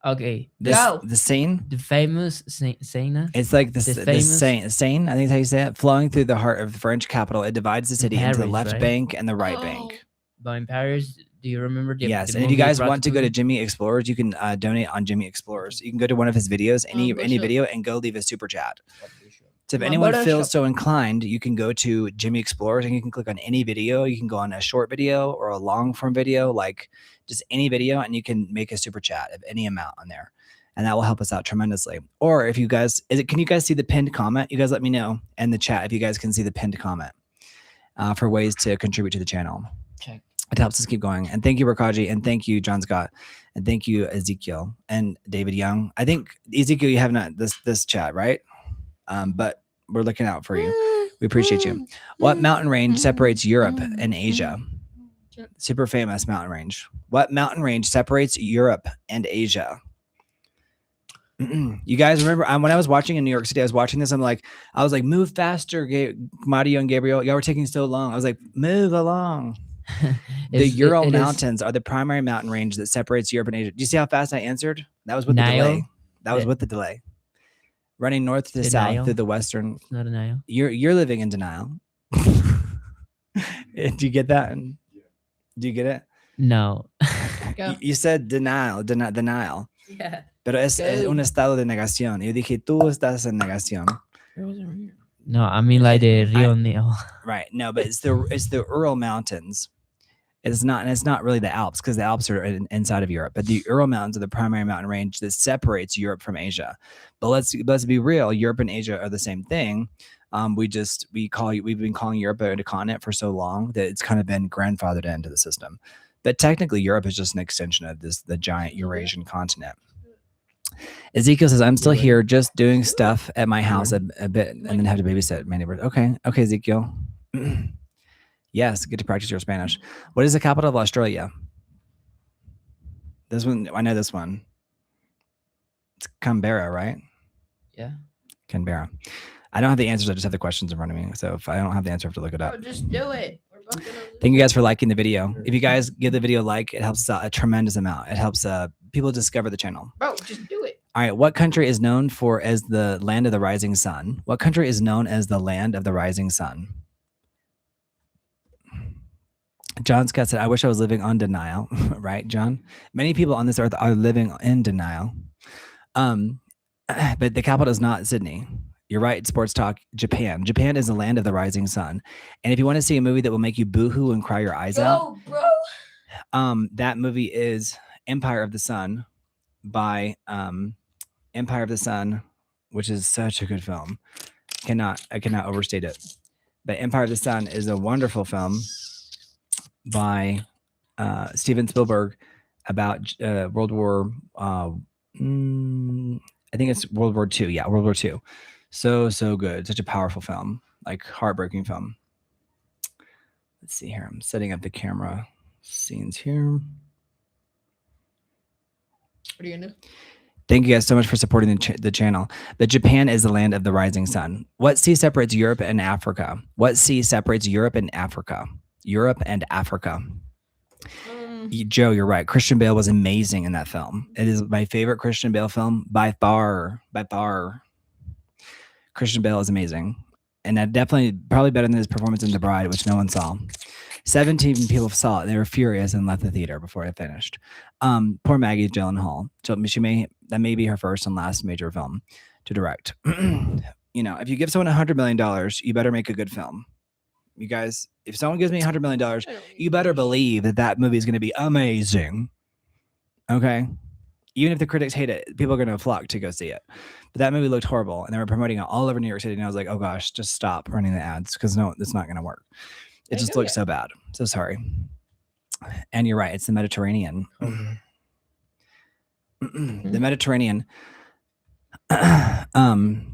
Okay. Go. The Seine? The famous Seine. It's like the famous- Seine, I think is how you say it, flowing through the heart of the French capital. It divides the city into the Paris, left right? bank and the right Oh. bank. But in Paris, do you remember the Yes, the and if you movie guys want to go to Ratatouille? Jimmy Explores, you can donate on Jimmy Explores. You can go to one of his videos, any Bishop. video, and go leave a super chat. So if My anyone Bishop. feels so inclined, you can go to Jimmy Explores and you can click on any video. You can go on a short video or a long form video, like just any video, and you can make a super chat of any amount on there. And that will help us out tremendously. Or if you guys, can you guys see the pinned comment? You guys let me know in the chat if you guys can see the pinned comment for ways to contribute to the channel. Check. It helps us keep going. And thank you, Rakaji, and thank you, John Scott, and thank you, Ezekiel and David Young. I think Ezekiel, you have not this chat, right? But we're looking out for you. We appreciate you. What mountain range separates Europe and Asia? Super famous mountain range. What mountain range separates Europe and Asia? You guys remember when I was watching in New York City, I was watching this. I was like, move faster, Mario and Gabriel. Y'all were taking so long. I was like, move along. The Ural Mountains are the primary mountain range that separates Europe and Asia. Do you see how fast I answered? That was with the delay. That was with the delay. Running north to south through the western. It's not denial. You're living in denial. Do you get that? Do you get it? No. Go. You said denial. Yeah. Pero es Go. un estado de negación. Yo dije, tú estás en negación. No, I mean like the Rio Neo. Right. No, but it's the Ural Mountains. It's not really the Alps because the Alps are inside of Europe, but the Ural Mountains are the primary mountain range that separates Europe from Asia. But let's be real, Europe and Asia are the same thing. We've been calling Europe a continent for so long that it's kind of been grandfathered into the system. But technically, Europe is just an extension of the giant Eurasian continent. Ezekiel says, I'm still here just doing stuff at my house a bit and then have to babysit my neighbors. Okay, Ezekiel. Yes, get to practice your Spanish. What is the capital of Australia? This one, I know this one. It's Canberra, right? Yeah. Canberra. I don't have the answers. I just have the questions in front of me. So if I don't have the answer, I have to look it up. Bro, just do it. We're both gonna Thank you guys for liking the video. If you guys give the video a like, it helps out a tremendous amount. It helps people discover the channel. Bro, just do it. All right. What country is known as the land of the rising sun? What country is known as the land of the rising sun? John Scott said, I wish I was living on denial. Right, John? Many people on this earth are living in denial. But the capital is not Sydney. You're right. Sports Talk, Japan. Japan is the land of the rising sun. And if you want to see a movie that will make you boohoo and cry your eyes out, that movie is Empire of the Sun by Empire of the Sun, which is such a good film. I cannot overstate it. But Empire of the Sun is a wonderful film by Steven Spielberg about World War. I think it's World War II. Yeah, World War II. So good. Such a powerful film, like heartbreaking film. Let's see here. I'm setting up the camera scenes here. What are you gonna do? Thank you guys so much for supporting the channel. But Japan is the land of the rising sun. What sea separates Europe and Africa? What sea separates Europe and Africa? Europe and Africa. Joe, you're right. Christian Bale was amazing in that film. It is my favorite Christian Bale film by far. Christian Bale is amazing. And that probably better than his performance in The Bride, which no one saw. 17 people saw it. They were furious and left the theater before it finished. Poor Maggie Gyllenhaal. That may be her first and last major film to direct. If you give someone $100 million, you better make a good film. You guys, if someone gives me $100 million, you better believe that movie is going to be amazing. Okay? Even if the critics hate it, people are going to flock to go see it. But that movie looked horrible, and they were promoting it all over New York City, and I was like, oh gosh, just stop running the ads, because no, it's not going to work. It just looks so bad. So sorry. And you're right, it's the Mediterranean. The Mediterranean. And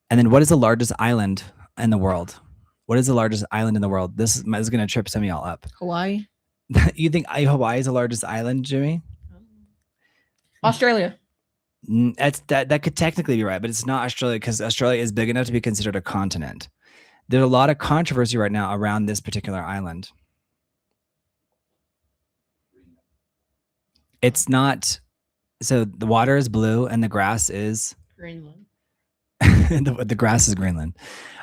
then what is the largest island in the world? What is the largest island in the world? This is going to trip some of y'all up. Hawaii. You think Hawaii is the largest island, Jimmy? Australia. That could technically be right, but it's not Australia, because Australia is big enough to be considered a continent. There's a lot of controversy right now around this particular island. It's not. So the water is blue and the grass is Greenland. the grass is Greenland.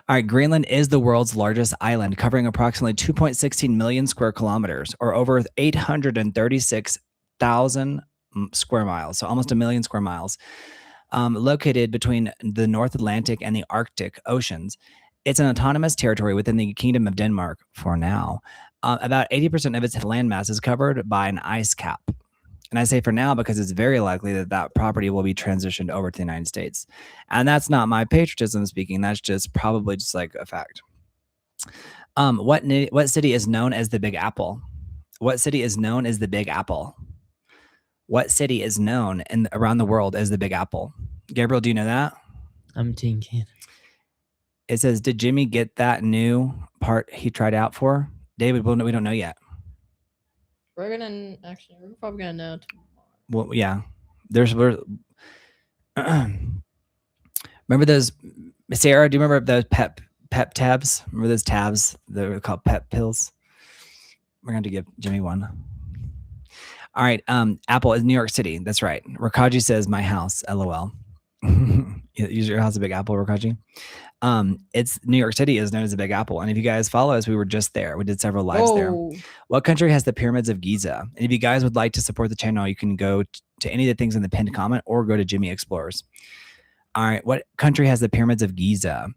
All right, Greenland is the world's largest island, covering approximately 2.16 million square kilometers, or over 836,000 square miles, so almost 1 million square miles, located between the North Atlantic and the Arctic Oceans. It's an autonomous territory within the Kingdom of Denmark for now. About 80% of its landmass is covered by an ice cap. And I say for now because it's very likely that property will be transitioned over to the United States. And that's not my patriotism speaking. That's just probably just like a fact. What city is known as the Big Apple? What city is known as the Big Apple? What city is known around the world as the Big Apple? Gabriel, do you know that? I'm thinking. It says, did Jimmy get that new part he tried out for? David, we don't know yet. We're probably gonna know tomorrow. Well, yeah. Remember those, Sarah, do you remember those pep tabs? Remember those tabs that were called pep pills? We're going to give Jimmy one. All right. Apple is New York City. That's right. Rakaji says my house. LOL. Use your house a Big Apple, Rakaji. It's New York City is known as the Big Apple. And if you guys follow us, we were just there. We did several lives there. What country has the pyramids of Giza? And if you guys would like to support the channel, you can go to any of the things in the pinned comment or go to Jimmy Explores. All right. What country has the pyramids of Giza?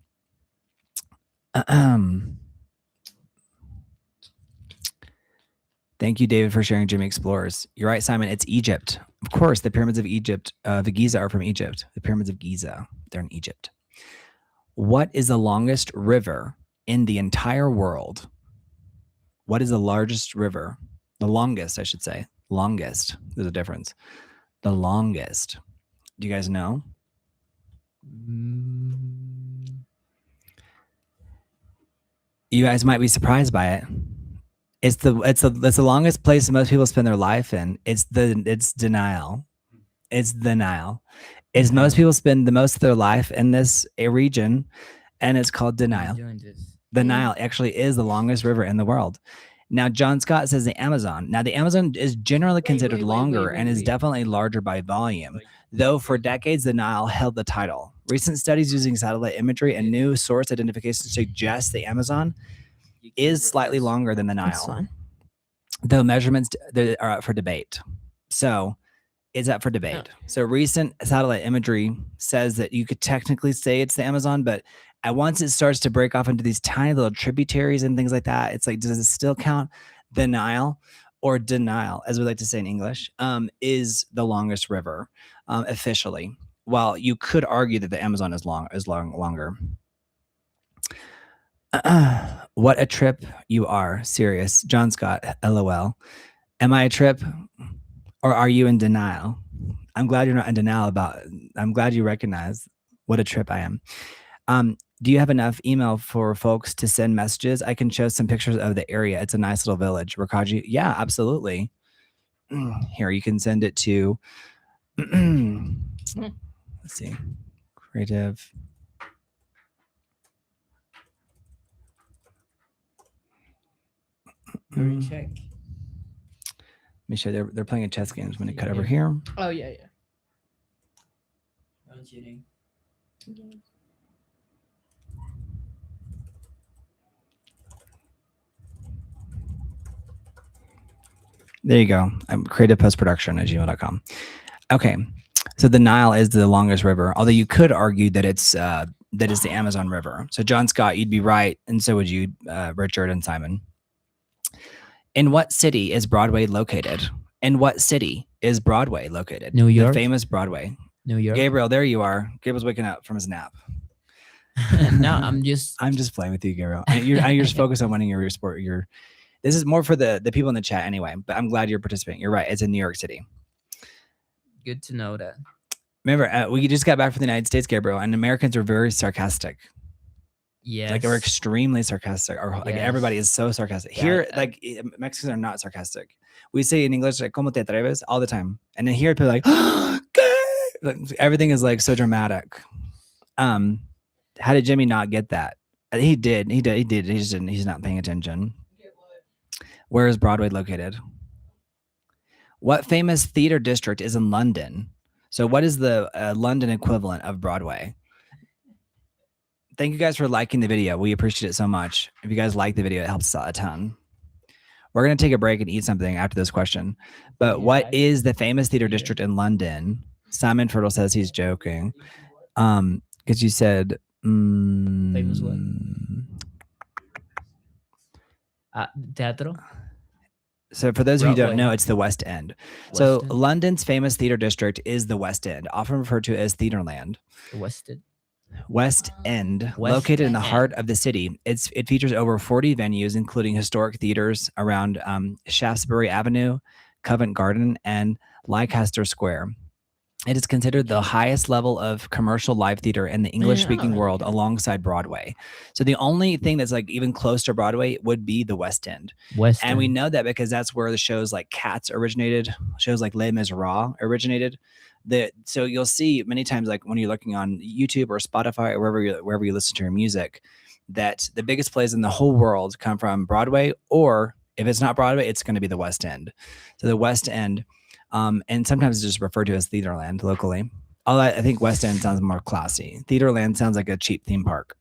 Thank you, David, for sharing Jimmy Explores. You're right, Simon. It's Egypt. Of course, the pyramids of Egypt, the Giza are from Egypt. The pyramids of Giza, they're in Egypt. What is the longest river in the entire world? What is the largest river? The longest, I should say. Longest. There's a difference. The longest. Do you guys know? You guys might be surprised by it. It's the longest place that most people spend their life in. It's the Nile. It's the Nile. It's most people spend the most of their life in this region, and it's called the Nile. The Nile actually is the longest river in the world. Now, John Scott says the Amazon. Now, the Amazon is generally considered longer and is definitely larger by volume, though for decades the Nile held the title. Recent studies using satellite imagery and new source identification suggest the Amazon is slightly longer than the Nile, though measurements are up for debate. So it's up for debate. So recent satellite imagery says that you could technically say it's the Amazon, but once it starts to break off into these tiny little tributaries and things like that, it's like, does it still count? The Nile, or denial, as we like to say in English, is the longest river officially. While you could argue that the Amazon is longer. What a trip you are. Serious. John Scott, LOL. Am I a trip, or are you in denial? I'm glad you're not in denial I'm glad you recognize what a trip I am. Do you have enough email for folks to send messages? I can show some pictures of the area. It's a nice little village. Rakaji, yeah, absolutely. Here, you can send it to, let's see, creative. Check. Let me show you. They're playing a chess game. I'm going to cut over here. Oh, yeah. No cheating. There you go. I'm creative post-production at gmail.com. Okay. So the Nile is the longest river, although you could argue that it's the Amazon River. So John Scott, you'd be right, and so would you, Richard and Simon. In what city is Broadway located? In what city is Broadway located? New York. The famous Broadway. New York. Gabriel, there you are. Gabriel's waking up from his nap. No, I'm just playing with you, Gabriel. You're just focused on winning your sport. This is more for the people in the chat anyway, but I'm glad you're participating. You're right. It's in New York City. good to know that. Remember, we just got back from the United States, Gabriel, and Americans are very sarcastic. Yes. Like we're extremely sarcastic, or like everybody is so sarcastic. Yeah, Here, like Mexicans are not sarcastic. We say in English like "Cómo te atreves" all the time, and then here people are like, like everything is like so dramatic. How did Jimmy not get that? He did. He just didn't. He's not paying attention. Where is Broadway located? What famous theater district is in London? So what is the London equivalent of Broadway? Thank you guys for liking the video. We appreciate it so much. If you guys like the video, it helps us out a ton. We're going to take a break and eat something after this question. But what is the famous theater district in London? Simon Fertile says he's joking. Because you said... famous what? Teatro? So for those of you who don't Broadway. know, it's the West End. West So End? London's famous theater district is the West End, often referred to as Theaterland. West End. West End, West located in the End. heart of the city. It features over 40 venues, including historic theaters around Shaftesbury Avenue, Covent Garden, and Leicester Square. It is considered the highest level of commercial live theater in the English-speaking world, alongside Broadway. So the only thing that's like even close to Broadway would be the West End. West And End. we know that because that's where the shows like Cats originated, shows like Les Miserables originated. So you'll see many times, like when you're looking on YouTube or Spotify or wherever you listen to your music, that the biggest plays in the whole world come from Broadway, or if it's not Broadway, it's going to be the West End. So the West End, and sometimes it's just referred to as Theaterland locally. Although I think West End sounds more classy. Theaterland sounds like a cheap theme park.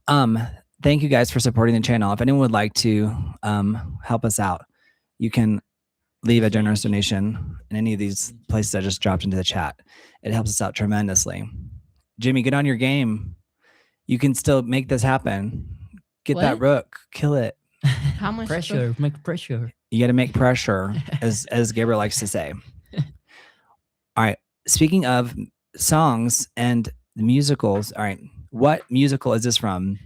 Thank you guys for supporting the channel. If anyone would like to help us out, you can leave a generous donation in any of these places I just dropped into the chat. It helps us out tremendously. Jimmy, get on your game. You can still make this happen. Get that What? rook. Kill it. How much Pressure. Make pressure. You got to make pressure, as Gabriel likes to say. All right. Speaking of songs and musicals, all right. What musical is this from?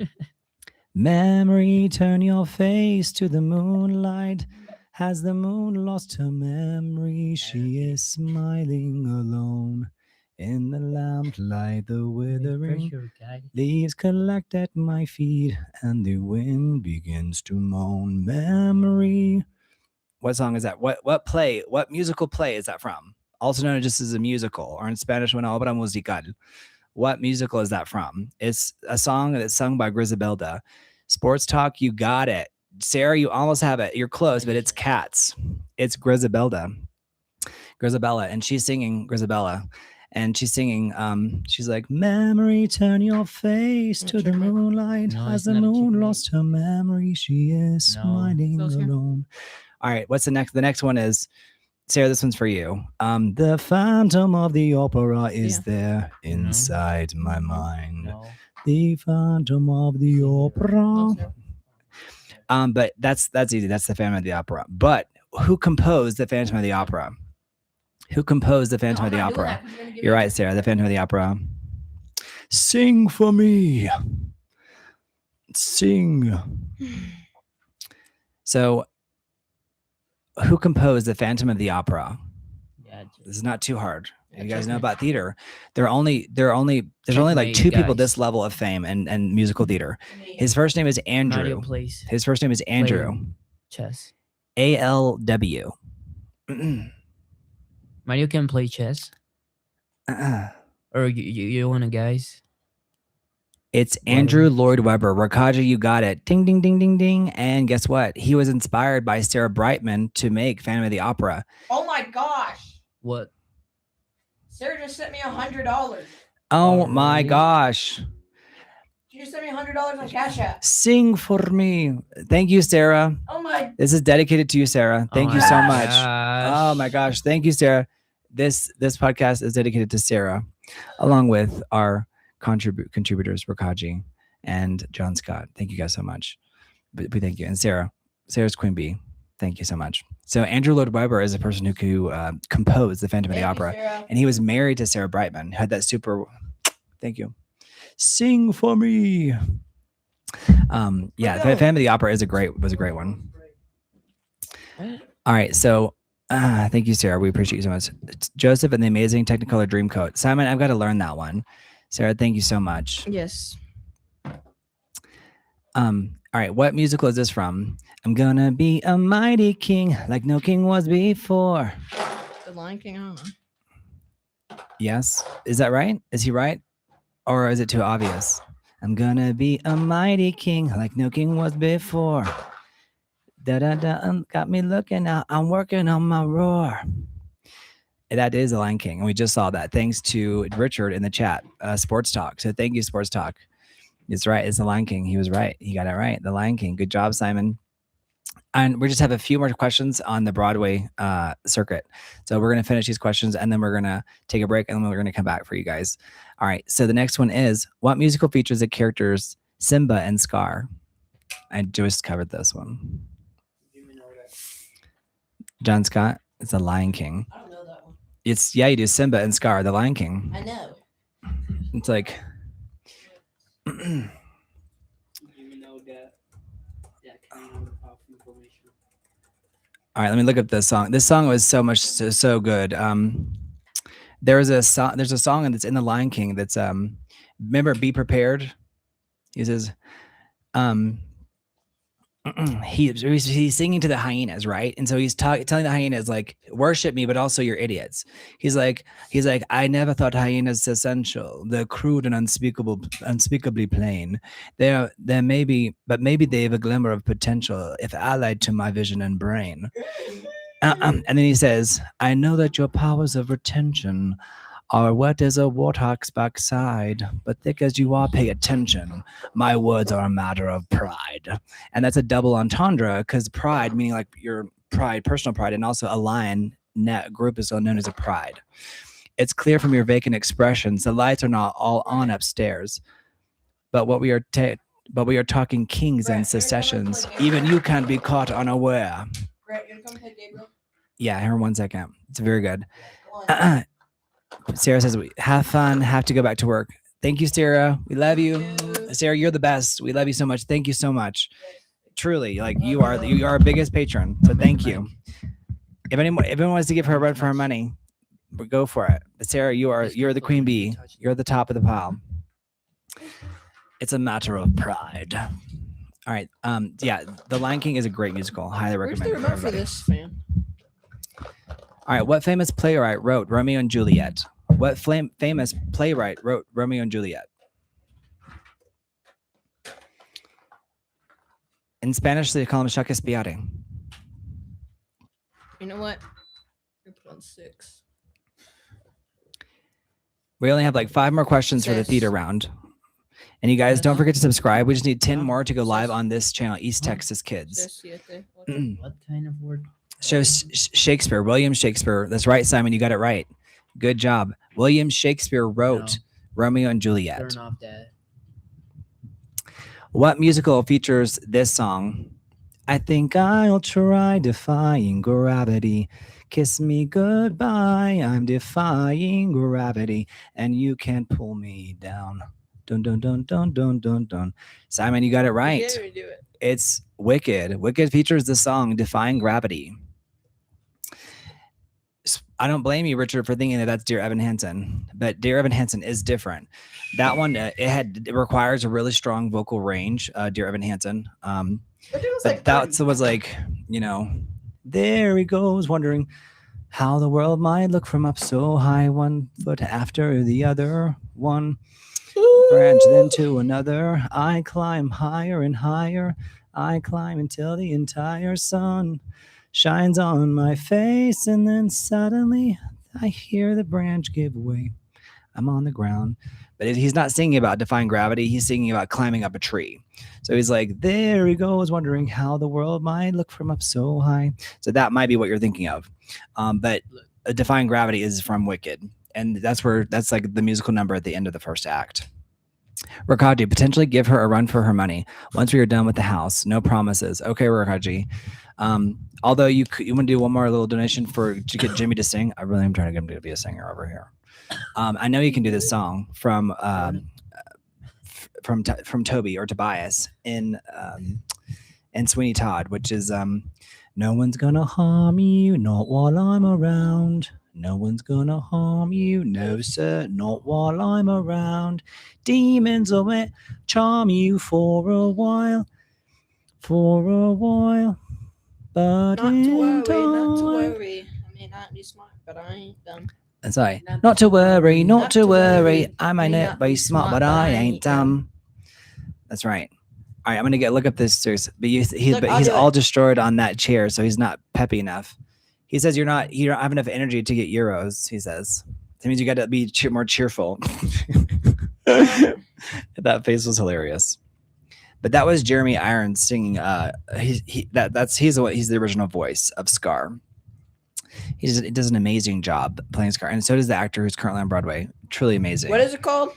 Memory, turn your face to the moonlight. Has the moon lost her memory? She is smiling alone. In the lamplight, the withering Pressure, guy. leaves collect at my feet, and the wind begins to moan. Memory. What song is that? What musical play is that from? Also known just as a musical, or in Spanish, una obra musical. What musical is that from? It's a song that's sung by Grisabelda. Sports Talk, you got it. Sarah, you almost have it. You're close, but it's Cats. It's Grisabella, and she's singing Grisabella. And she's singing, she's like, memory, turn your face to the moonlight. No, Has it's the not a moon chick lost her memory? She is No. smiling Closer. alone. All right, what's the next? The next one is, Sarah, this one's for you. The Phantom of the Opera is there inside my mind. No. The Phantom of the Opera. Closer. But that's easy. That's the Phantom of the Opera. But who composed the Phantom of the Opera? Who composed the Phantom of the Opera? You're right, Sarah. The Phantom of the Opera. Sing for me. Sing. So, who composed the Phantom of the Opera? Yeah, This is not too hard. You guys know about theater. There's only like Checkmate, two people guys. this level of fame and musical theater. His first name is Andrew. Mario plays His first name is Andrew. chess. ALW. Mario can play chess. Or you want to guys? It's Andrew Lloyd Webber. Rakaja, you got it. Ding, ding, ding, ding, ding. And guess what? He was inspired by Sarah Brightman to make Phantom of the Opera. Oh my gosh. What? Sarah just sent me $100. Oh Oh, my really? gosh. She just sent me $100 on Cash App. Sing for me. Thank you, Sarah. Oh my. This is dedicated to you, Sarah. Thank Oh you my so much. gosh. Oh my gosh. Thank you, Sarah. This podcast is dedicated to Sarah, along with our contributors, Rakaji and John Scott. Thank you guys so much. But we thank you. And Sarah's Queen Bee. Thank you so much. So Andrew Lloyd Webber is a person who composed the Phantom of the Opera. And he was married to Sarah Brightman, who had that super, thank you. Sing for me. Yeah, Phantom of the Opera was a great one. All right, so thank you, Sarah. We appreciate you so much. It's Joseph and the Amazing Technicolor Dreamcoat. Simon, I've got to learn that one. Sarah, thank you so much. Yes. All right, what musical is this from? I'm gonna be a mighty king like no king was before. The Lion King. I don't know. Yes, is that right? Is he right, or is it too obvious? I'm gonna be a mighty king like no king was before. Da da da, got me looking out. I'm working on my roar. That is the Lion King, and we just saw that thanks to Richard in the chat, Sports Talk. So thank you, Sports Talk. It's right. It's the Lion King. He was right. He got it right. The Lion King. Good job, Simon. And we just have a few more questions on the Broadway circuit. So we're going to finish these questions, and then we're going to take a break, and then we're going to come back for you guys. All right. So the next one is, what musical features the characters Simba and Scar? I just covered this one. John Scott. It's the Lion King. I don't know that one. It's, yeah, you do Simba and Scar, the Lion King. I know. It's like... All right, let me look up this song. This song was so good. There's a song that's in the Lion King that's remember Be Prepared? He says he's singing to the hyenas, right? And so he's telling the hyenas, like, worship me, but also you're idiots. He's like, I never thought hyenas essential. They're crude and unspeakably plain. There may be, but maybe they have a glimmer of potential if allied to my vision and brain. And then he says, I know that your powers of retention are wet as a warthog's backside, but thick as you are, pay attention. My words are a matter of pride. And that's a double entendre, because pride, meaning like your pride, personal pride, and also a lion net group is known as a pride. It's clear from your vacant expressions, the lights are not all on upstairs, but we are talking kings and secessions. Even you can't be caught unaware. Brett, you want to come play Gabriel? Yeah, here 1 second. It's very good. Go on. Sarah says, have fun, have to go back to work. Thank you, Sarah. We love you. Sarah, you're the best. We love you so much. Thank you so much. Truly, like you are our biggest patron. So thank you. If anyone wants to give her a run for her money, go for it. But Sarah, you're the queen bee. You're the top of the pile. It's a matter of pride. All right. Yeah, The Lion King is a great musical. Highly Where's recommend the it. remote for this fan? All right. What famous playwright wrote Romeo and Juliet? What famous playwright wrote Romeo and Juliet? In Spanish, they call him Shakespeare. You know what? We're put on 6. We only have like 5 more questions for the Yes. theater round. And you guys don't forget to subscribe. We just need 10 more to go live on this channel, East Texas Kids. What kind of word? So Shakespeare, William Shakespeare. That's right, Simon. You got it right. Good job. William Shakespeare wrote Romeo and Juliet. Turn off that. What musical features this song? I think I'll try defying gravity. Kiss me goodbye. I'm defying gravity, and you can't pull me down. Dun dun dun dun dun dun dun. Simon, you got it right. Yeah, we do it. It's Wicked. Wicked features the song Defying Gravity. I don't blame you, Richard, for thinking that that's Dear Evan Hansen, but Dear Evan Hansen is different. That one, it requires a really strong vocal range, Dear Evan Hansen. But that was like, there he goes, wondering how the world might look from up so high, one foot after the other, one branch then to another. I climb higher and higher. I climb until the entire sun shines on my face, and then suddenly I hear the branch give way. I'm on the ground. But he's not singing about defying gravity. He's singing about climbing up a tree. So he's like, there he goes, wondering how the world might look from up so high. So that might be what you're thinking of. But defying gravity is from Wicked. And that's like the musical number at the end of the first act. Rakaji, potentially give her a run for her money once we are done with the house. No promises. Okay, Rakaji. Although you want to do one more little donation to get Jimmy to sing. I really am trying to get him to be a singer over here. I know you can do this song from Toby or Tobias in Sweeney Todd, which is no one's gonna harm you, not while I'm around. No one's gonna harm you, no sir, not while I'm around. Demons will charm you for a while, but Not to worry. I may not be smart, but I ain't dumb. Sorry, not to worry. I might not be smart, but I ain't dumb. That's right. All right, I'm gonna look up this series, but he's all destroyed on that chair, so he's not peppy enough. He says you don't have enough energy to get euros. He says that means you got to be more cheerful. That face was hilarious. But that was Jeremy Irons singing. He's the original voice of Scar. He does an amazing job playing Scar, and so does the actor who's currently on Broadway. Truly amazing. What is it called?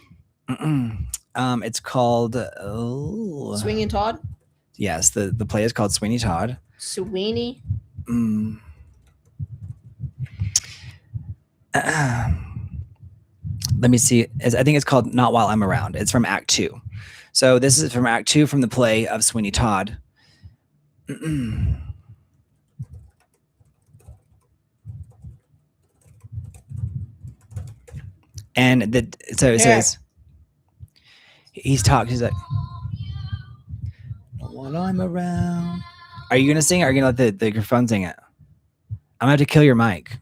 It's called Swinging Todd. Yes, the play is called Sweeney Todd. Sweeney. Let me see. I think it's called Not While I'm Around. It's from Act 2. So this is from Act 2 from the play of Sweeney Todd. And it says, he's like, while I'm around. Are you going to sing it, or are you going to let the microphone sing it? I'm going to have to kill your mic.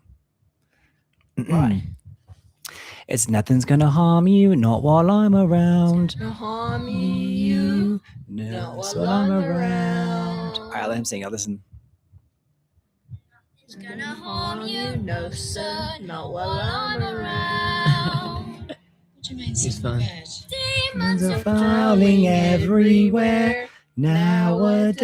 Why? It's nothing's going to harm you, not while I'm around. No harm you, not while I'm around. All right, let him sing. I'll listen. It's gonna harm you, no sir, not while I'm around. It's fun. Demons are falling everywhere nowadays.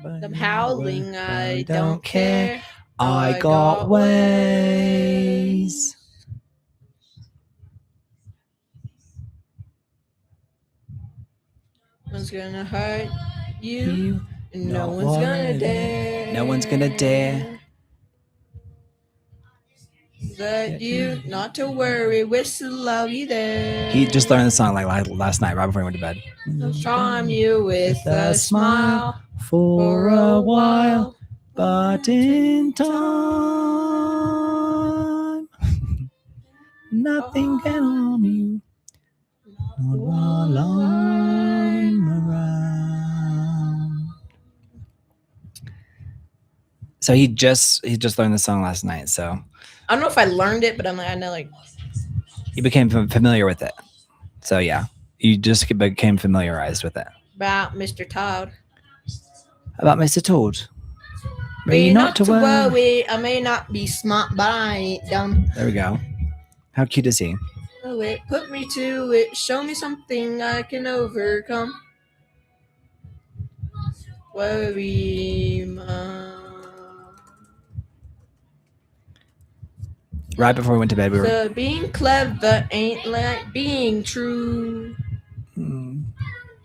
I'm howling, I don't care. I got ways. No one's gonna hurt you. No one's gonna dare. No one's gonna dare. that you not to worry, whistle, I'll be there. He just learned the song like last night, right before he went to bed. I'll charm you with a smile for a while, but in time, nothing can harm you. Not while I'm around. So he just learned the song last night. So I don't know if I learned it, but I know like you became familiar with it. So yeah, you just became familiarized with it. about Mr. Todd. About Mr. Toad. Be not to worry, I may not be smart, but I ain't dumb. There we go. How cute is he? Oh, it put me to it, show me something I can overcome. Worry, Right before we went to bed, we were. so being clever ain't like being true.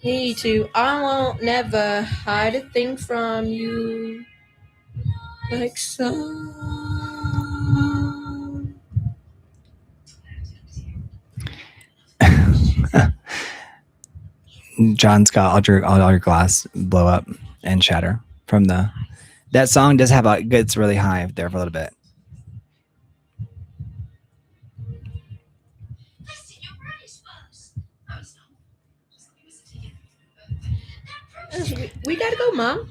Me too. I won't never hide a thing from you. Like so. John's got all your glass blow up and shatter from the. That song does have gets really high there for a little bit. We gotta go, Mom.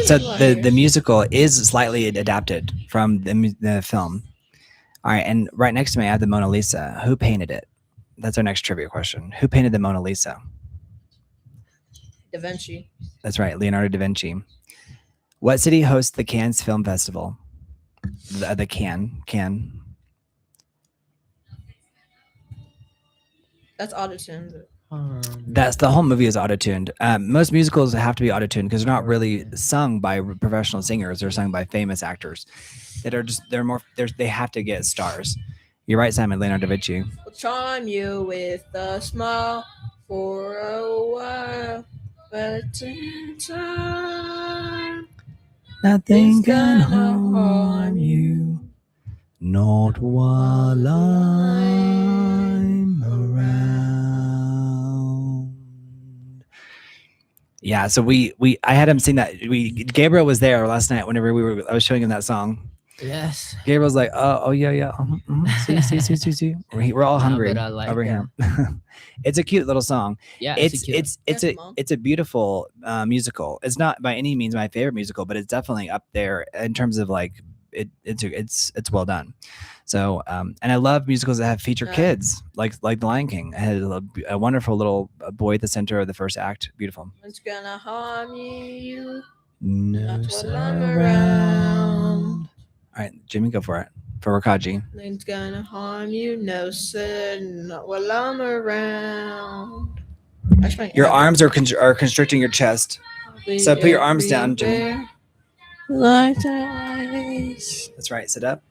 So the musical is slightly adapted from the film. All right, and right next to me I have the Mona Lisa. Who painted it? That's our next trivia question. Who painted the Mona Lisa? Da Vinci. That's right, Leonardo da Vinci. What city hosts the Cannes Film Festival? The Cannes. That's auto-tuned. That's the whole movie is auto-tuned. Most musicals have to be auto-tuned because they're not really sung by professional singers. They're sung by famous actors that are they have to get stars. You're right, Simon. Leonardo da Vinci. We'll charm you with a smile for a while, but in time, Nothing it's can gonna harm you, not while I'm around. Yeah, so I had him sing that. Gabriel was there last night whenever I was showing him that song. Yes. Gabriel's like, oh yeah. See. We're all hungry but I like over that. here. It's a cute little song. Yeah, It's Yes, Mom. a beautiful musical. It's not by any means my favorite musical, but it's definitely up there in terms of like it's well done. So and I love musicals that have feature kids like The Lion King. It had a wonderful little boy at the center of the first act. Beautiful. It's gonna harm you. No That's what I'm around. All right, Jimmy, go for it. For Wakaji. It's gonna harm you, no sir, not while I'm around. Your arms are constricting your chest. So put your arms down, Jimmy. Like ice. That's right. Sit up.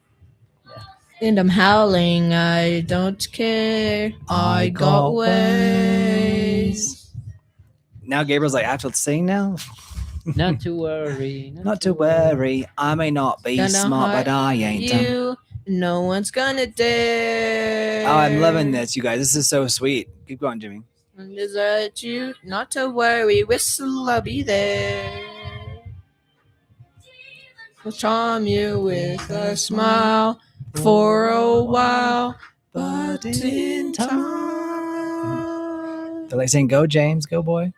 And I'm howling, I don't care. I got ways. Now Gabriel's like, I have to sing now? Not to worry. Not to worry. I may not be Gonna smart, but I ain't dumb. You, no one's gonna dare. Oh, I'm loving this, you guys. This is so sweet. Keep going, Jimmy. And desert you, not to worry, whistle, I'll be there. I'll charm you with a smile for a while, but in time, They're like saying, go, James. Go, boy.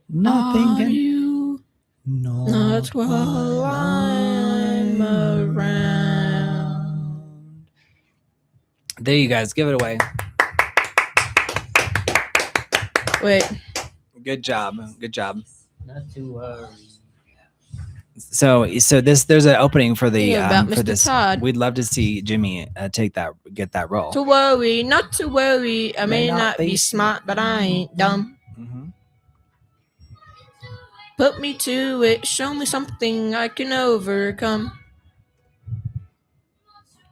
Nothing are can. you Not while I'm around. There you guys. Give it away. Wait. Good job. Good job. Not to worry. So there's an opening for the About for Mr. this. Todd. We'd love to see Jimmy get that role. To worry, not to worry. I may not be smart, but I ain't dumb. Mhm. Put me to it, show me something I can overcome.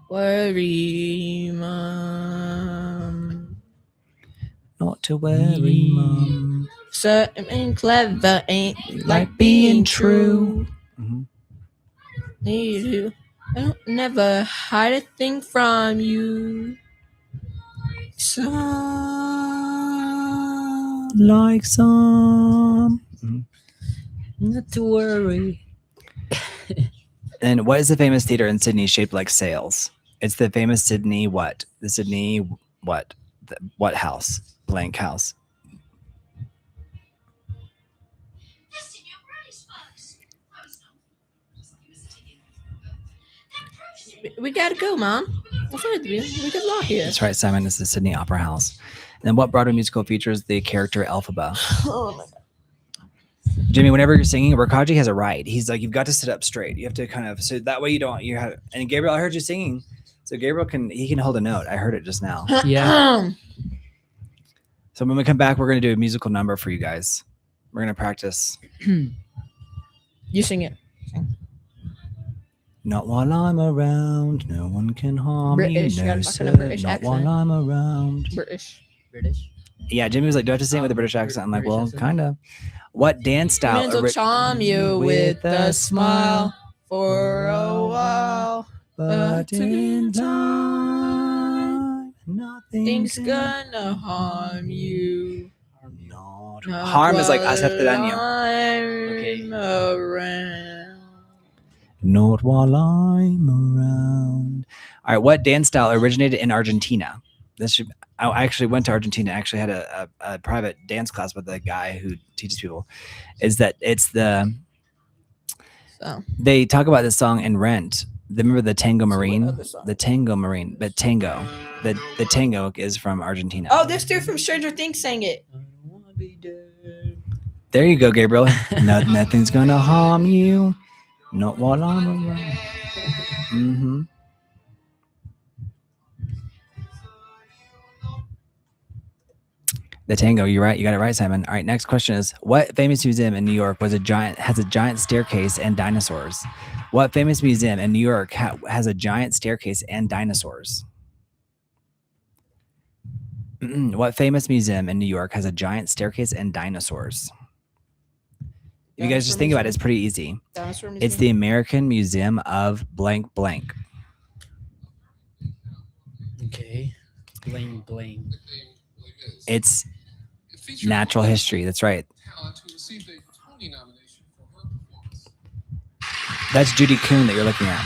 Worry, Mom. Not to worry, Mom. Certain and clever ain't like being true. Mhm. Need to I don't never hide a thing from you. Like some. Not to worry. And what is the famous theater in Sydney shaped like sails? It's the famous Sydney what? The Sydney what? What house? Blank house. We gotta go, Mom. I'm sorry, we could law here. That's right, Simon. It's the Sydney Opera House. And what Broadway musical features the character Elphaba? Oh my god. Jimmy, whenever you're singing, Rakaji has a right. He's like, you've got to sit up straight. You have to kind of, so that way you have. And Gabriel, I heard you singing, so Gabriel can hold a note. I heard it just now. Yeah. So when we come back, we're gonna do a musical number for you guys. We're gonna practice. You sing it. Not while I'm around, no one can harm British, me. you No, gotta fucking sir, a British not accent. while I'm around. British. Yeah, Jimmy was like, do I have to sing it with a British accent? I'm like, well, kind of. What dance style? Humans will charm you with a smile for a while. But in time, Things nothing's gonna harm you. not. Harm is like hacer daño. I'm around. Not while I'm around. All right, what dance style originated in Argentina? I actually went to Argentina. I actually had a private dance class with a guy who teaches people. Is that it's the they talk about this song in Rent. Remember the Tango Marine? The Tango Marine, but tango. The tango is from Argentina. Oh, this dude from Stranger Things sang it. There you go, Gabriel. Nothing's gonna harm you. Not while I'm around. Mm-hmm. The tango, you're right. You got it right, Simon. All right, next question is: what famous museum in New York has a giant staircase and dinosaurs? What famous museum in New York has a giant staircase and dinosaurs? What famous museum in New York has a giant staircase and dinosaurs? If you guys just think about it, it's pretty easy. It's the American Museum of blank blank. Okay. Bling. It's natural history. That's right. That's Judy Kuhn that you're looking at.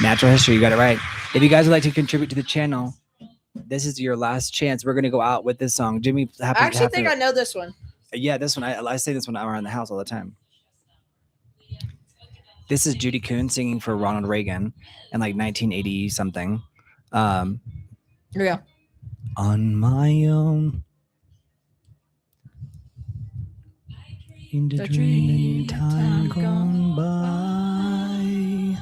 Natural history. You got it right. If you guys would like to contribute to the channel, this is your last chance. We're going to go out with this song. Jimmy, I actually think I know this one. Yeah, this one. I say this one around the house all the time. This is Judy Kuhn singing for Ronald Reagan in like 1980 something. Yeah. On my own. In the dreaming time gone by.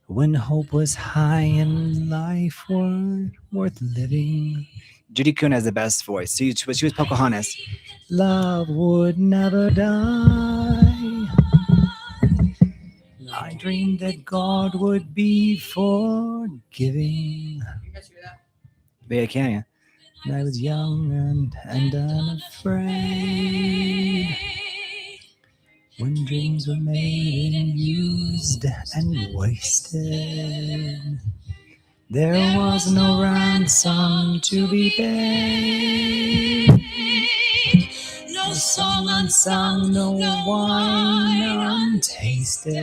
When hope was high and life worth living. Judy Kuhn has the best voice. She was Pocahontas. Love would never die. I dreamed that God would be forgiving. Yeah, can you? And I was young and unafraid. When dreams were made and used and wasted. There was no ransom to be paid. No song unsung, no wine untasted.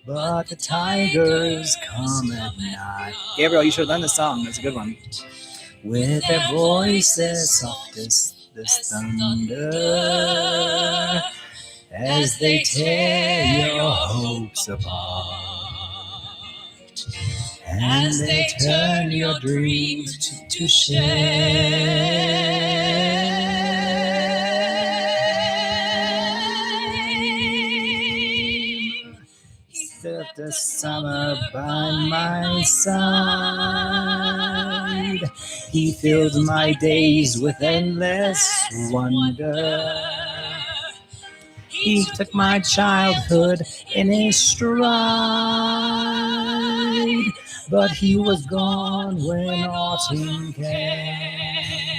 But the tigers come at night. Gabriel, you should learn the song. That's a good one. With their voices soft as thunder, as they tear your hopes apart. And they turn your dreams to shame. Still the summer by my side. He filled my days with endless wonder. He took my childhood in his stride. But he was gone when autumn came.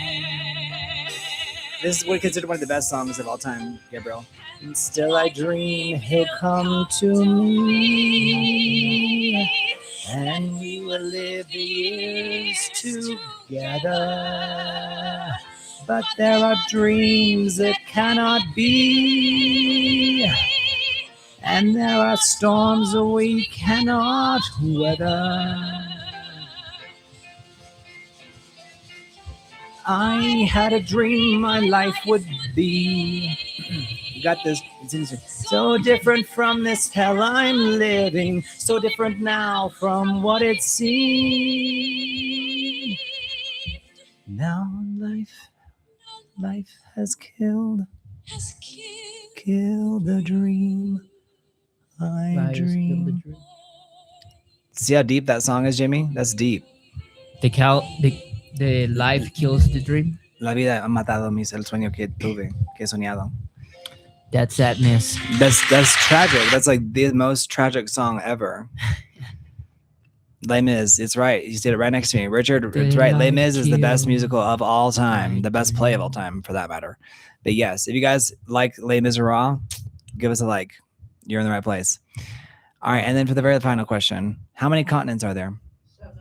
This is what considered one of the best songs of all time, Gabriel. And still I dream he'll come to me, and we will live the years together. But there are dreams that cannot be, and there are storms we cannot weather. I had a dream my life would be. You got this. So different from this hell I'm living. So different now from what it seemed. Now life has killed the dream I Liars kill the dream. dream. See how deep that song is, Jimmy? That's deep. The life kills the dream. La vida ha matado el sueño que tuve, que he soñado. That's sadness. That's tragic. That's like the most tragic song ever. Les Mis, it's right. You said it right next to me. Richard, it's right. Les Mis is the best musical of all time, the best play of all time for that matter. But yes, if you guys like Les Miserables, give us a like. You're in the right place. All right, and then for the very final question, how many continents are there? 7.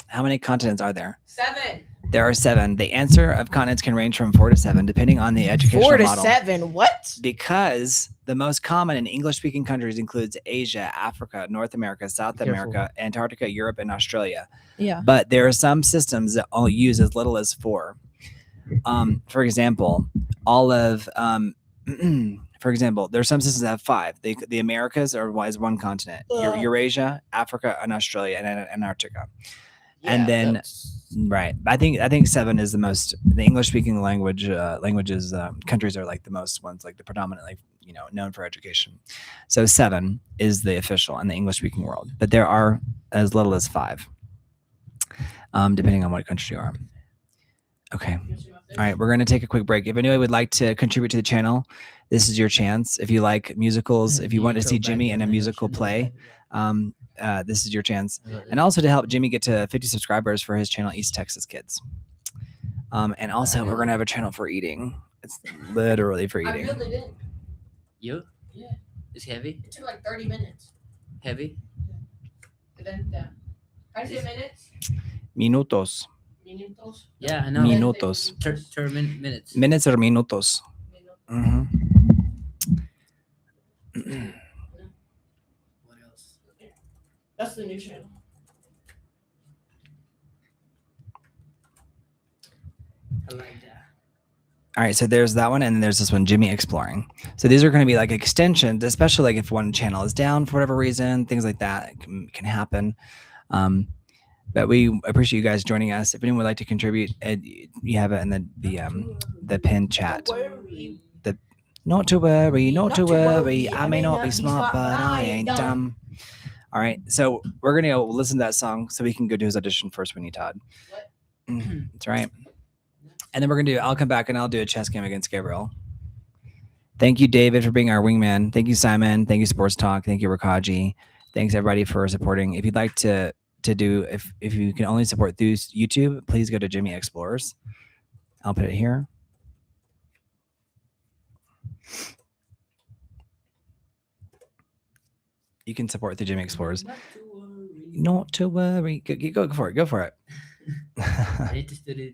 How many continents are there? 7. There are 7. The answer of continents can range from 4 to 7, depending on the educational 4 to model. 7. What? Because the most common in English-speaking countries includes Asia, Africa, North America, South America, Antarctica, Europe, and Australia. Yeah. But there are some systems that all use as little as 4. For example, for example, there are some systems that have 5. The Americas is one continent. Eurasia, Africa, and Australia, and Antarctica. Yeah, and then right, I think 7 is the most. The English-speaking languages countries are like the most ones, like the predominantly known for education. So 7 is the official in the English-speaking world, but there are as little as 5, depending on what country you are. Okay. All right, we're going to take a quick break. If anyone would like to contribute to the channel, this is your chance. If you like musicals, if you want to see Jimmy in a musical play, this is your chance. And also to help Jimmy get to 50 subscribers for his channel, East Texas Kids. And also, we're going to have a channel for eating. It's literally for I eating. really did. You? Yeah. It's heavy? It took like 30 minutes. Heavy? And then, how do you say minutes? Minutos. Minutos? Yeah, I know. Minutos. 30 minutes. Minutes or minutos. What else? That's the new channel. I like that. All right, so there's that one, and then there's this one, Jimmy Exploring. So these are going to be like extensions, especially like if one channel is down for whatever reason, things like that can happen. But we appreciate you guys joining us. If anyone would like to contribute, you have it in the pinned chat. Not to worry, not to worry. I may not be smart, but I ain't dumb. All right, so we're gonna go listen to that song so we can go do his audition first, Winnie Todd. That's right. And then we're gonna I'll come back and I'll do a chess game against Gabriel. Thank you, David, for being our wingman. Thank you, Simon. Thank you, Sports Talk. Thank you, Rakaji. Thanks everybody for supporting. If you'd like to do, if you can only support through YouTube, please go to Jimmy Explores. I'll put it here. You can support through Jimmy Explores. Not to worry. Go for it. Go for it. I need to study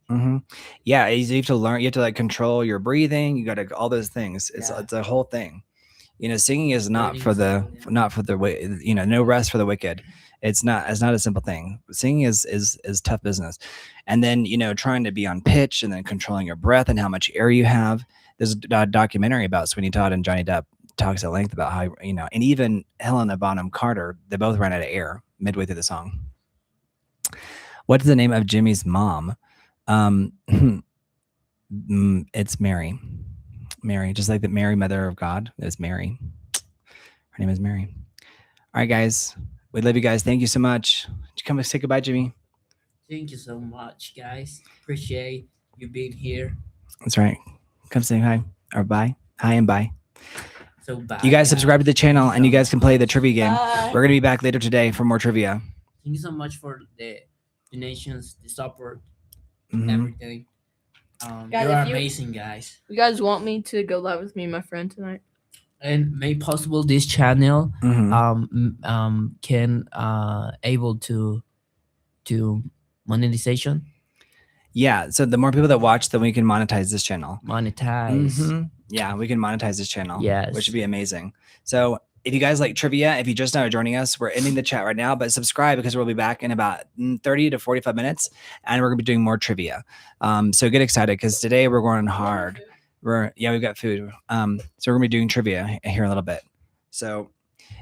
the Yeah, you have to learn. You have to like control your breathing. You got to all those things. It's a whole thing. Singing is not for the no rest for the wicked. It's not a simple thing. Singing is tough business. And then trying to be on pitch and then controlling your breath and how much air you have. There's a documentary about Sweeney Todd and Johnny Depp talks at length about how and even Helena Bonham Carter, they both ran out of air midway through the song. What's the name of Jimmy's mom? It's Mary. Mary, just like the Mary, Mother of God, is Mary. Her name is Mary. All right, guys. We love you guys. Thank you so much. Come and say goodbye, Jimmy. Thank you so much, guys. Appreciate you being here. That's right. Come say hi or bye. Hi and bye. So bye. You guys subscribe to the channel and you guys can play the trivia game. Bye. We're going to be back later today for more trivia. Thank you so much for the donations, the support, Mhm. everything. Guys, You're if you- amazing, guys. You guys want me to go live with me and my friend tonight? And make possible this channel Mhm. can able to monetization, Yeah. So the more people that watch, then we can monetize this channel. monetize. Mhm. Yeah, we can monetize this channel. Yes. Which would be amazing. So if you guys like trivia, if you just now are joining us, we're ending the chat right now, but subscribe because we'll be back in about 30 to 45 minutes and we're gonna be doing more trivia. So get excited because today we're going hard. We've got food. So we're gonna be doing trivia here in a little bit. So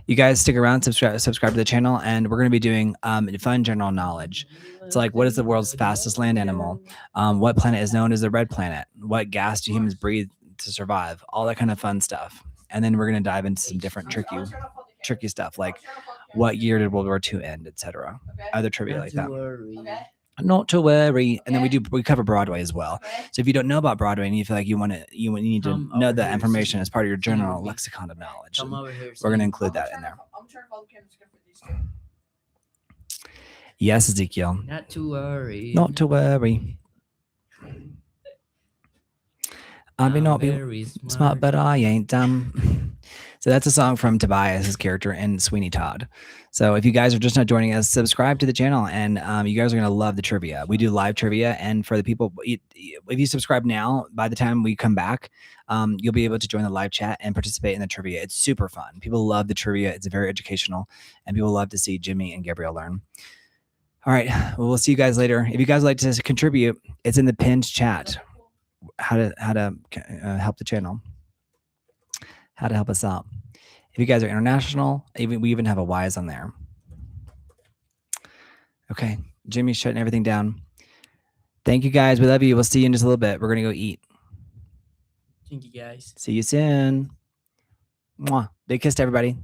you guys stick around, subscribe to the channel, and we're gonna be doing fun general knowledge. It's like, what is the world's fastest land animal? What planet is known as the red planet? What gas do humans breathe to survive? All that kind of fun stuff. And then we're gonna dive into some different tricky stuff, like what year did World War II end, etc. Other trivia Not like to that. worry. Not to worry. And then we cover Broadway as well. So if you don't know about Broadway and you feel like you need to Come know over that here, information Susan. as part of your general Come lexicon of knowledge, Come over here. we're gonna Sam. include that in there. Yes, Ezekiel. Not to worry. Not to worry. I may I'm not be very smart, but I ain't dumb. So that's a song from Tobias' character in Sweeney Todd. So if you guys are just not joining us, subscribe to the channel, and you guys are going to love the trivia. We do live trivia, and for the people, if you subscribe now, by the time we come back, you'll be able to join the live chat and participate in the trivia. It's super fun. People love the trivia. It's very educational, and people love to see Jimmy and Gabriel learn. All right. Well, we'll see you guys later. If you guys like to contribute, it's in the pinned chat. How to help the channel, how to help us out. If you guys are international, we even have a Wise on there. Okay, Jimmy's shutting everything down. Thank you guys. We love you. We'll see you in just a little bit. We're gonna go eat. Thank you, guys. See you soon. Mwah. Big kiss to everybody.